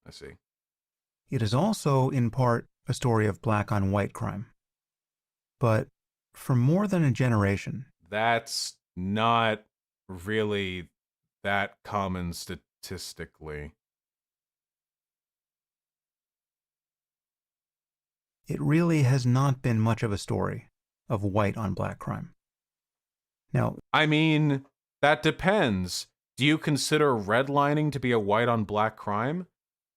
I see. It is also, in part, a story of black on white crime. But for more than a generation... That's not really that common statistically. It really has not been much of a story of white on black crime. Now, I mean, that depends. Do you consider redlining to be a white on black crime?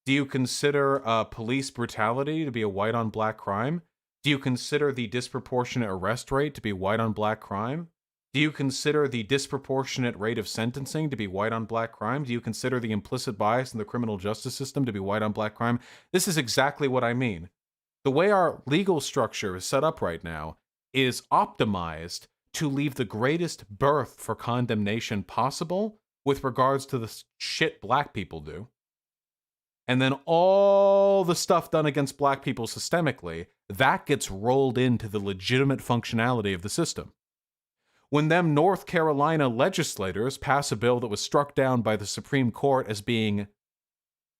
Do you consider police brutality to be a white on black crime? Do you consider the disproportionate arrest rate to be white on black crime? Do you consider the disproportionate rate of sentencing to be white on black crime? Do you consider the implicit bias in the criminal justice system to be white on black crime? This is exactly what I mean. The way our legal structure is set up right now is optimized to leave the greatest berth for condemnation possible with regards to the shit black people do. And then all the stuff done against black people systemically, that gets rolled into the legitimate functionality of the system. When them North Carolina legislators pass a bill that was struck down by the Supreme Court as being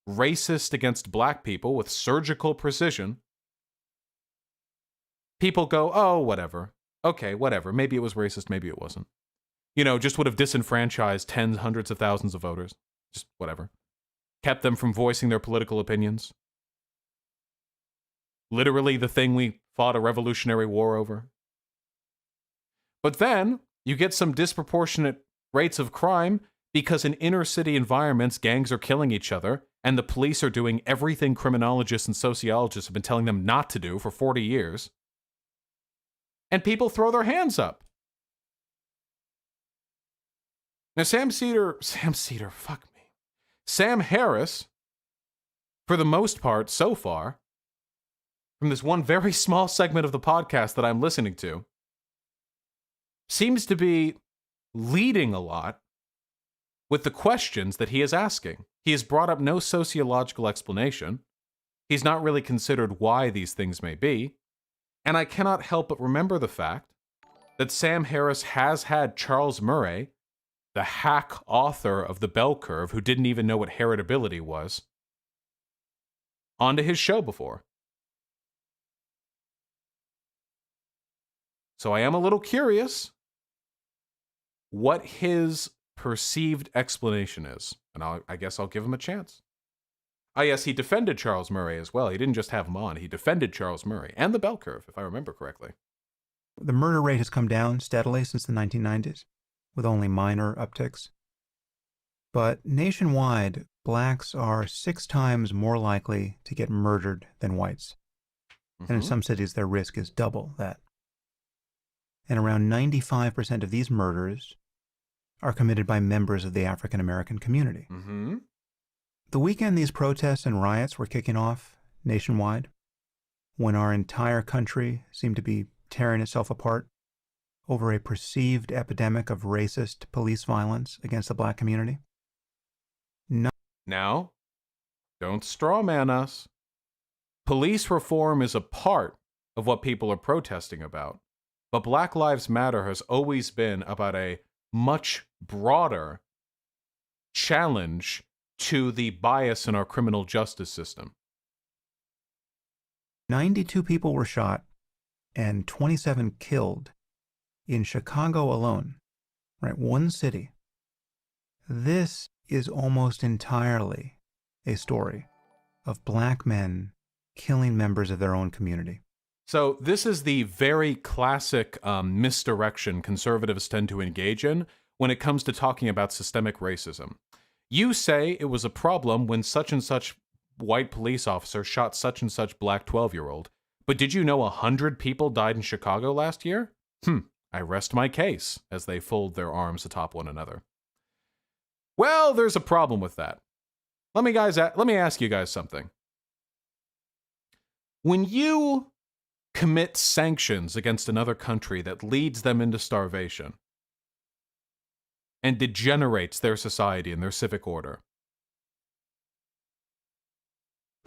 racist against black people with surgical precision, people go, oh, whatever. Okay, whatever. Maybe it was racist, maybe it wasn't. You know, just would have disenfranchised tens, hundreds of thousands of voters. Just whatever. Kept them from voicing their political opinions. Literally the thing we fought a revolutionary war over. But then you get some disproportionate rates of crime because in inner city environments, gangs are killing each other, and the police are doing everything criminologists and sociologists have been telling them not to do for 40 years. And people throw their hands up. Now, Sam Harris, for the most part, so far, from this one very small segment of the podcast that I'm listening to, seems to be leading a lot with the questions that he is asking. He has brought up no sociological explanation. He's not really considered why these things may be. And I cannot help but remember the fact that Sam Harris has had Charles Murray, the hack author of The Bell Curve, who didn't even know what heritability was, onto his show before. So I am a little curious what his perceived explanation is. And I guess I'll give him a chance. Ah, yes, he defended Charles Murray as well. He didn't just have him on. He defended Charles Murray and The Bell Curve, if I remember correctly. The murder rate has come down steadily since the 1990s, with only minor upticks. But nationwide, blacks are 6 times more likely to get murdered than whites. And in some cities, their risk is double that. And around 95% of these murders are committed by members of the African American community. Mm-hmm. The weekend these protests and riots were kicking off nationwide, when our entire country seemed to be tearing itself apart over a perceived epidemic of racist police violence against the black community. Now, don't strawman us. Police reform is a part of what people are protesting about, but Black Lives Matter has always been about a much broader challenge to the bias in our criminal justice system. 92 people were shot and 27 killed in Chicago alone, right? One city. This is almost entirely a story of black men killing members of their own community. So this is the very classic misdirection conservatives tend to engage in when it comes to talking about systemic racism. You say it was a problem when such and such white police officer shot such and such black 12-year-old, but did you know 100 people died in Chicago last year? I rest my case, as they fold their arms atop one another. Well, there's a problem with that. Let me ask you guys something. When you commit sanctions against another country that leads them into starvation and degenerates their society and their civic order,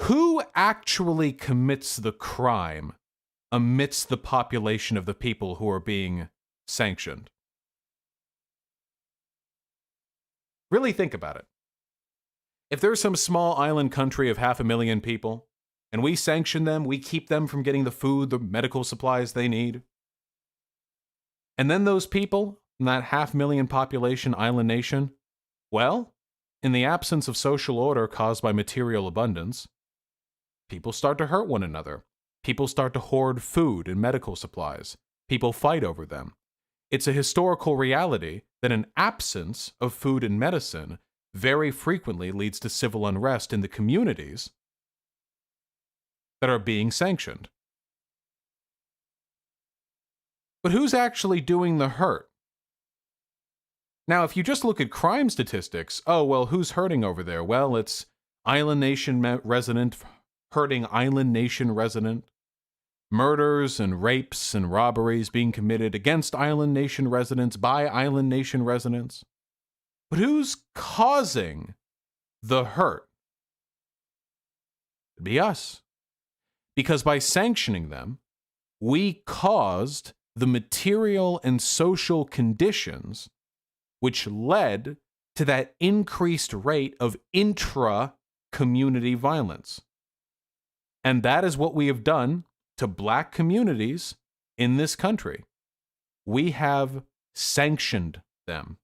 who actually commits the crime amidst the population of the people who are being sanctioned? Really think about it. If there's some small island country of 500,000 people, and we sanction them, we keep them from getting the food, the medical supplies they need, and then those people in that 500,000 population island nation, well, in the absence of social order caused by material abundance, people start to hurt one another. People start to hoard food and medical supplies. People fight over them. It's a historical reality that an absence of food and medicine very frequently leads to civil unrest in the communities that are being sanctioned. But who's actually doing the hurt? Now, if you just look at crime statistics, oh, well, who's hurting over there? Well, it's island nation resident hurting island nation resident. Murders and rapes and robberies being committed against island nation residents by island nation residents. But who's causing the hurt? It'd be us. Because by sanctioning them, we caused the material and social conditions which led to that increased rate of intra-community violence. And that is what we have done to black communities in this country. We have sanctioned them.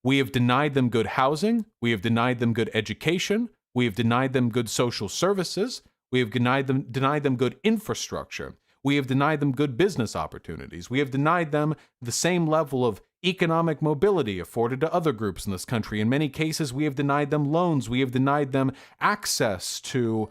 We have denied them good housing. We have denied them good education. We have denied them good social services. We have denied them good infrastructure. We have denied them good business opportunities. We have denied them the same level of economic mobility afforded to other groups in this country. In many cases, we have denied them loans. We have denied them access to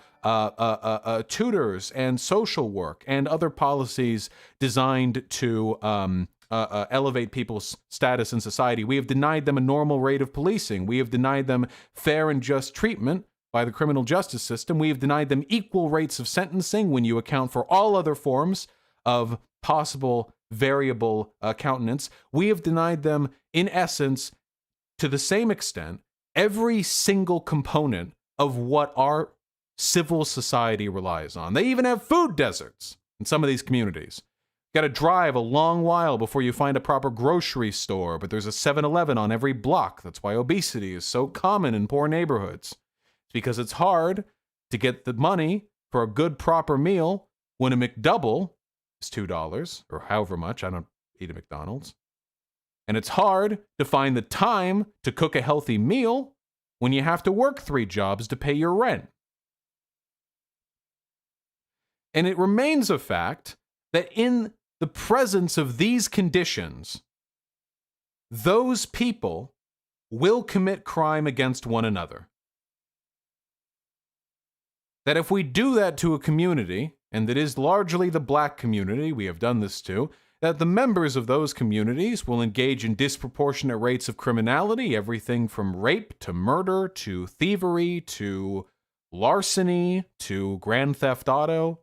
tutors and social work and other policies designed to elevate people's status in society. We have denied them a normal rate of policing. We have denied them fair and just treatment by the criminal justice system. We have denied them equal rates of sentencing when you account for all other forms of possible variable countenance. We have denied them, in essence, to the same extent, every single component of what our civil society relies on. They even have food deserts in some of these communities. You got to drive a long while before you find a proper grocery store, but there's a 7-Eleven on every block. That's why obesity is so common in poor neighborhoods. It's because it's hard to get the money for a good, proper meal when a McDouble is $2 or however much. I don't eat at McDonald's. And it's hard to find the time to cook a healthy meal when you have to work 3 jobs to pay your rent. And it remains a fact that in the presence of these conditions, those people will commit crime against one another. That if we do that to a community, and that is largely the black community we have done this to, that the members of those communities will engage in disproportionate rates of criminality, everything from rape to murder to thievery to larceny to grand theft auto.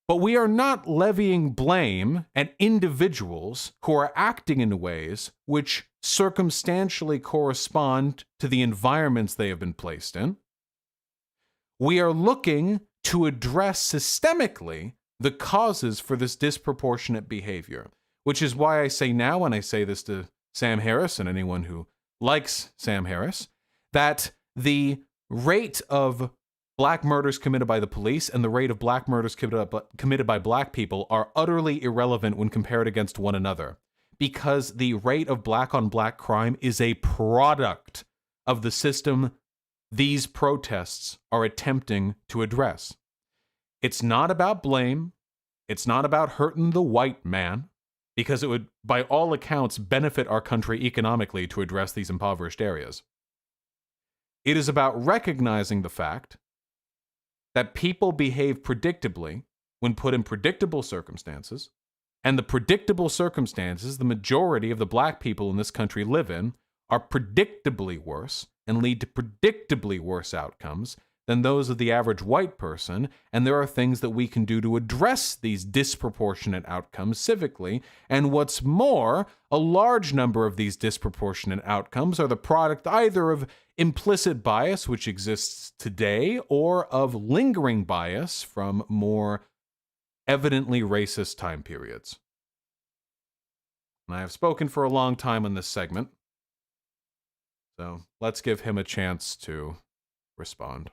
But we are not levying blame at individuals who are acting in ways which circumstantially correspond to the environments they have been placed in. We are looking to address systemically the causes for this disproportionate behavior, which is why I say now, and I say this to Sam Harris and anyone who likes Sam Harris, that the rate of black murders committed by the police and the rate of black murders committed by black people are utterly irrelevant when compared against one another, because the rate of black on black crime is a product of the system these protests are attempting to address. It's not about blame. It's not about hurting the white man, because it would, by all accounts, benefit our country economically to address these impoverished areas. It is about recognizing the fact that people behave predictably when put in predictable circumstances, and the predictable circumstances the majority of the black people in this country live in are predictably worse and lead to predictably worse outcomes than those of the average white person, and there are things that we can do to address these disproportionate outcomes civically, and what's more, a large number of these disproportionate outcomes are the product either of implicit bias, which exists today, or of lingering bias from more evidently racist time periods. And I have spoken for a long time on this segment, so let's give him a chance to respond.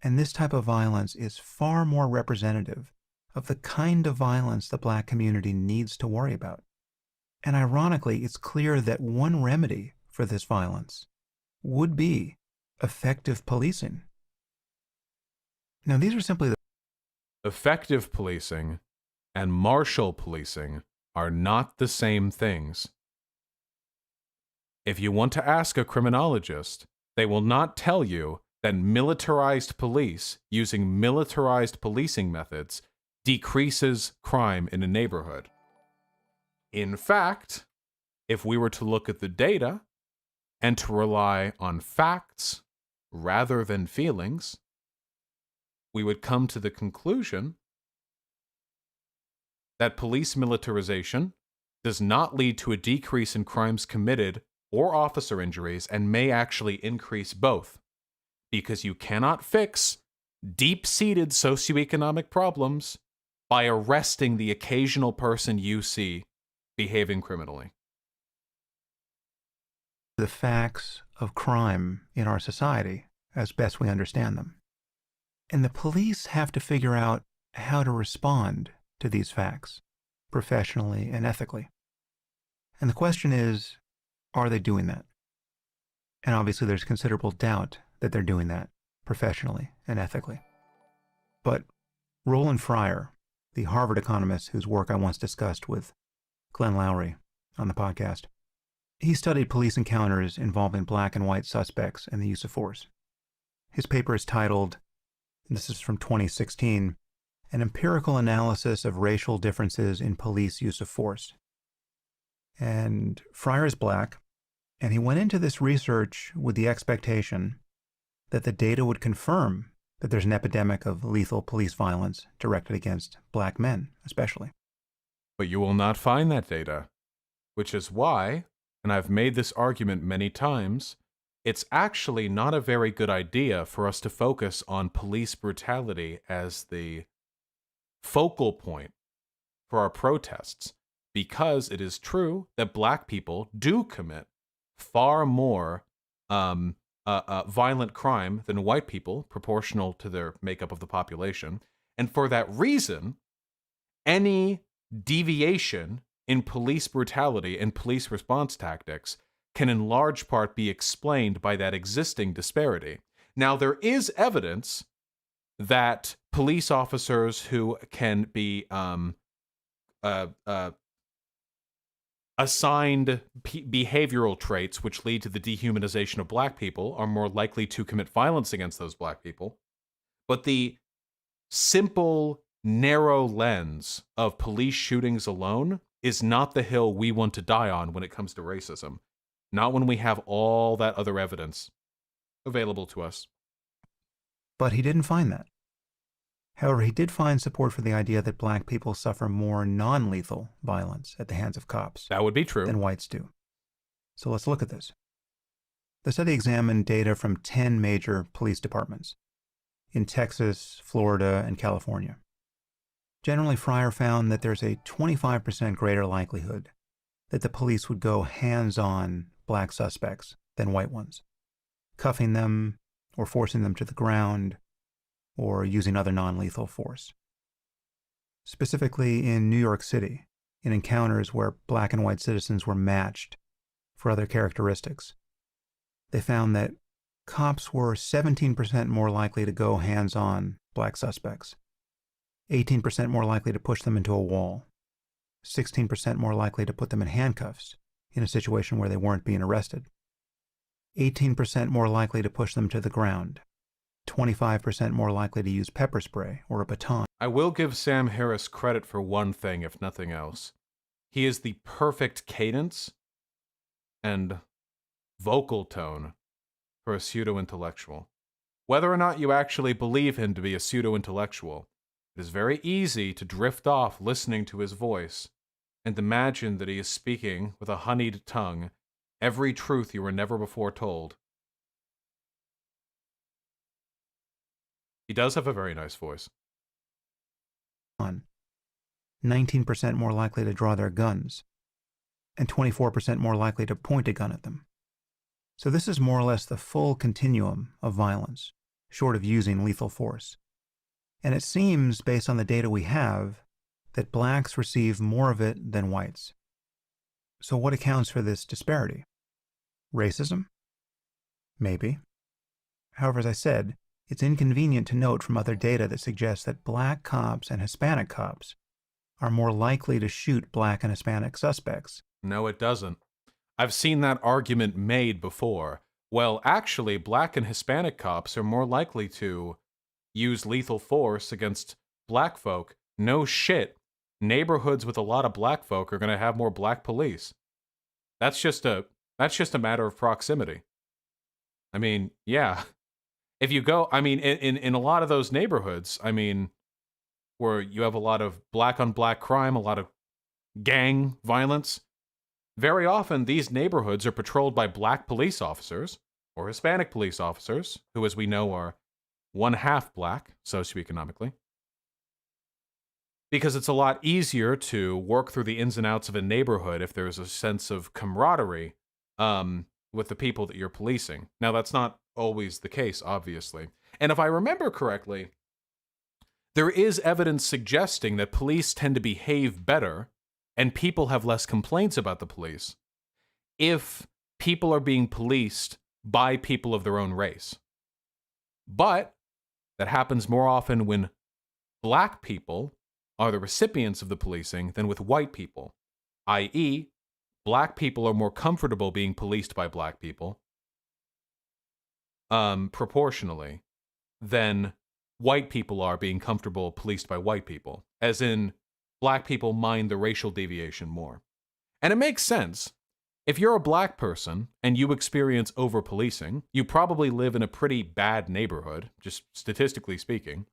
And this type of violence is far more representative of the kind of violence the black community needs to worry about. And ironically, it's clear that one remedy for this violence would be effective policing. Now, these are simply the effective policing and martial policing are not the same things. If you want to ask a criminologist, they will not tell you that militarized police using militarized policing methods decreases crime in a neighborhood. In fact, if we were to look at the data and to rely on facts rather than feelings, we would come to the conclusion that police militarization does not lead to a decrease in crimes committed or officer injuries, and may actually increase both, because you cannot fix deep-seated socioeconomic problems by arresting the occasional person you see behaving criminally. The facts of crime in our society as best we understand them. And the police have to figure out how to respond to these facts professionally and ethically. And the question is, are they doing that? And obviously there's considerable doubt that they're doing that professionally and ethically. But Roland Fryer, the Harvard economist whose work I once discussed with Glenn Lowry on the podcast, he studied police encounters involving black and white suspects and the use of force. His paper is titled, and this is from 2016, An Empirical Analysis of Racial Differences in Police Use of Force. And Fryer is black, and he went into this research with the expectation that the data would confirm that there's an epidemic of lethal police violence directed against black men, especially. But you will not find that data, which is why, and I've made this argument many times, it's actually not a very good idea for us to focus on police brutality as the focal point for our protests, because it is true that black people do commit far more violent crime than white people, proportional to their makeup of the population. And for that reason, any deviation in police brutality and police response tactics can in large part be explained by that existing disparity. Now, there is evidence that police officers who can be assigned behavioral traits which lead to the dehumanization of black people are more likely to commit violence against those black people. But the simple narrow lens of police shootings alone is not the hill we want to die on when it comes to racism. Not when we have all that other evidence available to us. But he didn't find that. However, he did find support for the idea that black people suffer more non-lethal violence at the hands of cops. That would be true. Than whites do. So let's look at this. The study examined data from 10 major police departments in Texas, Florida, and California. Generally, Fryer found that there's a 25% greater likelihood that the police would go hands-on black suspects than white ones, cuffing them or forcing them to the ground or using other non-lethal force. Specifically in New York City, in encounters where black and white citizens were matched for other characteristics, they found that cops were 17% more likely to go hands-on black suspects, 18% more likely to push them into a wall, 16% more likely to put them in handcuffs in a situation where they weren't being arrested, 18% more likely to push them to the ground, 25% more likely to use pepper spray or a baton. I will give Sam Harris credit for one thing, if nothing else. He is the perfect cadence and vocal tone for a pseudo-intellectual. Whether or not you actually believe him to be a pseudo-intellectual, it is very easy to drift off listening to his voice and imagine that he is speaking with a honeyed tongue every truth you were never before told. He does have a very nice voice. 19% more likely to draw their guns, and 24% more likely to point a gun at them. So this is more or less the full continuum of violence, short of using lethal force. And it seems, based on the data we have, that blacks receive more of it than whites. So what accounts for this disparity? Racism? Maybe. However, as I said, it's inconvenient to note from other data that suggests that black cops and Hispanic cops are more likely to shoot black and Hispanic suspects. No, it doesn't. I've seen that argument made before. Well, actually, black and Hispanic cops are more likely to use lethal force against black folk. No shit. Neighborhoods with a lot of black folk are going to have more black police. That's just a matter of proximity. I mean, yeah. If you go, I mean, in a lot of those neighborhoods, I mean, where you have a lot of black on black crime, a lot of gang violence, very often these neighborhoods are patrolled by black police officers or Hispanic police officers, who, as we know, are one half black socioeconomically. Because it's a lot easier to work through the ins and outs of a neighborhood if there's a sense of camaraderie with the people that you're policing. Now, that's not always the case, obviously. And if I remember correctly, there is evidence suggesting that police tend to behave better and people have less complaints about the police if people are being policed by people of their own race. But that happens more often when black people are the recipients of the policing than with white people, i.e., black people are more comfortable being policed by black people, proportionally, than white people are being comfortable policed by white people, as in black people mind the racial deviation more. And it makes sense. If you're a black person and you experience over-policing, you probably live in a pretty bad neighborhood, just statistically speaking.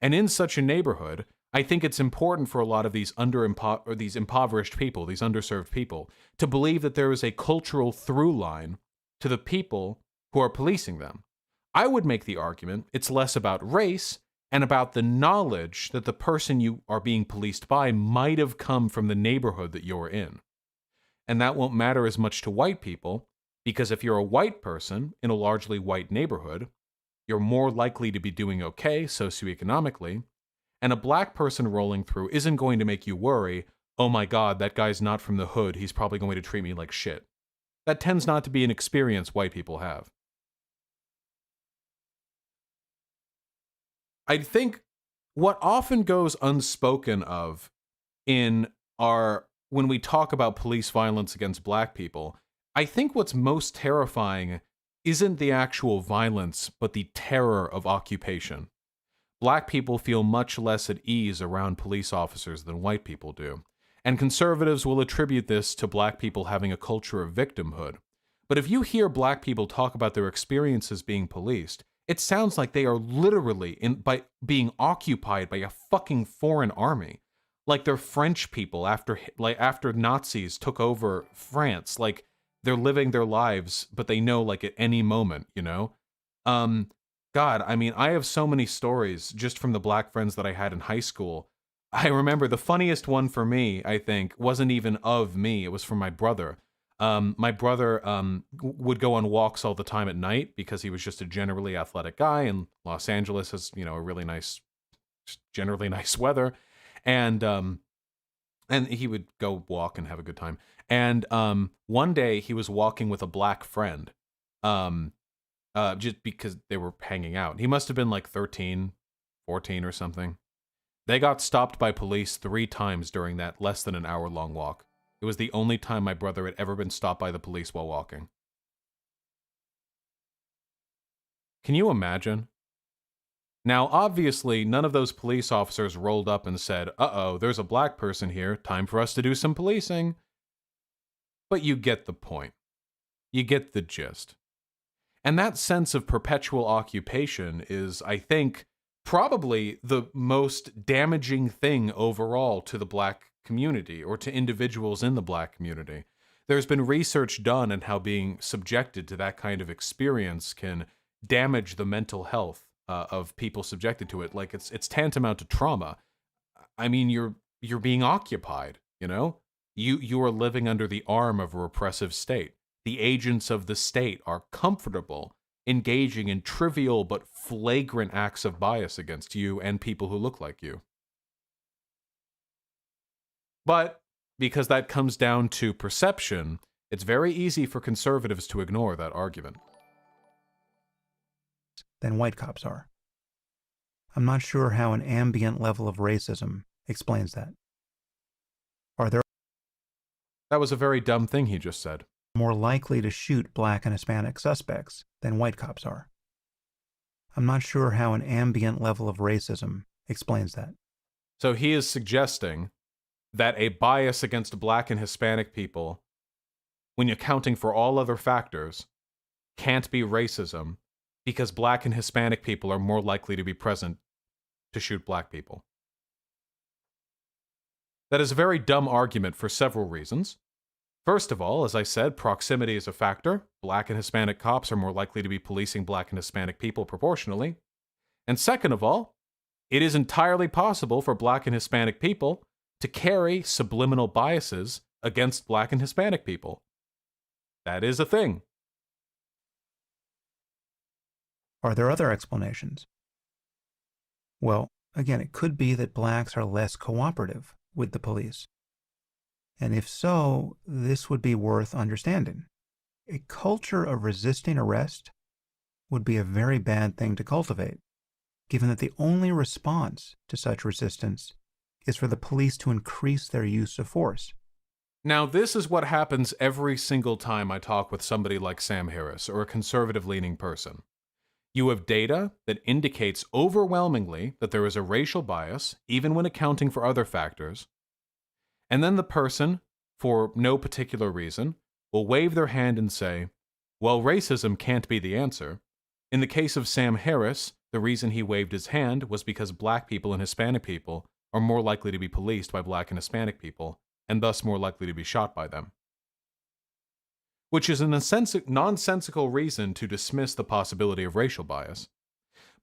And in such a neighborhood, I think it's important for a lot of these these impoverished people, these underserved people, to believe that there is a cultural through line to the people who are policing them. I would make the argument it's less about race and about the knowledge that the person you are being policed by might have come from the neighborhood that you're in. And that won't matter as much to white people, because if you're a white person in a largely white neighborhood, you're more likely to be doing okay socioeconomically, and a black person rolling through isn't going to make you worry, oh my god, that guy's not from the hood, he's probably going to treat me like shit. That tends not to be an experience white people have. I think what often goes unspoken of in when we talk about police violence against black people, I think what's most terrifying isn't the actual violence, but the terror of occupation. black people feel much less at ease around police officers than white people do. And conservatives will attribute this to black people having a culture of victimhood. But if you hear black people talk about their experiences being policed, it sounds like they are literally by being occupied by a fucking foreign army. Like they're French people after Nazis took over France. Like they're living their lives, but they know like at any moment, you know? God, I mean, I have so many stories just from the black friends that I had in high school. I remember the funniest one for me, I think, wasn't even of me. It was from my brother. My brother would go on walks all the time at night because he was just a generally athletic guy, and Los Angeles has, you know, a really nice, generally nice weather. And he would go walk and have a good time. And one day he was walking with a black friend, just because they were hanging out. He must have been like 13, 14 or something. They got stopped by police 3 times during that less than an hour-long walk. It was the only time my brother had ever been stopped by the police while walking. Can you imagine? Now, obviously, none of those police officers rolled up and said, "Uh-oh, there's a black person here. Time for us to do some policing." But you get the point. You get the gist. And that sense of perpetual occupation is, I think, probably the most damaging thing overall to the black community or to individuals in the black community. There's been research done on how being subjected to that kind of experience can damage the mental health of people subjected to it. Like it's tantamount to trauma. I mean, you're being occupied, you know? You are living under the arm of a repressive state. The agents of the state are comfortable engaging in trivial but flagrant acts of bias against you and people who look like you. But because that comes down to perception, it's very easy for conservatives to ignore that argument. Than white cops are. I'm not sure how an ambient level of racism explains that. Are there That was a very dumb thing he just said. More likely to shoot black and Hispanic suspects than white cops are? I'm not sure how an ambient level of racism explains that. So he is suggesting that a bias against black and Hispanic people, when accounting for all other factors, can't be racism because black and Hispanic people are more likely to be present to shoot black people. That is a very dumb argument for several reasons. First of all, as I said, proximity is a factor. Black and Hispanic cops are more likely to be policing black and Hispanic people proportionally. And second of all, it is entirely possible for black and Hispanic people to carry subliminal biases against black and Hispanic people. That is a thing. Are there other explanations? Well, again, it could be that blacks are less cooperative with the police. And if so, this would be worth understanding. A culture of resisting arrest would be a very bad thing to cultivate, given that the only response to such resistance is for the police to increase their use of force. Now, this is what happens every single time I talk with somebody like Sam Harris or a conservative-leaning person. You have data that indicates overwhelmingly that there is a racial bias, even when accounting for other factors, and then the person, for no particular reason, will wave their hand and say, well, racism can't be the answer. In the case of Sam Harris, the reason he waved his hand was because black people and Hispanic people are more likely to be policed by black and Hispanic people, and thus more likely to be shot by them. Which is a nonsensical reason to dismiss the possibility of racial bias.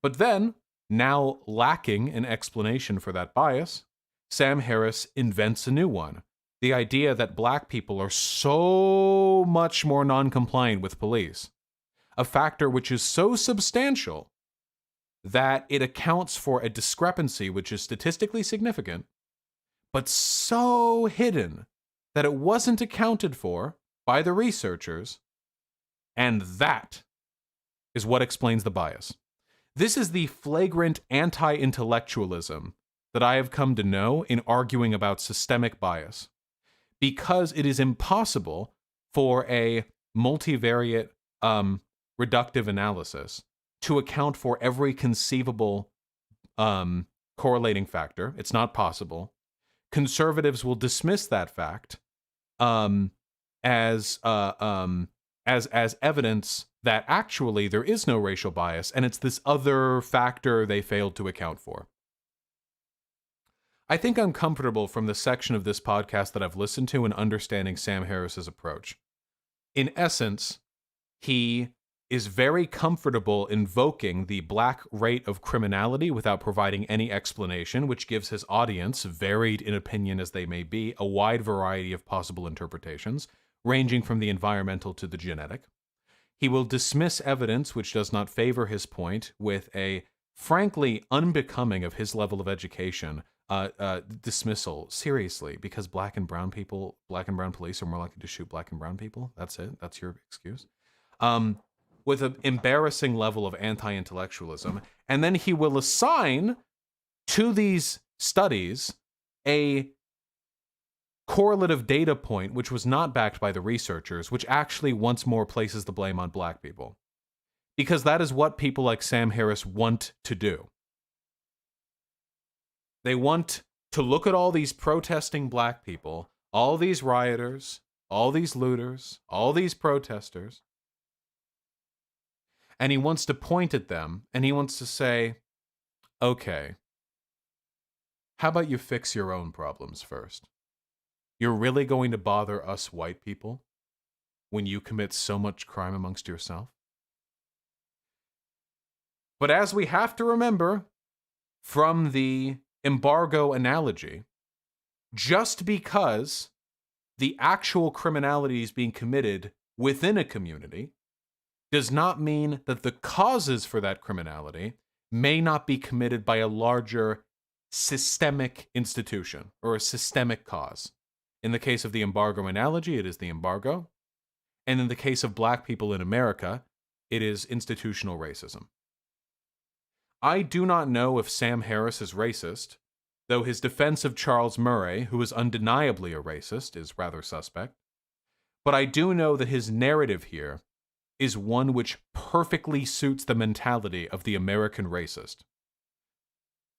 But then, now lacking an explanation for that bias, Sam Harris invents a new one. The idea that black people are so much more non-compliant with police. A factor which is so substantial that it accounts for a discrepancy which is statistically significant, but so hidden that it wasn't accounted for by the researchers, and that is what explains the bias. This is the flagrant anti-intellectualism that I have come to know in arguing about systemic bias, because it is impossible for a multivariate reductive analysis to account for every conceivable correlating factor. It's not possible. Conservatives will dismiss that fact as evidence that actually there is no racial bias, and it's this other factor they failed to account for. I think I'm comfortable from the section of this podcast that I've listened to in understanding Sam Harris's approach. In essence, he is very comfortable invoking the black rate of criminality without providing any explanation, which gives his audience, varied in opinion as they may be, a wide variety of possible interpretations, ranging from the environmental to the genetic. He will dismiss evidence which does not favor his point with a frankly unbecoming of his level of education dismissal, seriously, because black and brown police are more likely to shoot black and brown people. That's it. That's your excuse. With an embarrassing level of anti-intellectualism. And then he will assign to these studies a correlative data point, which was not backed by the researchers, which actually once more places the blame on black people. Because that is what people like Sam Harris want to do. They want to look at all these protesting black people, all these rioters, all these looters, all these protesters, and he wants to point at them, and he wants to say, okay, how about you fix your own problems first? You're really going to bother us white people when you commit so much crime amongst yourself? But as we have to remember from the embargo analogy, just because the actual criminality is being committed within a community does not mean that the causes for that criminality may not be committed by a larger systemic institution or a systemic cause. In the case of the embargo analogy, it is the embargo. And in the case of black people in America, it is institutional racism. I do not know if Sam Harris is racist, though his defense of Charles Murray, who is undeniably a racist, is rather suspect. But I do know that his narrative here is one which perfectly suits the mentality of the American racist.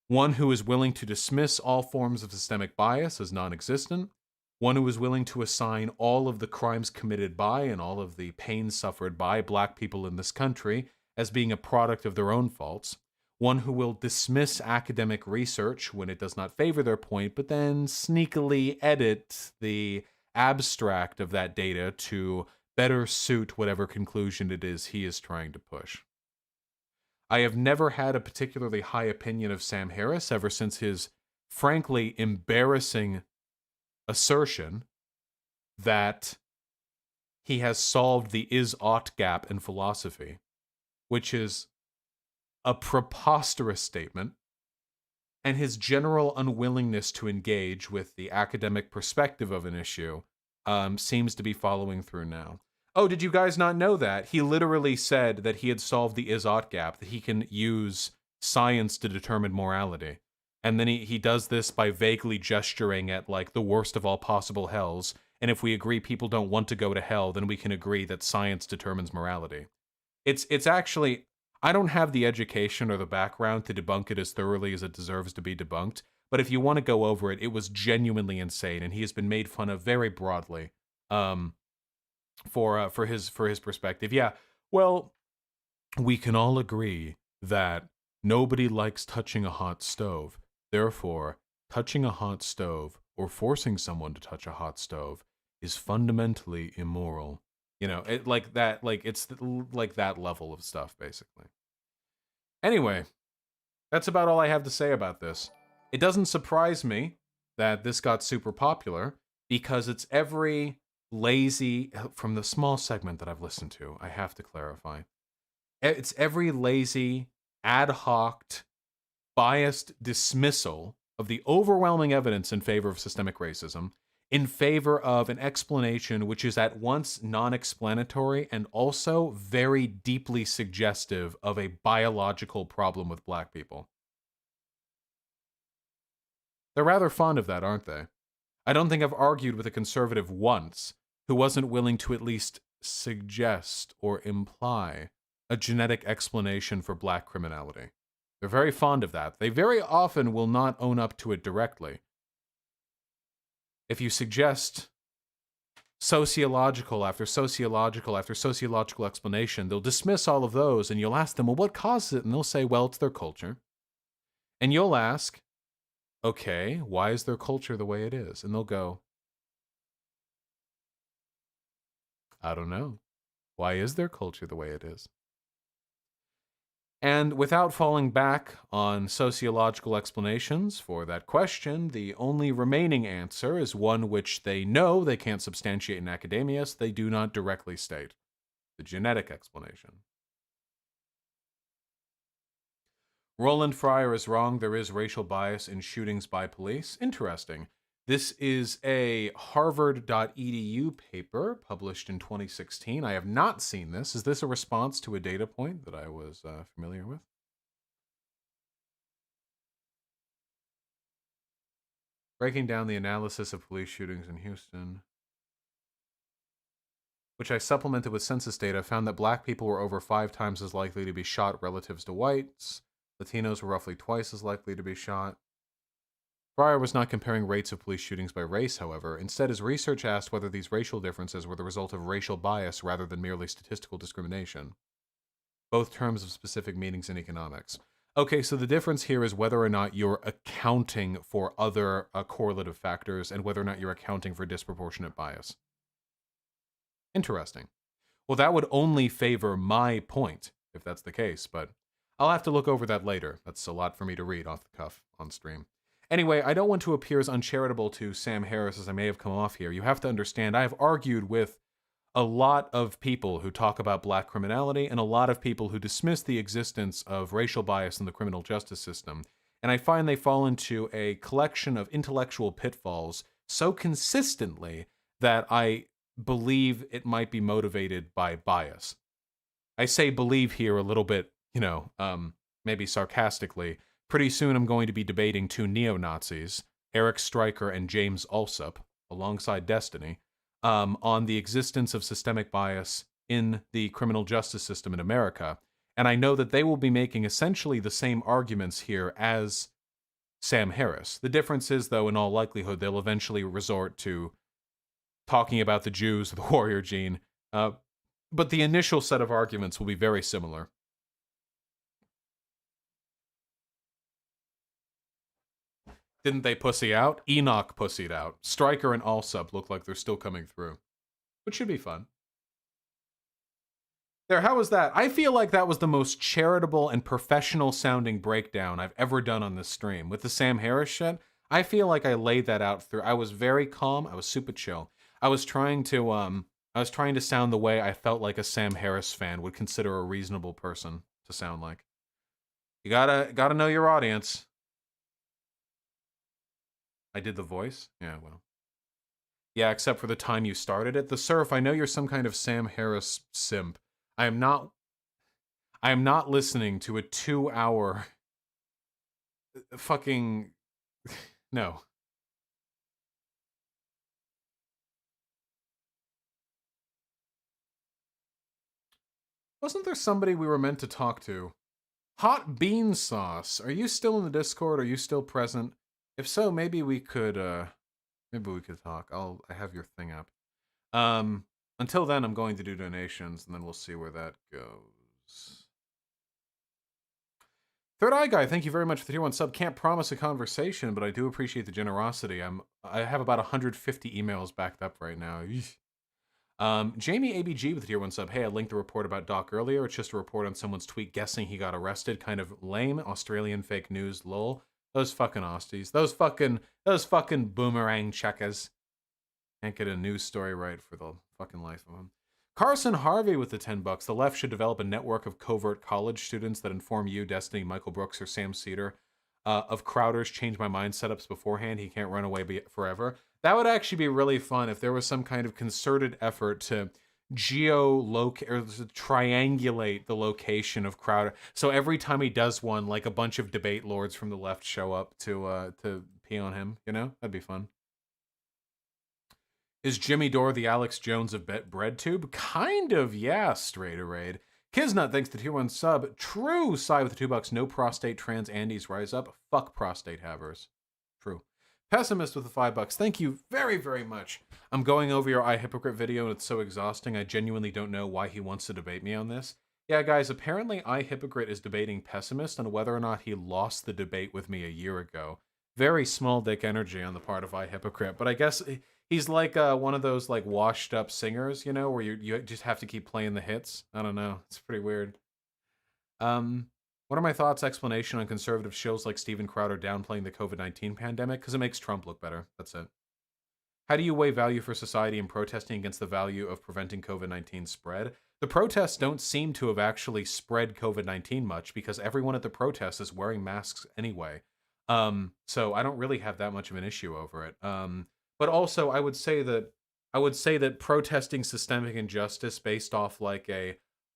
One who is willing to dismiss all forms of systemic bias as non-existent, one who is willing to assign all of the crimes committed by and all of the pain suffered by black people in this country as being a product of their own faults, one who will dismiss academic research when it does not favor their point, but then sneakily edit the abstract of that data to better suit whatever conclusion it is he is trying to push. I have never had a particularly high opinion of Sam Harris ever since his frankly embarrassing assertion that he has solved the is-ought gap in philosophy, which is a preposterous statement, and his general unwillingness to engage with the academic perspective of an issue seems to be following through now. Oh, did you guys not know that? He literally said that he had solved the is-ought gap, that he can use science to determine morality. And then he does this by vaguely gesturing at, like, the worst of all possible hells, and if we agree people don't want to go to hell, then we can agree that science determines morality. It's actually, I don't have the education or the background to debunk it as thoroughly as it deserves to be debunked, but if you want to go over it, it was genuinely insane, and he has been made fun of very broadly for his perspective. Yeah, well, we can all agree that nobody likes touching a hot stove. Therefore, touching a hot stove or forcing someone to touch a hot stove is fundamentally immoral. You know, it like that, like it's like that level of stuff, basically. Anyway, that's about all I have to say about this. It doesn't surprise me that this got super popular because it's every lazy, from the small segment that I've listened to, I have to clarify, it's every lazy, ad hoc, biased dismissal of the overwhelming evidence in favor of systemic racism in favor of an explanation which is at once non-explanatory and also very deeply suggestive of a biological problem with black people. They're rather fond of that, aren't they? I don't think I've argued with a conservative once who wasn't willing to at least suggest or imply a genetic explanation for black criminality. They're very fond of that. They very often will not own up to it directly. If you suggest sociological after sociological after sociological explanation, they'll dismiss all of those, and you'll ask them, well, what causes it? And they'll say, well, it's their culture. And you'll ask, okay, why is their culture the way it is? And they'll go, I don't know. Why is their culture the way it is? And without falling back on sociological explanations for that question, the only remaining answer is one which they know they can't substantiate in academia, so they do not directly state: the genetic explanation. Roland Fryer is wrong. There is racial bias in shootings by police. Interesting. This is a Harvard.edu paper published in 2016. I have not seen this. Is this a response to a data point that I was familiar with? Breaking down the analysis of police shootings in Houston, which I supplemented with census data, found that black people were over 5 times as likely to be shot relatives to whites. Latinos were roughly twice as likely to be shot. Fryer was not comparing rates of police shootings by race, however. Instead, his research asked whether these racial differences were the result of racial bias rather than merely statistical discrimination, both terms of specific meanings in economics. Okay, so the difference here is whether or not you're accounting for other correlative factors and whether or not you're accounting for disproportionate bias. Interesting. Well, that would only favor my point, if that's the case, but I'll have to look over that later. That's a lot for me to read off the cuff on stream. Anyway, I don't want to appear as uncharitable to Sam Harris as I may have come off here. You have to understand, I have argued with a lot of people who talk about black criminality and a lot of people who dismiss the existence of racial bias in the criminal justice system. And I find they fall into a collection of intellectual pitfalls so consistently that I believe it might be motivated by bias. I say believe here a little bit, maybe sarcastically. Pretty soon I'm going to be debating 2 neo-Nazis, Eric Stryker and James Alsop, alongside Destiny, on the existence of systemic bias in the criminal justice system in America. And I know that they will be making essentially the same arguments here as Sam Harris. The difference is, though, in all likelihood, they'll eventually resort to talking about the Jews, the warrior gene, but the initial set of arguments will be very similar. Didn't they pussy out? Enoch pussied out. Stryker and Alsop look like they're still coming through, which should be fun. There, how was that? I feel like that was the most charitable and professional sounding breakdown I've ever done on this stream. With the Sam Harris shit, I feel like I laid that out through. I was very calm. I was super chill. I was trying to sound the way I felt like a Sam Harris fan would consider a reasonable person to sound like. You gotta know your audience. I did the voice? Yeah, well. Yeah, except for the time you started it. The Surf, I know you're some kind of Sam Harris simp. I am not listening to a 2-hour fucking... No. Wasn't there somebody we were meant to talk to? Hot Bean Sauce. Are you still in the Discord? Are you still present? If so, maybe we could talk. I have your thing up. Until then, I'm going to do donations, and then we'll see where that goes. Third Eye Guy, thank you very much for the tier 1 sub. Can't promise a conversation, but I do appreciate the generosity. I have about 150 emails backed up right now. Jamie ABG with the tier 1 sub. Hey, I linked the report about Doc earlier. It's just a report on someone's tweet guessing he got arrested. Kind of lame. Australian fake news, lol. Those fucking Austies. Those fucking boomerang checkers. Can't get a news story right for the fucking life of them. Carson Harvey with the $10. The left should develop a network of covert college students that inform you, Destiny, Michael Brooks, or Sam Cedar of Crowder's Change My Mind setups beforehand. He can't run away forever. That would actually be really fun if there was some kind of concerted effort to geolocate or to triangulate the location of Crowder. So every time he does one, like a bunch of debate lords from the left show up to pee on him. That'd be fun. Is Jimmy Dore the Alex Jones of BreadTube? Kind of, yeah, Straight Raid. Kisnut, thanks to tier 1 sub. True, Sai with the $2. No prostate, trans Andes rise up. Fuck prostate havers. True. Pessimist with the $5. Thank you very, very much. I'm going over your iHypocrite video and it's so exhausting. I genuinely don't know why he wants to debate me on this. Yeah, guys, apparently iHypocrite is debating Pessimist on whether or not he lost the debate with me a year ago. Very small dick energy on the part of iHypocrite, but I guess he's like one of those like washed up singers, you know, where you just have to keep playing the hits. I don't know. It's pretty weird. What are my thoughts, explanation on conservative shills like Steven Crowder downplaying the COVID-19 pandemic? Because it makes Trump look better. That's it. How do you weigh value for society in protesting against the value of preventing COVID-19 spread? The protests don't seem to have actually spread COVID-19 much because everyone at the protest is wearing masks anyway. So I don't really have that much of an issue over it. But also I would say that protesting systemic injustice based off like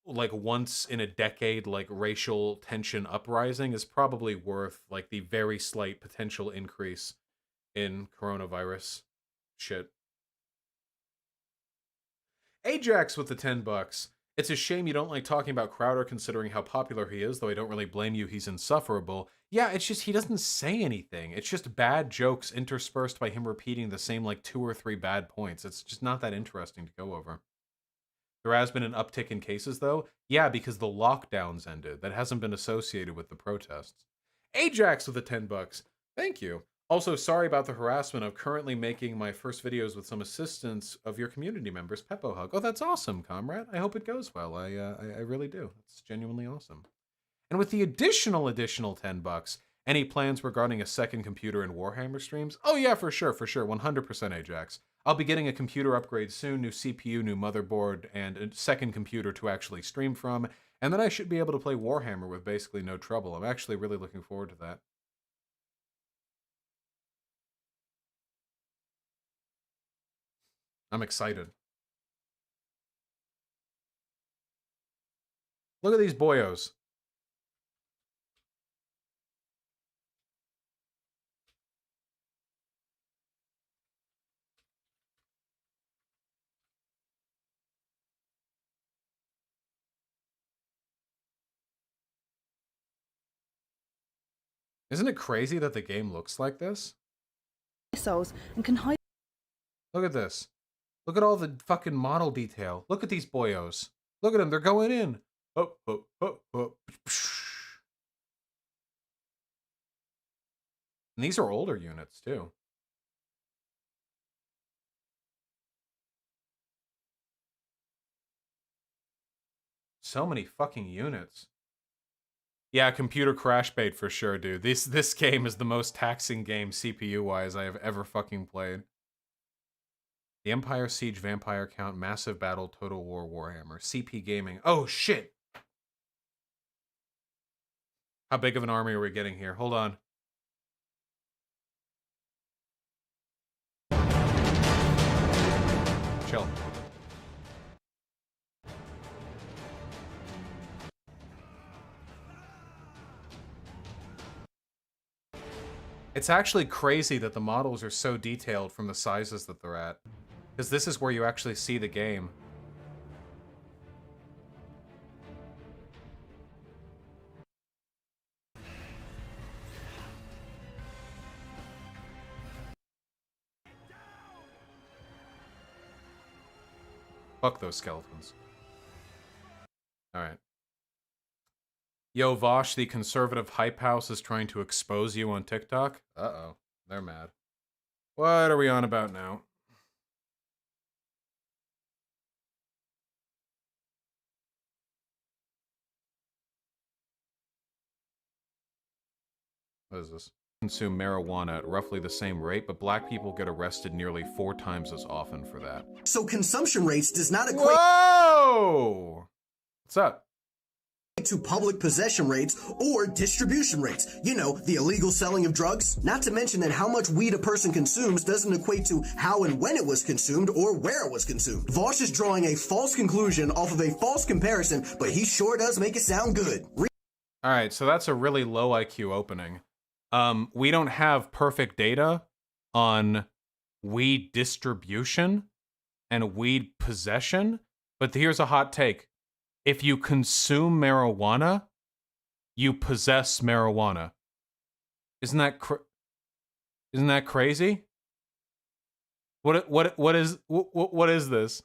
once in a decade like racial tension uprising is probably worth like the very slight potential increase in coronavirus shit. Ajax with the $10. It's a shame you don't like talking about Crowder considering how popular he is, though I don't really blame you, he's insufferable. Yeah, it's just he doesn't say anything. It's just bad jokes interspersed by him repeating the same like 2 or 3 bad points. It's just not that interesting to go over. There has been an uptick in cases though. Yeah, because the lockdowns ended. That hasn't been associated with the protests. Ajax with the $10. Thank you. Also, sorry about the harassment of currently making my first videos with some assistance of your community members. Peppo Hug. Oh, that's awesome, comrade. I hope it goes well. I really do. It's genuinely awesome. And with the additional $10, any plans regarding a second computer in Warhammer streams? Oh yeah, for sure. 100% Ajax. I'll be getting a computer upgrade soon, new CPU, new motherboard, and a second computer to actually stream from. And then I should be able to play Warhammer with basically no trouble. I'm actually really looking forward to that. I'm excited. Look at these boyos. Isn't it crazy that the game looks like this? And can hide. Look at this. Look at all the fucking model detail. Look at these boyos. Look at them. They're going in. Oh. And these are older units, too. So many fucking units. Yeah, computer crash bait for sure, dude. This game is the most taxing game CPU-wise I have ever fucking played. The Empire Siege Vampire Count, Massive Battle, Total War Warhammer, CP Gaming. Oh, shit! How big of an army are we getting here? Hold on. Chill. It's actually crazy that the models are so detailed from the sizes that they're at. Because this is where you actually see the game. Fuck those skeletons. Alright. Yo, Vosh, the conservative hype house is trying to expose you on TikTok? Uh-oh. They're mad. What are we on about now? What is this? Consume marijuana at roughly the same rate, but black people get arrested nearly 4 times as often for that. So consumption rates does not equate Whoa! What's up? To public possession rates or distribution rates. You know, the illegal selling of drugs. Not to mention that how much weed a person consumes doesn't equate to how and when it was consumed or where it was consumed. Vosh is drawing a false conclusion off of a false comparison, but he sure does make it sound good. Alright, so that's a really low IQ opening. We don't have perfect data on weed distribution and weed possession, but here's a hot take. if you consume marijuana, you possess marijuana. Isn't that crazy? What is this?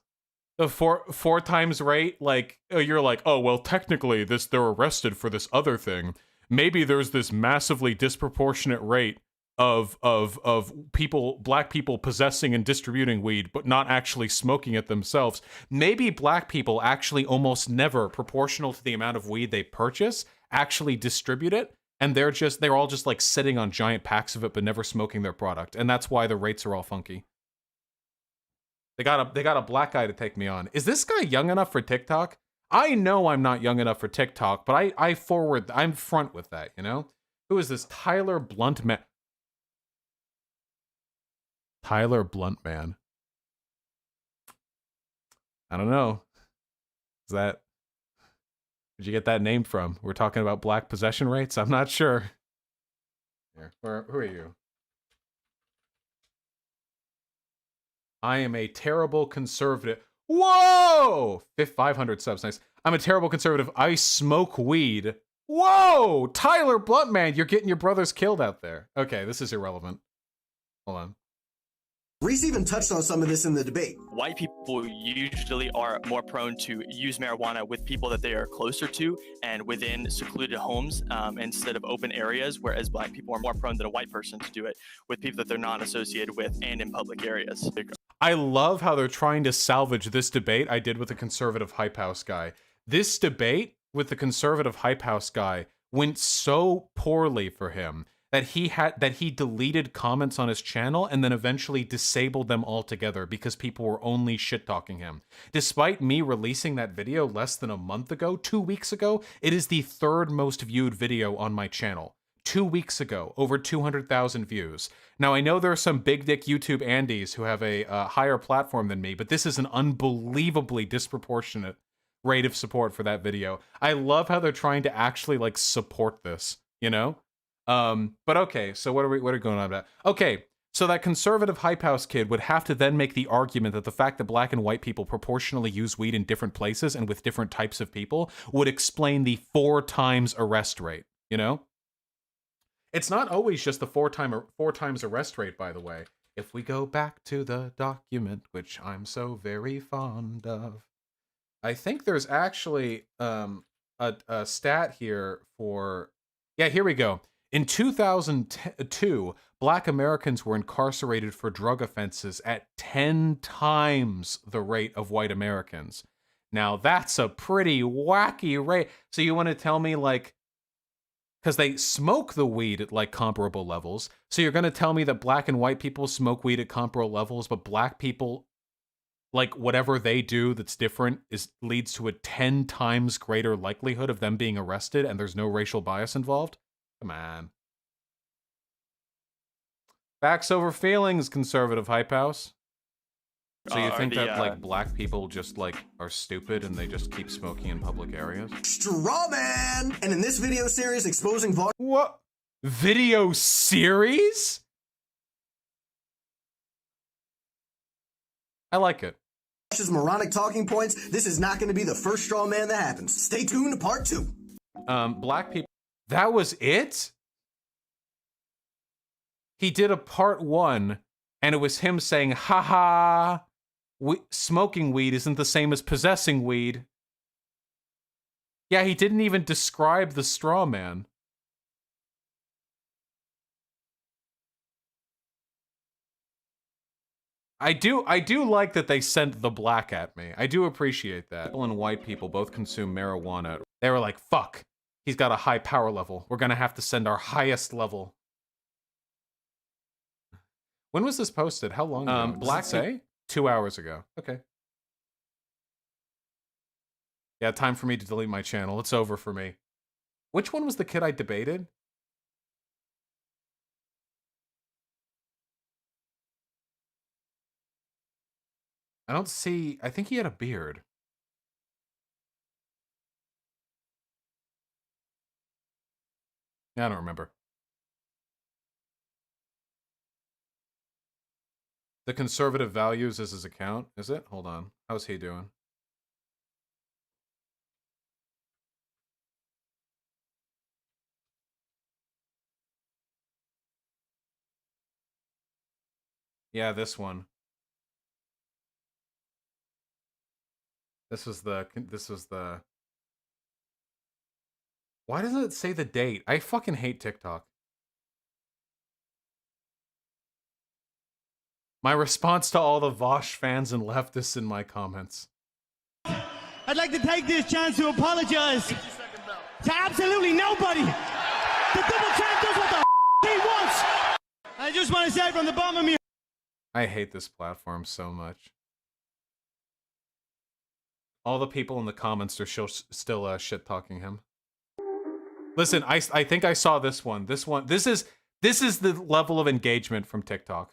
The four times rate? Like, you're like, oh well, technically they're arrested for this other thing. Maybe there's this massively disproportionate rate of black people possessing and distributing weed, but not actually smoking it themselves. Maybe black people actually almost never, proportional to the amount of weed they purchase, actually distribute it, and they're all just like sitting on giant packs of it but never smoking their product, and that's why the rates are all funky. They got a black guy to take me on. Is this guy young enough for TikTok? I know I'm not young enough for TikTok, but I'm front with that, you know? Who is this? Tyler Bluntman. Tyler Bluntman. I don't know. Where'd you get that name from? We're talking about black possession rates? I'm not sure. Here, who are you? I am a terrible conservative. Whoa! 500 subs, nice. I'm a terrible conservative. I smoke weed. Whoa! Tyler Bluntman, you're getting your brothers killed out there. Okay, this is irrelevant. Hold on. Reese even touched on some of this in the debate. White people usually are more prone to use marijuana with people that they are closer to and within secluded homes instead of open areas, whereas black people are more prone than a white person to do it with people that they're not associated with and in public areas. I love how they're trying to salvage this debate I did with the conservative hype house guy. This debate with the conservative hype house guy went so poorly for him that he deleted comments on his channel and then eventually disabled them altogether because people were only shit-talking him. Despite me releasing that video less than a month ago, 2 weeks ago, it is the third most viewed video on my channel. 2 weeks ago, over 200,000 views. Now, I know there are some big dick YouTube Andys who have a higher platform than me, but this is an unbelievably disproportionate rate of support for that video. I love how they're trying to actually, like, support this, you know? But okay, so what are we going on about? Okay, so that conservative hype house kid would have to then make the argument that the fact that black and white people proportionally use weed in different places and with different types of people would explain the 4 times arrest rate, you know? It's not always just the 4 times arrest rate, by the way. If we go back to the document, which I'm so very fond of, I think there's actually a stat here for... Yeah, here we go. In 2002, black Americans were incarcerated for drug offenses at 10 times the rate of white Americans. Now, that's a pretty wacky rate. So you want to tell me, like, because they smoke the weed at, like, comparable levels, so you're going to tell me that black and white people smoke weed at comparable levels, but black people, like, whatever they do that's different leads to a 10 times greater likelihood of them being arrested and there's no racial bias involved? Come on. Facts over feelings, conservative hype house. So you think that, like, black people just, like, are stupid and they just keep smoking in public areas? Straw man! And in this video series exposing What? Video series? I like it. Josh's moronic talking points, this is not going to be the first straw man that happens. Stay tuned to part 2. Black people... That was it? He did a part 1, and it was him saying, haha, smoking weed isn't the same as possessing weed. Yeah, he didn't even describe the straw man. I do like that they sent the black at me. I do appreciate that. People and white people both consume marijuana. They were like, fuck. He's got a high power level. We're gonna have to send our highest level. When was this posted? How long ago? Black say? 2 hours ago. Okay. Yeah, time for me to delete my channel. It's over for me. Which one was the kid I debated? I don't see... I think he had a beard. I don't remember. The conservative values is his account, is it? Hold on. How's he doing? Yeah, this one. This was the. Why doesn't it say the date? I fucking hate TikTok. My response to all the Vosh fans and leftists in my comments. I'd like to take this chance to apologize to absolutely nobody. The double champ does what the he wants. I just want to say from the bottom of me. I hate this platform so much. All the people in the comments are still shit talking him. Listen, I think I saw this one. This is the level of engagement from TikTok.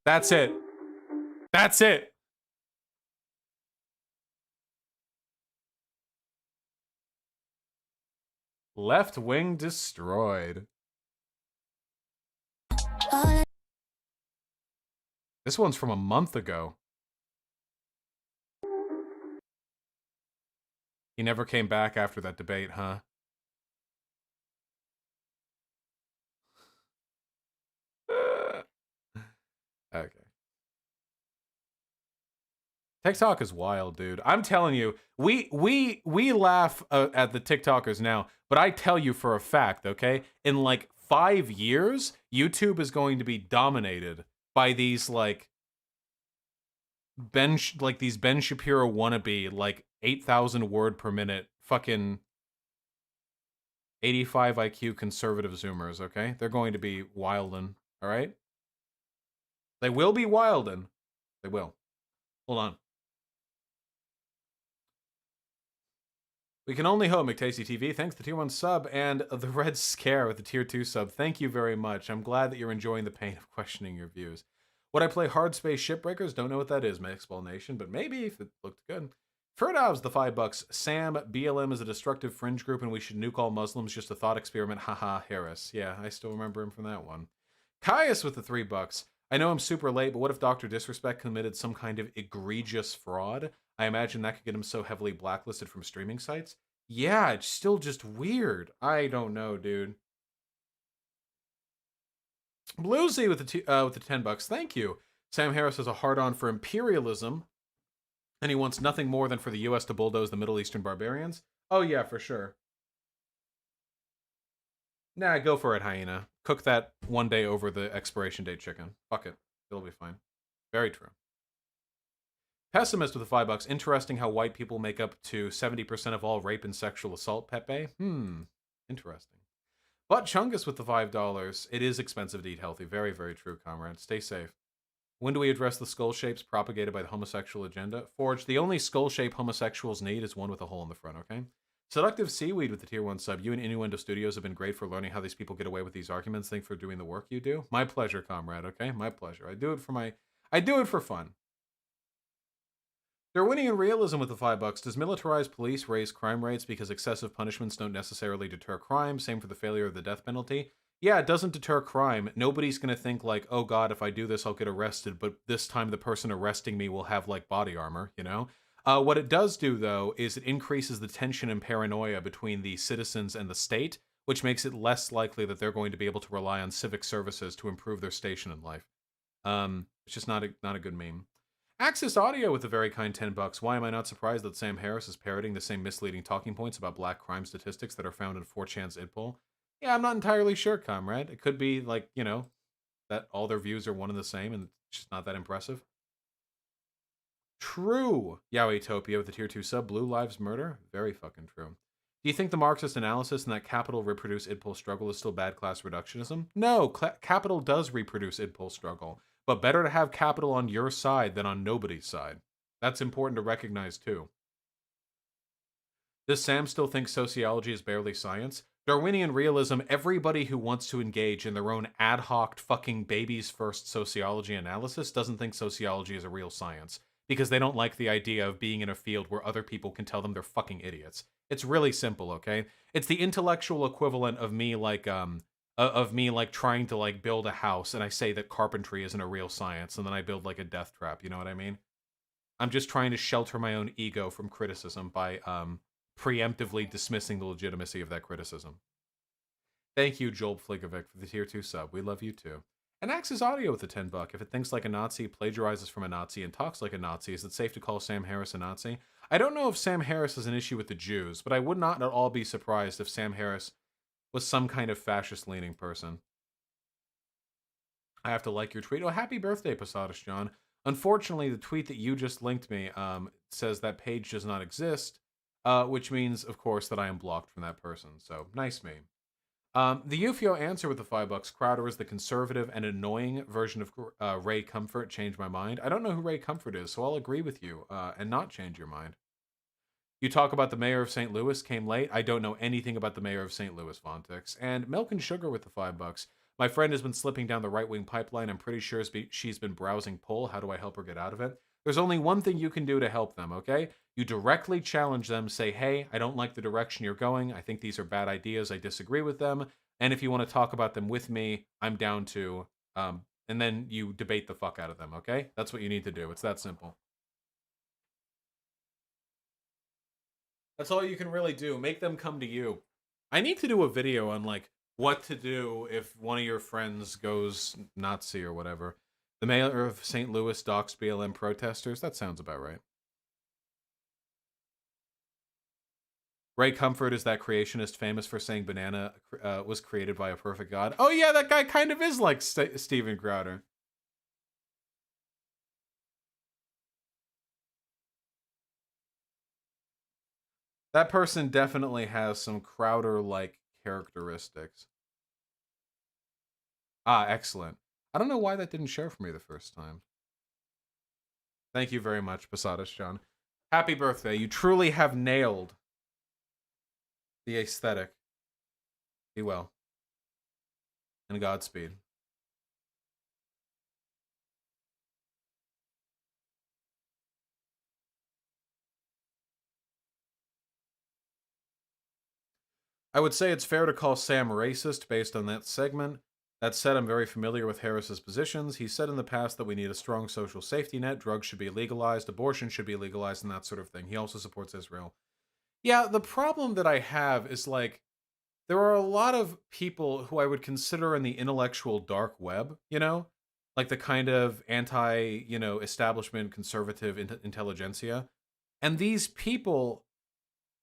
That's it. That's it. Left wing destroyed. This one's from a month ago. He never came back after that debate, huh? Okay. TikTok is wild, dude. I'm telling you, we laugh at the TikTokers now, but I tell you for a fact, okay? In like 5 years, YouTube is going to be dominated by these like Ben Shapiro wannabe, like 8,000 word per minute, fucking 85 IQ conservative Zoomers, okay? They're going to be wildin', all right? They will be wildin'. They will. Hold on. We can only hope, McTasty TV. Thanks to the tier 1 sub and the Red Scare with the tier 2 sub. Thank you very much. I'm glad that you're enjoying the pain of questioning your views. Would I play Hard Space Shipbreakers? Don't know what that is, my explanation, but maybe if it looked good. Ferdovs, the $5. Sam, BLM is a destructive fringe group and we should nuke all Muslims. Just a thought experiment. Haha, Harris. Yeah, I still remember him from that one. Caius with the $3. I know I'm super late, but what if Dr. Disrespect committed some kind of egregious fraud? I imagine that could get him so heavily blacklisted from streaming sites. Yeah, it's still just weird. I don't know, dude. Bluesy with the $10. Thank you. Sam Harris has a hard-on for imperialism, and he wants nothing more than for the U.S. to bulldoze the Middle Eastern barbarians. Oh yeah, for sure. Nah, go for it, Hyena. Cook that one day over the expiration date chicken. Fuck it. It'll be fine. Very true. Pessimist with the $5. Interesting how white people make up to 70% of all rape and sexual assault, Pepe. Interesting. But Chungus with the $5. It is expensive to eat healthy. Very, very true, comrade. Stay safe. When do we address the skull shapes propagated by the homosexual agenda? Forge, the only skull shape homosexuals need is one with a hole in the front, okay? Seductive Seaweed with the tier 1 sub. You and Innuendo Studios have been great for learning how these people get away with these arguments. Thanks for doing the work you do. My pleasure, comrade, okay? My pleasure. I do it for fun. Darwinian Realism with the $5. Does militarized police raise crime rates because excessive punishments don't necessarily deter crime? Same for the failure of the death penalty. Yeah, it doesn't deter crime. Nobody's going to think like, oh god, if I do this, I'll get arrested, but this time the person arresting me will have like body armor, you know? What it does do, though, is it increases the tension and paranoia between the citizens and the state, which makes it less likely that they're going to be able to rely on civic services to improve their station in life. It's just not a good meme. Axis Audio with a very kind $10. Why am I not surprised that Sam Harris is parroting the same misleading talking points about black crime statistics that are found in 4chan's idpoll? Yeah, I'm not entirely sure, comrade. It could be, like, you know, that all their views are one and the same and it's just not that impressive. True. Yowitopia with the tier 2 sub. Blue Lives Murder. Very fucking true. Do you think the Marxist analysis and that capital reproduce idpoll struggle is still bad class reductionism? No, capital does reproduce idpoll struggle. But better to have capital on your side than on nobody's side. That's important to recognize too. Does Sam still think sociology is barely science? Darwinian realism, everybody who wants to engage in their own ad hoc fucking baby's first sociology analysis doesn't think sociology is a real science. Because they don't like the idea of being in a field where other people can tell them they're fucking idiots. It's really simple, okay? It's the intellectual equivalent of me like trying to like build a house and I say that carpentry isn't a real science and then I build like a death trap, you know what I mean? I'm just trying to shelter my own ego from criticism by preemptively dismissing the legitimacy of that criticism. Thank you, Joel Fligovic, for the tier 2 sub. We love you too. And Axe's Audio with the $10. If it thinks like a Nazi, plagiarizes from a Nazi, and talks like a Nazi, is it safe to call Sam Harris a Nazi? I don't know if Sam Harris has an issue with the Jews, but I would not at all be surprised if Sam Harris was some kind of fascist-leaning person. I have to like your tweet. Oh, happy birthday, Posadas John. Unfortunately, the tweet that you just linked me says that page does not exist, which means, of course, that I am blocked from that person. So, nice meme. The Ufio answer with the $5. Crowder is the conservative and annoying version of Ray Comfort. Changed my mind. I don't know who Ray Comfort is, so I'll agree with you and not change your mind. You talk about the mayor of St. Louis came late. I don't know anything about the mayor of St. Louis, Vontix. And Milk and Sugar with the $5. My friend has been slipping down the right-wing pipeline. I'm pretty sure she's been browsing Poll. How do I help her get out of it? There's only one thing you can do to help them, okay? You directly challenge them, say, hey, I don't like the direction you're going. I think these are bad ideas. I disagree with them. And if you want to talk about them with me, I'm down to. And then you debate the fuck out of them, okay? That's what you need to do. It's that simple. That's all you can really do. Make them come to you. I need to do a video on, like, what to do if one of your friends goes Nazi or whatever. The mayor of St. Louis docks BLM protesters? That sounds about right. Ray Comfort is that creationist famous for saying banana was created by a perfect god. Oh yeah, that guy kind of is like Steven Crowder. That person definitely has some Crowder-like characteristics. Ah, excellent. I don't know why that didn't show for me the first time. Thank you very much, Posadas John. Happy birthday. You truly have nailed the aesthetic. Be well. And Godspeed. I would say it's fair to call Sam racist based on that segment. That said, I'm very familiar with Harris's positions. He said in the past that we need a strong social safety net, drugs should be legalized, abortion should be legalized, and that sort of thing. He also supports Israel. Yeah, the problem that I have is, like, there are a lot of people who I would consider in the intellectual dark web, you know? Like the kind of anti, establishment conservative intelligentsia. And these people,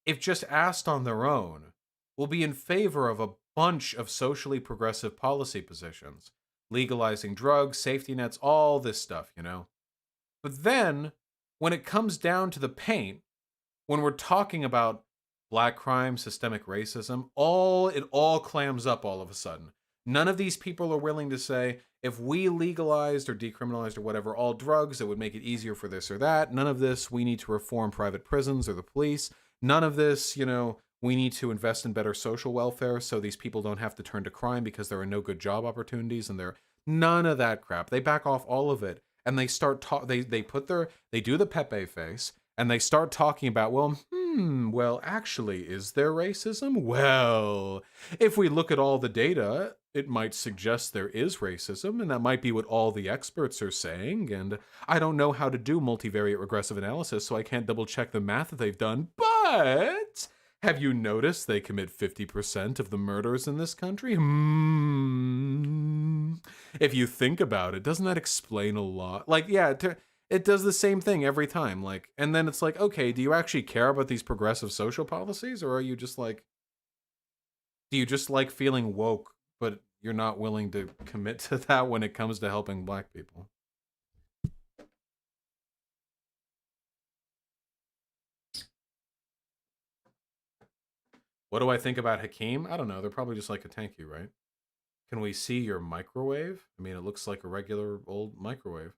if just asked on their own, will be in favor of a bunch of socially progressive policy positions. Legalizing drugs, safety nets, all this stuff, But then, when it comes down to the paint, when we're talking about black crime, systemic racism, it all clams up all of a sudden. None of these people are willing to say, if we legalized or decriminalized or whatever all drugs, it would make it easier for this or that. None of this, we need to reform private prisons or the police. None of this, we need to invest in better social welfare so these people don't have to turn to crime because there are no good job opportunities and none of that crap. They back off all of it and they start they do the Pepe face and they start talking about, well, actually, is there racism? Well, if we look at all the data, it might suggest there is racism, and that might be what all the experts are saying, and I don't know how to do multivariate regressive analysis, so I can't double check the math that they've done, but have you noticed they commit 50% of the murders in this country? If you think about it, doesn't that explain a lot? Like, yeah, it does the same thing every time. Like, and then it's like, okay, do you actually care about these progressive social policies? Or are you just like, do you just like feeling woke, but you're not willing to commit to that when it comes to helping black people? What do I think about Hakeem? I don't know. They're probably just like a thank you, right? Can we see your microwave? I mean, it looks like a regular old microwave.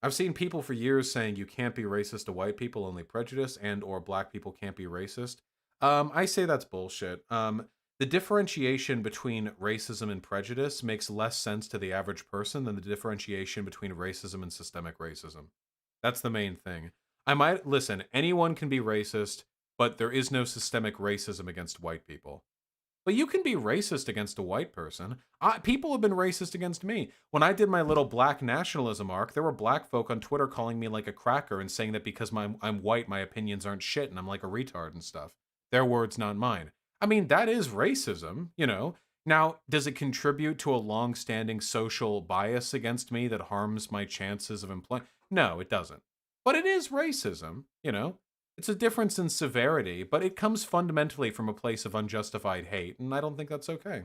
I've seen people for years saying you can't be racist to white people, only prejudice, and or black people can't be racist. I say that's bullshit. The differentiation between racism and prejudice makes less sense to the average person than the differentiation between racism and systemic racism. That's the main thing. Listen, anyone can be racist, but there is no systemic racism against white people. But you can be racist against a white person. People have been racist against me. When I did my little black nationalism arc, there were black folk on Twitter calling me like a cracker and saying that because I'm white, my opinions aren't shit and I'm like a retard and stuff. Their words, not mine. I mean, that is racism, you know? Now, does it contribute to a long-standing social bias against me that harms my chances of employment? No, it doesn't. But it is racism, you know? It's a difference in severity, but it comes fundamentally from a place of unjustified hate, and I don't think that's okay.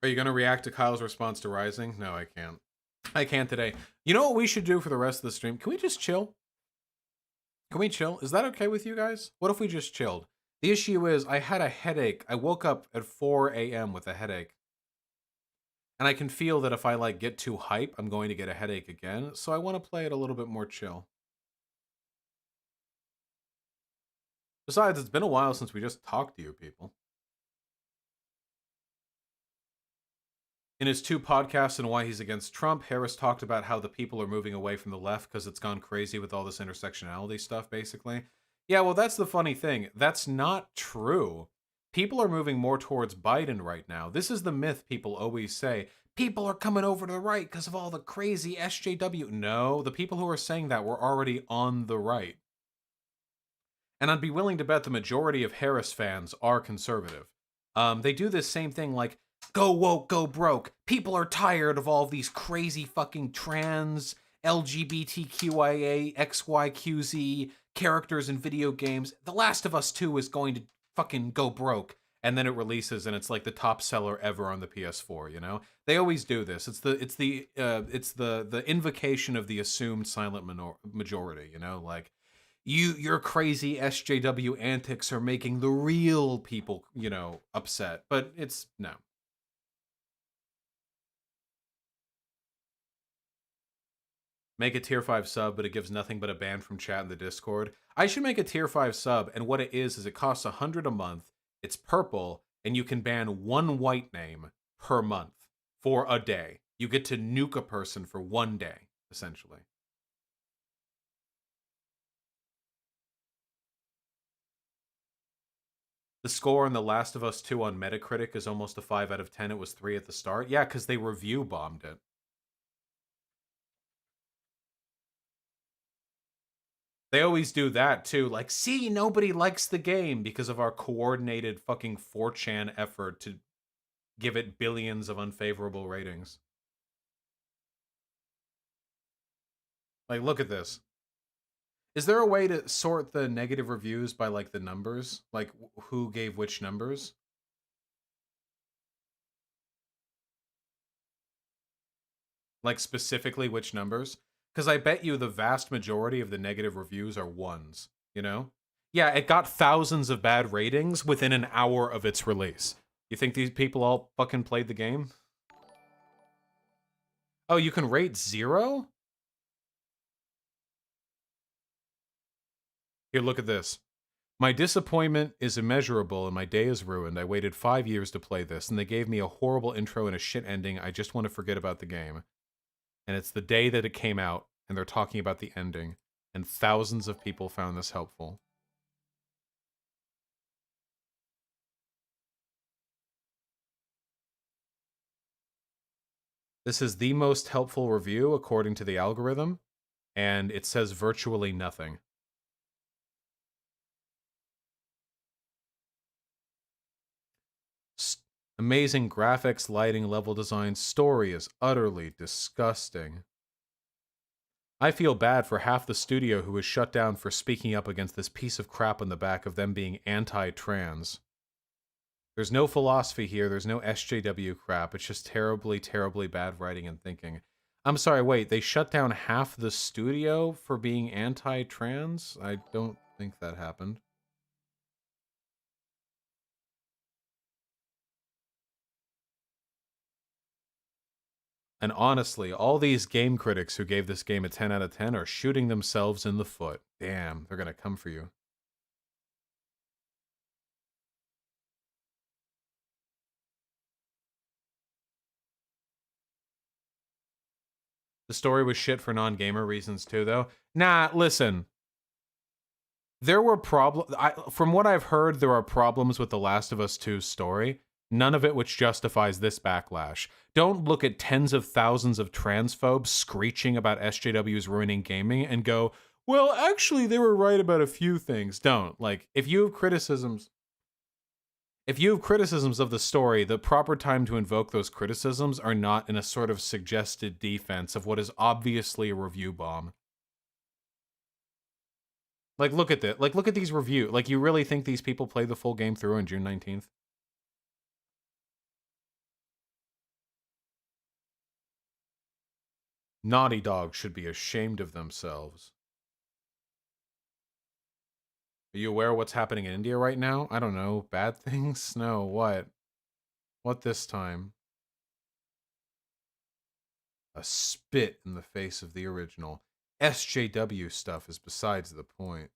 Are you going to react to Kyle's response to Rising? No, I can't. I can't today. You know what we should do for the rest of the stream? Can we just chill? Can we chill? Is that okay with you guys? What if we just chilled? The issue is I had a headache. I woke up at 4 a.m. with a headache. And I can feel that if I like get too hype, I'm going to get a headache again. So I want to play it a little bit more chill. Besides, it's been a while since we just talked to you people. In his 2 podcasts on why he's against Trump, Harris talked about how the people are moving away from the left because it's gone crazy with all this intersectionality stuff, basically. Yeah, well, that's the funny thing. That's not true. People are moving more towards Biden right now. This is the myth people always say. People are coming over to the right because of all the crazy SJW. No, the people who are saying that were already on the right. And I'd be willing to bet the majority of Harris fans are conservative. They do this same thing like, go woke, go broke. People are tired of all these crazy fucking trans, LGBTQIA, XYQZ characters in video games. The Last of Us 2 is going to fucking go broke. And then it releases and it's like the top seller ever on the PS4, you know? They always do this. It's the invocation of the assumed silent majority, you know? Like, your crazy SJW antics are making the real people, you know, upset. But it's, no. Make a tier 5 sub, but it gives nothing but a ban from chat in the Discord. I should make a tier 5 sub, and what it is it costs $100 a month, it's purple, and you can ban 1 white name per month for a day. You get to nuke a person for 1 day, essentially. The score on The Last of Us 2 on Metacritic is almost a 5 out of 10. It was 3 at the start. Yeah, because they review bombed it. They always do that, too. Like, see, nobody likes the game because of our coordinated fucking 4chan effort to give it billions of unfavorable ratings. Like, look at this. Is there a way to sort the negative reviews by, like, the numbers? Like, who gave which numbers? Like, specifically which numbers? Because I bet you the vast majority of the negative reviews are 1s, you know? Yeah, it got thousands of bad ratings within an hour of its release. You think these people all fucking played the game? Oh, you can rate 0? Here, look at this. My disappointment is immeasurable and my day is ruined. I waited 5 years to play this, and they gave me a horrible intro and a shit ending. I just want to forget about the game. And it's the day that it came out, and they're talking about the ending, and thousands of people found this helpful. This is the most helpful review according to the algorithm, and it says virtually nothing. Amazing graphics, lighting, level design, story is utterly disgusting. I feel bad for half the studio who was shut down for speaking up against this piece of crap on the back of them being anti-trans. There's no philosophy here, there's no SJW crap, it's just terribly, terribly bad writing and thinking. I'm sorry, wait, they shut down half the studio for being anti-trans? I don't think that happened. And honestly, all these game critics who gave this game a 10 out of 10 are shooting themselves in the foot. Damn, they're gonna come for you. The story was shit for non-gamer reasons too, though. Nah, listen. There were problems. From what I've heard, there are problems with The Last of Us 2's story. None of it which justifies this backlash. Don't look at tens of thousands of transphobes screeching about SJWs ruining gaming and go, well, actually, they were right about a few things. Don't. Like, if you have criticisms of the story, the proper time to invoke those criticisms are not in a sort of suggested defense of what is obviously a review bomb. Like, look at that. Like, look at these reviews. Like, you really think these people played the full game through on June 19th? Naughty Dog should be ashamed of themselves. Are you aware of what's happening in India right now? I don't know. Bad things? No, what? What this time? A spit in the face of the original. SJW stuff is besides the point.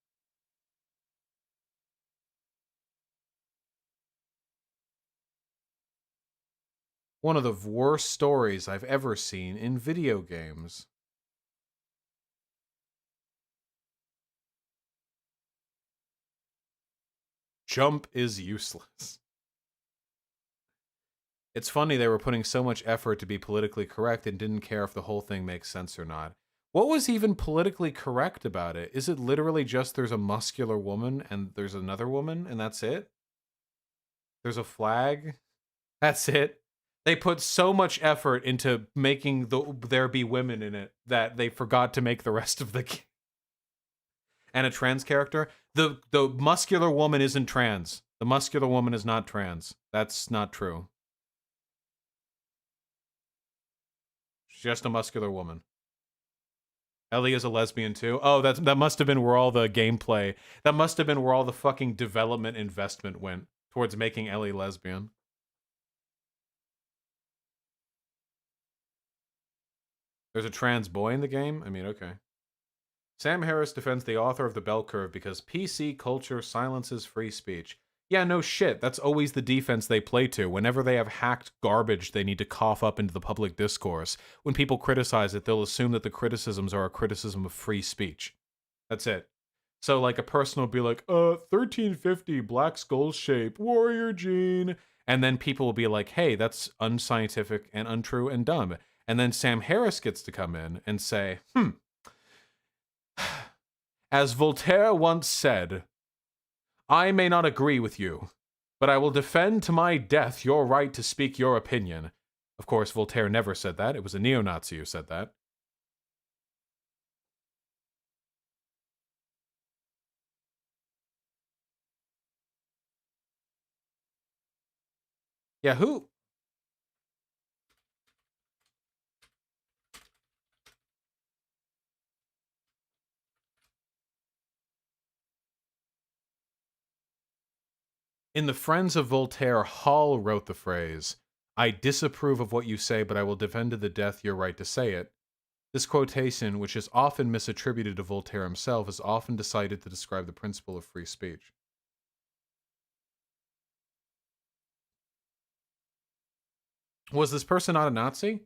One of the worst stories I've ever seen in video games. Jump is useless. It's funny they were putting so much effort to be politically correct and didn't care if the whole thing makes sense or not. What was even politically correct about it? Is it literally just there's a muscular woman and there's another woman and that's it? There's a flag? That's it? They put so much effort into making there be women in it that they forgot to make the rest of the game. And a trans character? The muscular woman isn't trans. The muscular woman is not trans. That's not true. She's just a muscular woman. Ellie is a lesbian too. Oh, that must have been where all the gameplay, that must have been where all the fucking development investment went towards making Ellie lesbian. There's a trans boy in the game? I mean, okay. Sam Harris defends the author of The Bell Curve because PC culture silences free speech. Yeah, no shit. That's always the defense they play to. Whenever they have hacked garbage they need to cough up into the public discourse, when people criticize it, they'll assume that the criticisms are a criticism of free speech. That's it. So, like, a person will be like, 1350, black skull shape, warrior gene. And then people will be like, hey, that's unscientific and untrue and dumb. And then Sam Harris gets to come in and say, as Voltaire once said, I may not agree with you, but I will defend to my death your right to speak your opinion. Of course, Voltaire never said that. It was a neo-Nazi who said that. Yeah, who? In the Friends of Voltaire, Hall wrote the phrase, I disapprove of what you say, but I will defend to the death your right to say it. This quotation, which is often misattributed to Voltaire himself, is often decided to describe the principle of free speech. Was this person not a Nazi?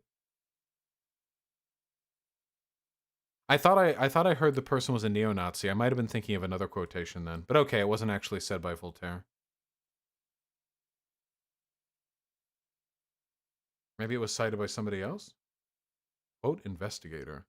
I thought I heard the person was a neo-Nazi. I might have been thinking of another quotation then. But okay, it wasn't actually said by Voltaire. Maybe it was cited by somebody else? Quote investigator.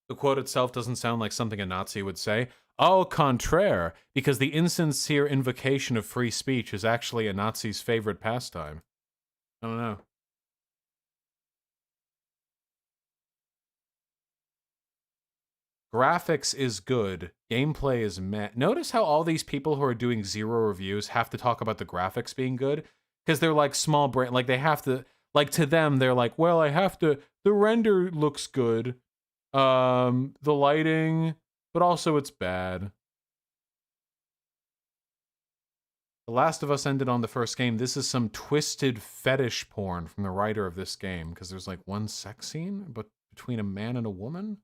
The quote itself doesn't sound like something a Nazi would say. Au contraire, because the insincere invocation of free speech is actually a Nazi's favorite pastime. I don't know. Graphics is good. Gameplay is meh. Notice how all these people who are doing zero reviews have to talk about the graphics being good? Because they're like small brain, like they have to, like to them, they're like, well, I have to, the render looks good. The lighting, but also it's bad. The Last of Us ended on the first game. This is some twisted fetish porn from the writer of this game, because there's like one sex scene, but between a man and a woman?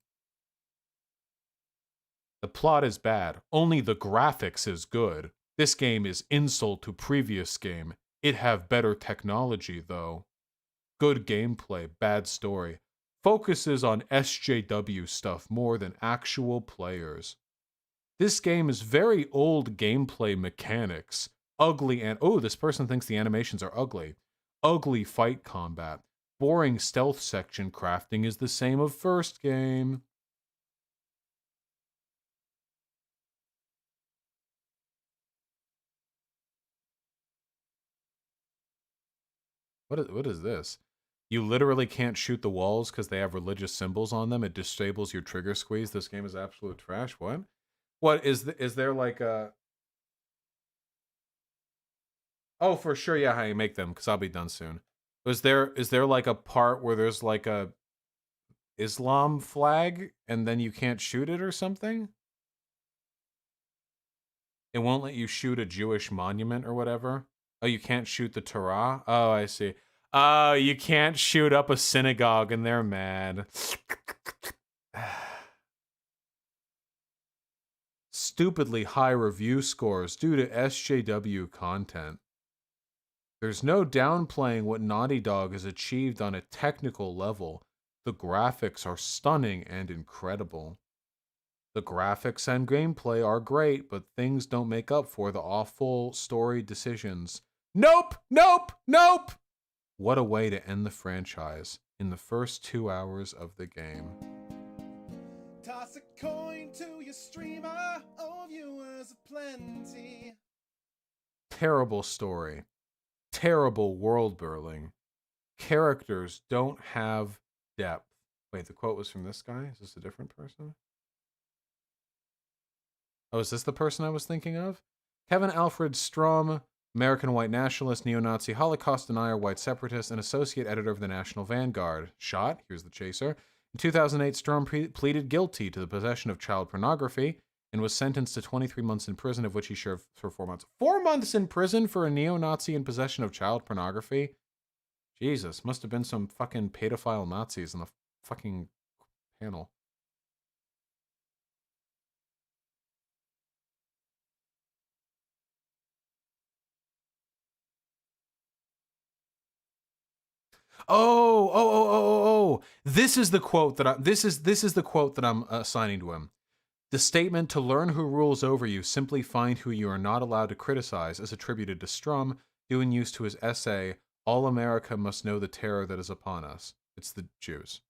The plot is bad. Only the graphics is good. This game is insult to previous game. It have better technology, though. Good gameplay, bad story. Focuses on SJW stuff more than actual players. This game is very old gameplay mechanics. Ugly and... Oh, this person thinks the animations are ugly. Ugly fight combat. Boring stealth section crafting is the same of first game. What is this? You literally can't shoot the walls because they have religious symbols on them. It disables your trigger squeeze. This game is absolute trash. What? What is there like a... Oh, for sure, yeah, how you make them, because I'll be done soon. Is there like a part where there's like a Islam flag and then you can't shoot it or something? It won't let you shoot a Jewish monument or whatever? Oh, you can't shoot the Torah? Oh, I see. Oh, you can't shoot up a synagogue and they're mad. Stupidly high review scores due to SJW content. There's no downplaying what Naughty Dog has achieved on a technical level. The graphics are stunning and incredible. The graphics and gameplay are great, but things don't make up for the awful story decisions. Nope! Nope! Nope! What a way to end the franchise in the first 2 hours of the game. Toss a coin to your streamer, oh viewers aplenty. Terrible story. Terrible world building. Characters don't have depth. Wait, the quote was from this guy? Is this a different person? Oh, is this the person I was thinking of? Kevin Alfred Strom, American white nationalist, neo-Nazi, Holocaust denier, white separatist, and associate editor of the National Vanguard. Shot, here's the chaser. In 2008, Strom pleaded guilty to the possession of child pornography and was sentenced to 23 months in prison, of which he served for 4 months. 4 months in prison for a neo-Nazi in possession of child pornography? Jesus, must have been some fucking pedophile Nazis in the fucking panel. Oh. This is the quote that this is the quote that I'm assigning to him. The statement, "To learn who rules over you, simply find who you are not allowed to criticize," is attributed to Strum, due in use to his essay, "All America Must Know the Terror That Is Upon Us." It's the Jews.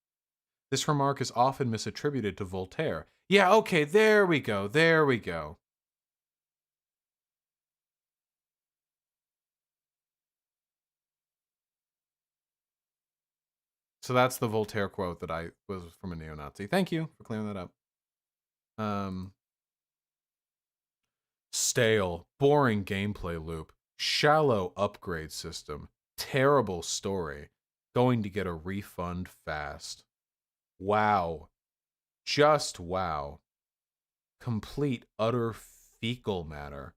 This remark is often misattributed to Voltaire. Yeah, okay, there we go. So that's the Voltaire quote that I was from a neo-Nazi. Thank you for clearing that up. Stale, boring gameplay loop, shallow upgrade system, terrible story, going to get a refund fast. Wow. Just wow. Complete, utter fecal matter.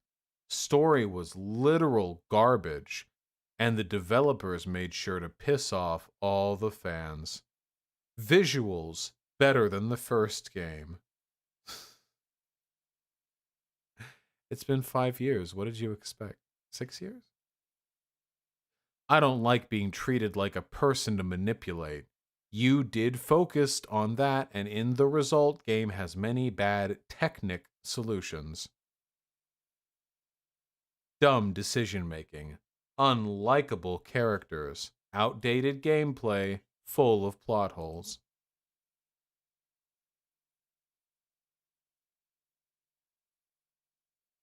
Story was literal garbage. And the developers made sure to piss off all the fans. Visuals better than the first game. It's been 5 years. What did you expect? 6 years? I don't like being treated like a person to manipulate. You did focus on that, and in the result, game has many bad technic solutions. Dumb decision making. Unlikable characters, outdated gameplay, full of plot holes.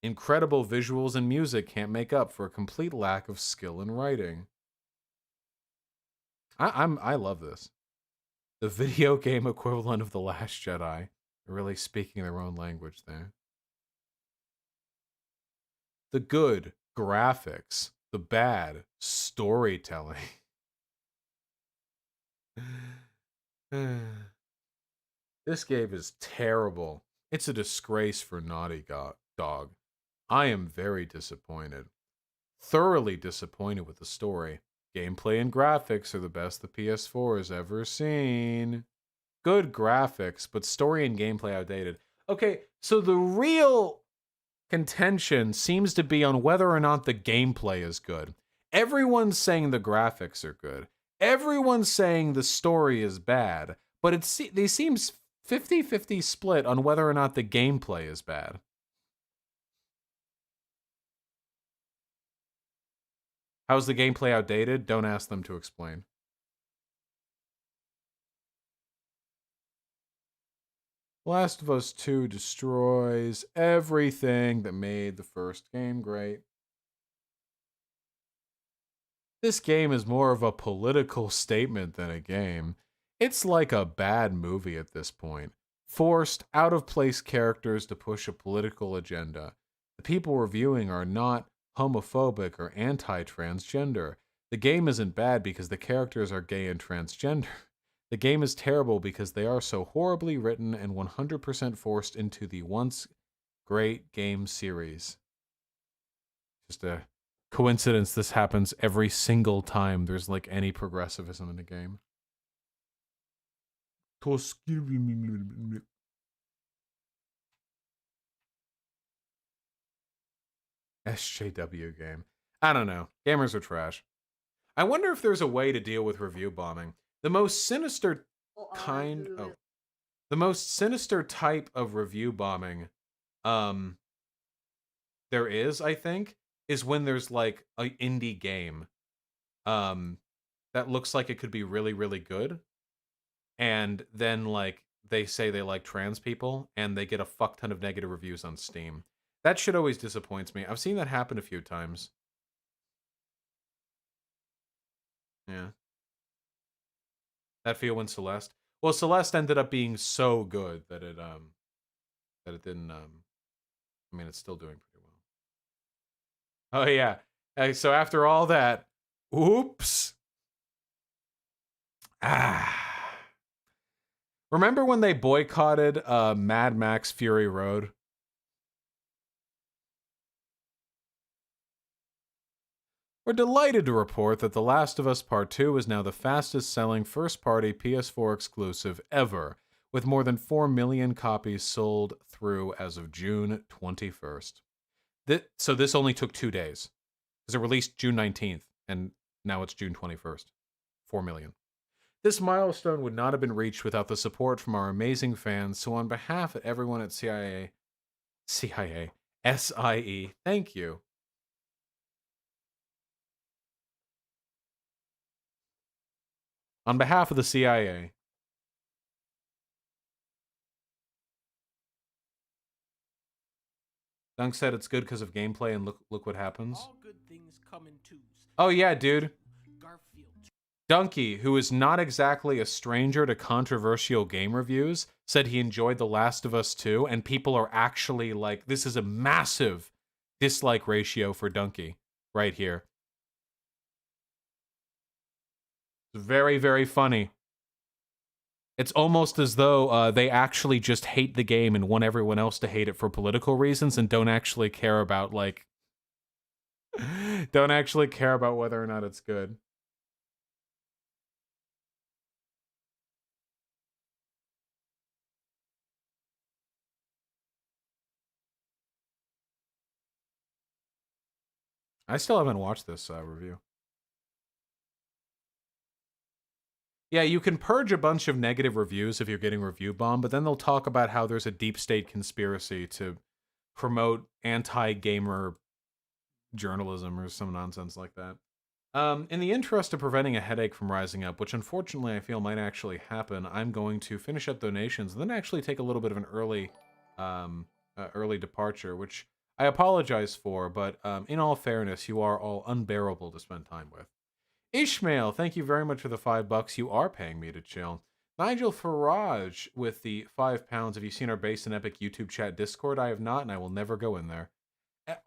Incredible visuals and music can't make up for a complete lack of skill in writing. I love this. The video game equivalent of The Last Jedi. They're really speaking their own language there. The good, graphics. The bad, storytelling. This game is terrible. It's a disgrace for Naughty Dog. I am very disappointed. Thoroughly disappointed with the story. Gameplay and graphics are the best the PS4 has ever seen. good graphics, but story and gameplay outdated. Okay, so the real contention seems to be on whether or not the gameplay is good. Everyone's saying the graphics are good. Everyone's saying the story is bad, but they seems 50-50 split on whether or not the gameplay is bad. How's the gameplay outdated? Don't ask them to explain. Last of Us 2 destroys everything that made the first game great. This game is more of a political statement than a game. It's like a bad movie at this point. Forced, out-of-place characters to push a political agenda. The people reviewing are not homophobic or anti-transgender. The game isn't bad because the characters are gay and transgender. The game is terrible because they are so horribly written and 100% forced into the once great game series. Just a coincidence this happens every single time there's like any progressivism in the game. SJW game. I don't know. Gamers are trash. I wonder if there's a way to deal with review bombing. The most sinister the most sinister type of review bombing there is, I think, is when there's like an indie game that looks like it could be really, really good. And then like they say they like trans people and they get a fuck ton of negative reviews on Steam. That shit always disappoints me. I've seen that happen a few times. Yeah. That feel when Celeste? Well, Celeste ended up being so good that it didn't I mean, it's still doing pretty well. Oh yeah. So after all that, oops. Remember when they boycotted Mad Max Fury Road? We're delighted to report that The Last of Us Part 2 is now the fastest-selling first-party PS4 exclusive ever, with more than 4 million copies sold through as of June 21st. So this only took 2 days, because it released June 19th, and now it's June 21st. 4 million. This milestone would not have been reached without the support from our amazing fans, so on behalf of everyone at SIE, thank you. On behalf of the CIA, Dunk said it's good because of gameplay, and look what happens. All good things come in twos. Oh yeah, dude. Garfield. Donkey, who is not exactly a stranger to controversial game reviews, said he enjoyed The Last of Us 2, and people are actually like, this is a massive dislike ratio for Donkey right here. Very, very funny. It's almost as though they actually just hate the game and want everyone else to hate it for political reasons and don't actually care about, like, don't actually care about whether or not it's good. I still haven't watched this review. Yeah, you can purge a bunch of negative reviews if you're getting review bombed, but then they'll talk about how there's a deep state conspiracy to promote anti-gamer journalism or some nonsense like that. In the interest of preventing a headache from rising up, which unfortunately I feel might actually happen, I'm going to finish up donations and then actually take a little bit of an early departure, which I apologize for, but in all fairness, you are all unbearable to spend time with. Ishmael, thank you very much for the $5 you are paying me to chill. Nigel Farage with the £5. Have you seen our Based in Epic YouTube chat Discord? I have not, and I will never go in there.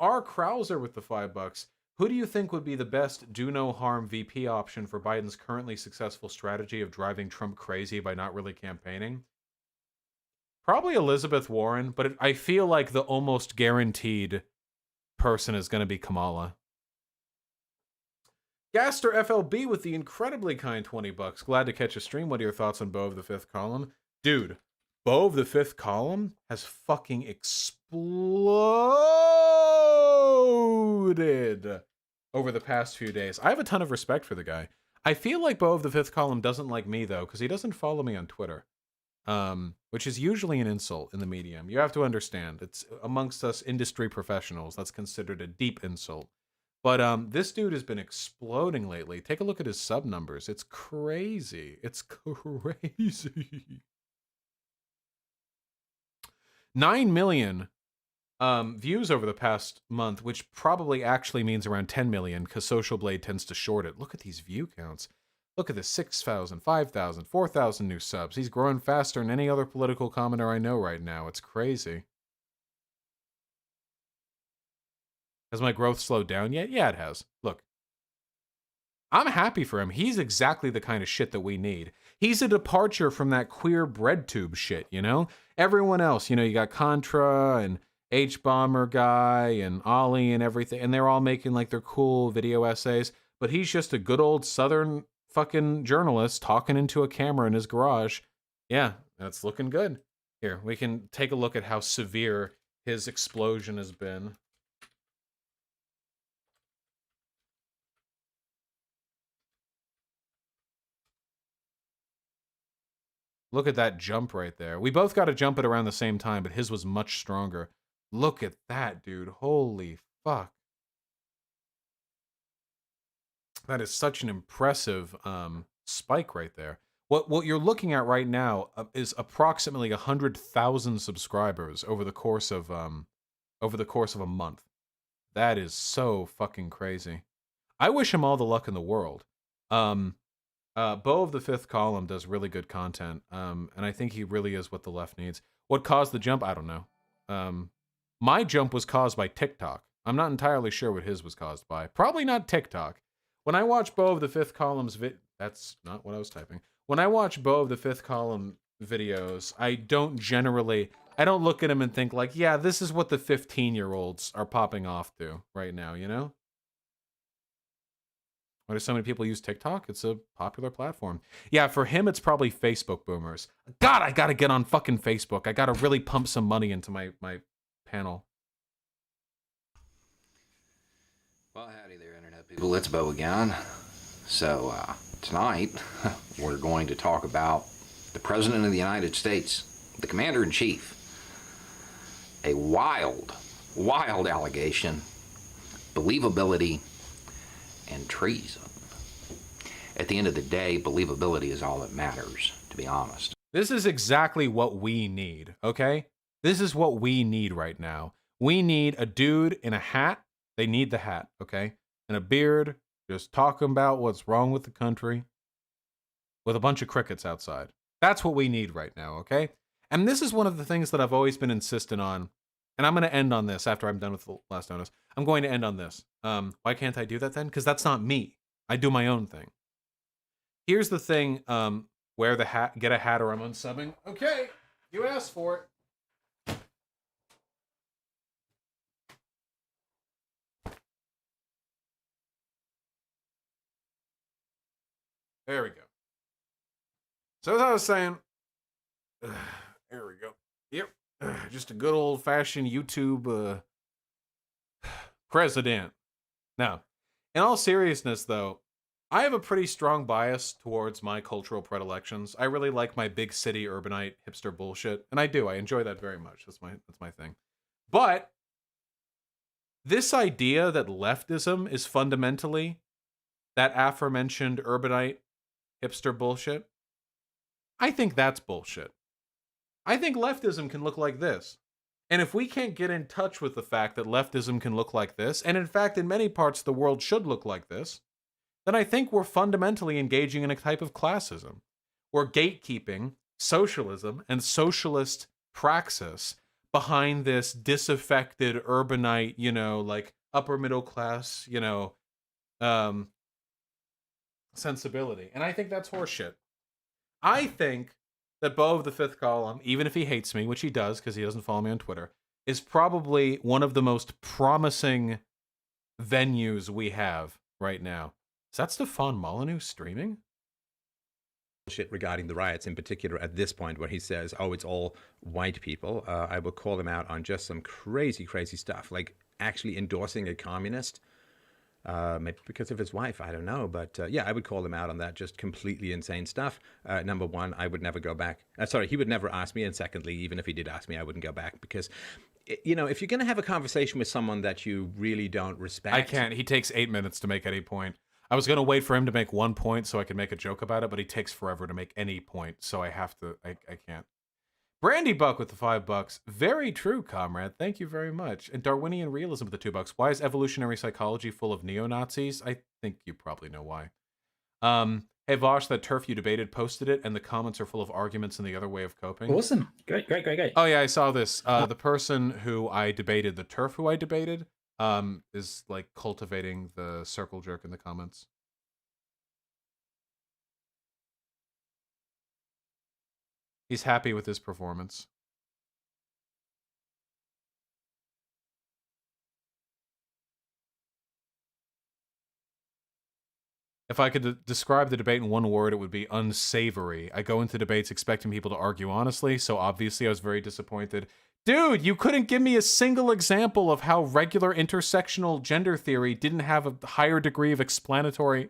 R. Krauser with the $5. Who do you think would be the best do no harm VP option for Biden's currently successful strategy of driving Trump crazy by not really campaigning? Probably Elizabeth Warren, but I feel like the almost guaranteed person is going to be Kamala. Gaster FLB with the incredibly kind $20. Glad to catch a stream. What are your thoughts on Beau of the Fifth Column? Dude, Beau of the Fifth Column has fucking exploded over the past few days. I have a ton of respect for the guy. I feel like Beau of the Fifth Column doesn't like me, though, because he doesn't follow me on Twitter, which is usually an insult in the medium. You have to understand, it's amongst us industry professionals, that's considered a deep insult. But this dude has been exploding lately. Take a look at his sub numbers. It's crazy. It's crazy. 9 million views over the past month, which probably actually means around 10 million because Social Blade tends to short it. Look at these view counts. Look at this, 6,000, 5,000, 4,000 new subs. He's growing faster than any other political commenter I know right now. It's crazy. Has my growth slowed down yet? Yeah, it has. Look. I'm happy for him. He's exactly the kind of shit that we need. He's a departure from that queer bread tube shit, you know? Everyone else, you know, you got Contra and H-Bomber guy and Ollie and everything, and they're all making like their cool video essays, but he's just a good old Southern fucking journalist talking into a camera in his garage. Yeah, that's looking good. Here, we can take a look at how severe his explosion has been. Look at that jump right there. We both got to jump it around the same time, but his was much stronger. Look at that, dude. Holy fuck. That is such an impressive spike right there. What you're looking at right now is approximately 100,000 subscribers over the course of a month. That is so fucking crazy. I wish him all the luck in the world. Beau of the Fifth Column does really good content, and I think he really is what the left needs. What caused the jump? I don't know. My jump was caused by TikTok. I'm not entirely sure what his was caused by. Probably not TikTok. When I watch Beau of the Fifth Column's that's not what I was typing. When I watch Beau of the Fifth Column videos, I don't look at him and think like, yeah, this is what the 15-year-olds are popping off to right now, you know? Why do so many people use TikTok? It's a popular platform. Yeah, for him, it's probably Facebook boomers. God, I gotta get on fucking Facebook. I gotta really pump some money into my panel. Well, howdy there, Internet people. It's Beau again. So, tonight, we're going to talk about the President of the United States, the Commander-in-Chief. A wild allegation, believability, and treason. At the end of the day, believability is all that matters, to be honest. This is exactly what we need, okay? This is what we need right now. We need a dude in a hat. They need the hat, okay? And a beard, just talking about what's wrong with the country with a bunch of crickets outside. That's what we need right now, okay? And this is one of the things that I've always been insistent on. And I'm going to end on this after I'm done with the last notice. I'm going to end on this. Why can't I do that then? Because that's not me. I do my own thing. Here's the thing. Wear the hat. Get a hat or I'm unsubbing. Okay. You asked for it. There we go. So as I was saying, there we go. Yep. Just a good old-fashioned YouTube president. Now, in all seriousness, though, I have a pretty strong bias towards my cultural predilections. I really like my big city urbanite hipster bullshit, and I do. I enjoy that very much. That's my thing. But this idea that leftism is fundamentally that aforementioned urbanite hipster bullshit, I think that's bullshit. I think leftism can look like this. And if we can't get in touch with the fact that leftism can look like this, and in fact in many parts of the world should look like this, then I think we're fundamentally engaging in a type of classism. We're gatekeeping socialism and socialist praxis behind this disaffected urbanite, you know, like upper middle class, you know, sensibility. And I think that's horseshit. I think that Beau of the Fifth Column, even if he hates me, which he does because he doesn't follow me on Twitter, is probably one of the most promising venues we have right now. Is that Stefan Molyneux streaming? shit regarding the riots in particular at this point, where he says, oh, it's all white people. I will call him out on just some crazy, crazy stuff, like actually endorsing a communist. Maybe because of his wife, I don't know. But yeah, I would call him out on that. Just completely insane stuff. Number one, I would never go back. Sorry, he would never ask me. And secondly, even if he did ask me, I wouldn't go back because, you know, if you're going to have a conversation with someone that you really don't respect. I can't. He takes 8 minutes to make any point. I was going to wait for him to make 1 point so I could make a joke about it, but he takes forever to make any point. So I have to, I can't. Brandy Buck with the $5. Very true, comrade. Thank you very much. And Darwinian Realism with the $2. Why is evolutionary psychology full of neo-Nazis? I think you probably know why. Hey Vosh, that turf you debated posted it, and the comments are full of arguments and the other way of coping. Awesome. Great. Oh yeah, I saw this. The person who I debated, the turf who I debated, is like cultivating the circle jerk in the comments. He's happy with his performance. If I could describe the debate in one word, it would be unsavory. I go into debates expecting people to argue honestly, so obviously I was very disappointed. Dude, you couldn't give me a single example of how regular intersectional gender theory didn't have a higher degree of explanatory...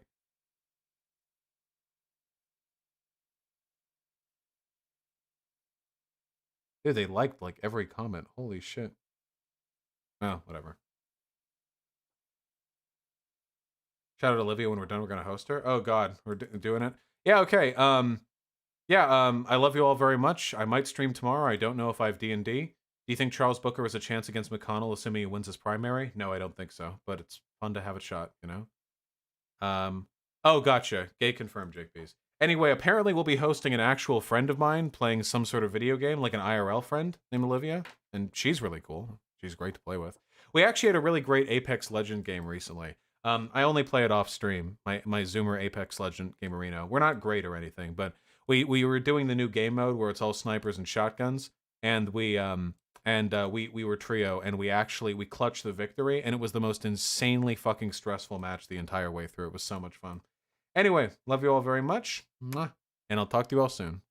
Dude, they liked like every comment. Holy shit. Oh, whatever. Shout out Olivia. When we're done, we're gonna host her. Oh god, we're doing it. Yeah, okay. I love you all very much. I might stream tomorrow. I don't know if I have D&D. Do you think Charles Booker has a chance against McConnell, assuming he wins his primary? No, I don't think so. But it's fun to have a shot, you know. Oh, gotcha. Gay confirmed, Jake Bees. Anyway, apparently we'll be hosting an actual friend of mine playing some sort of video game, like an IRL friend named Olivia, and she's really cool. She's great to play with. We actually had a really great Apex Legend game recently. I only play it off stream, my Zoomer Apex Legend game arena. We're not great or anything, but we were doing the new game mode where it's all snipers and shotguns, and we were trio, and we clutched the victory, and it was the most insanely fucking stressful match the entire way through. It was so much fun. Anyway, love you all very much, and I'll talk to you all soon.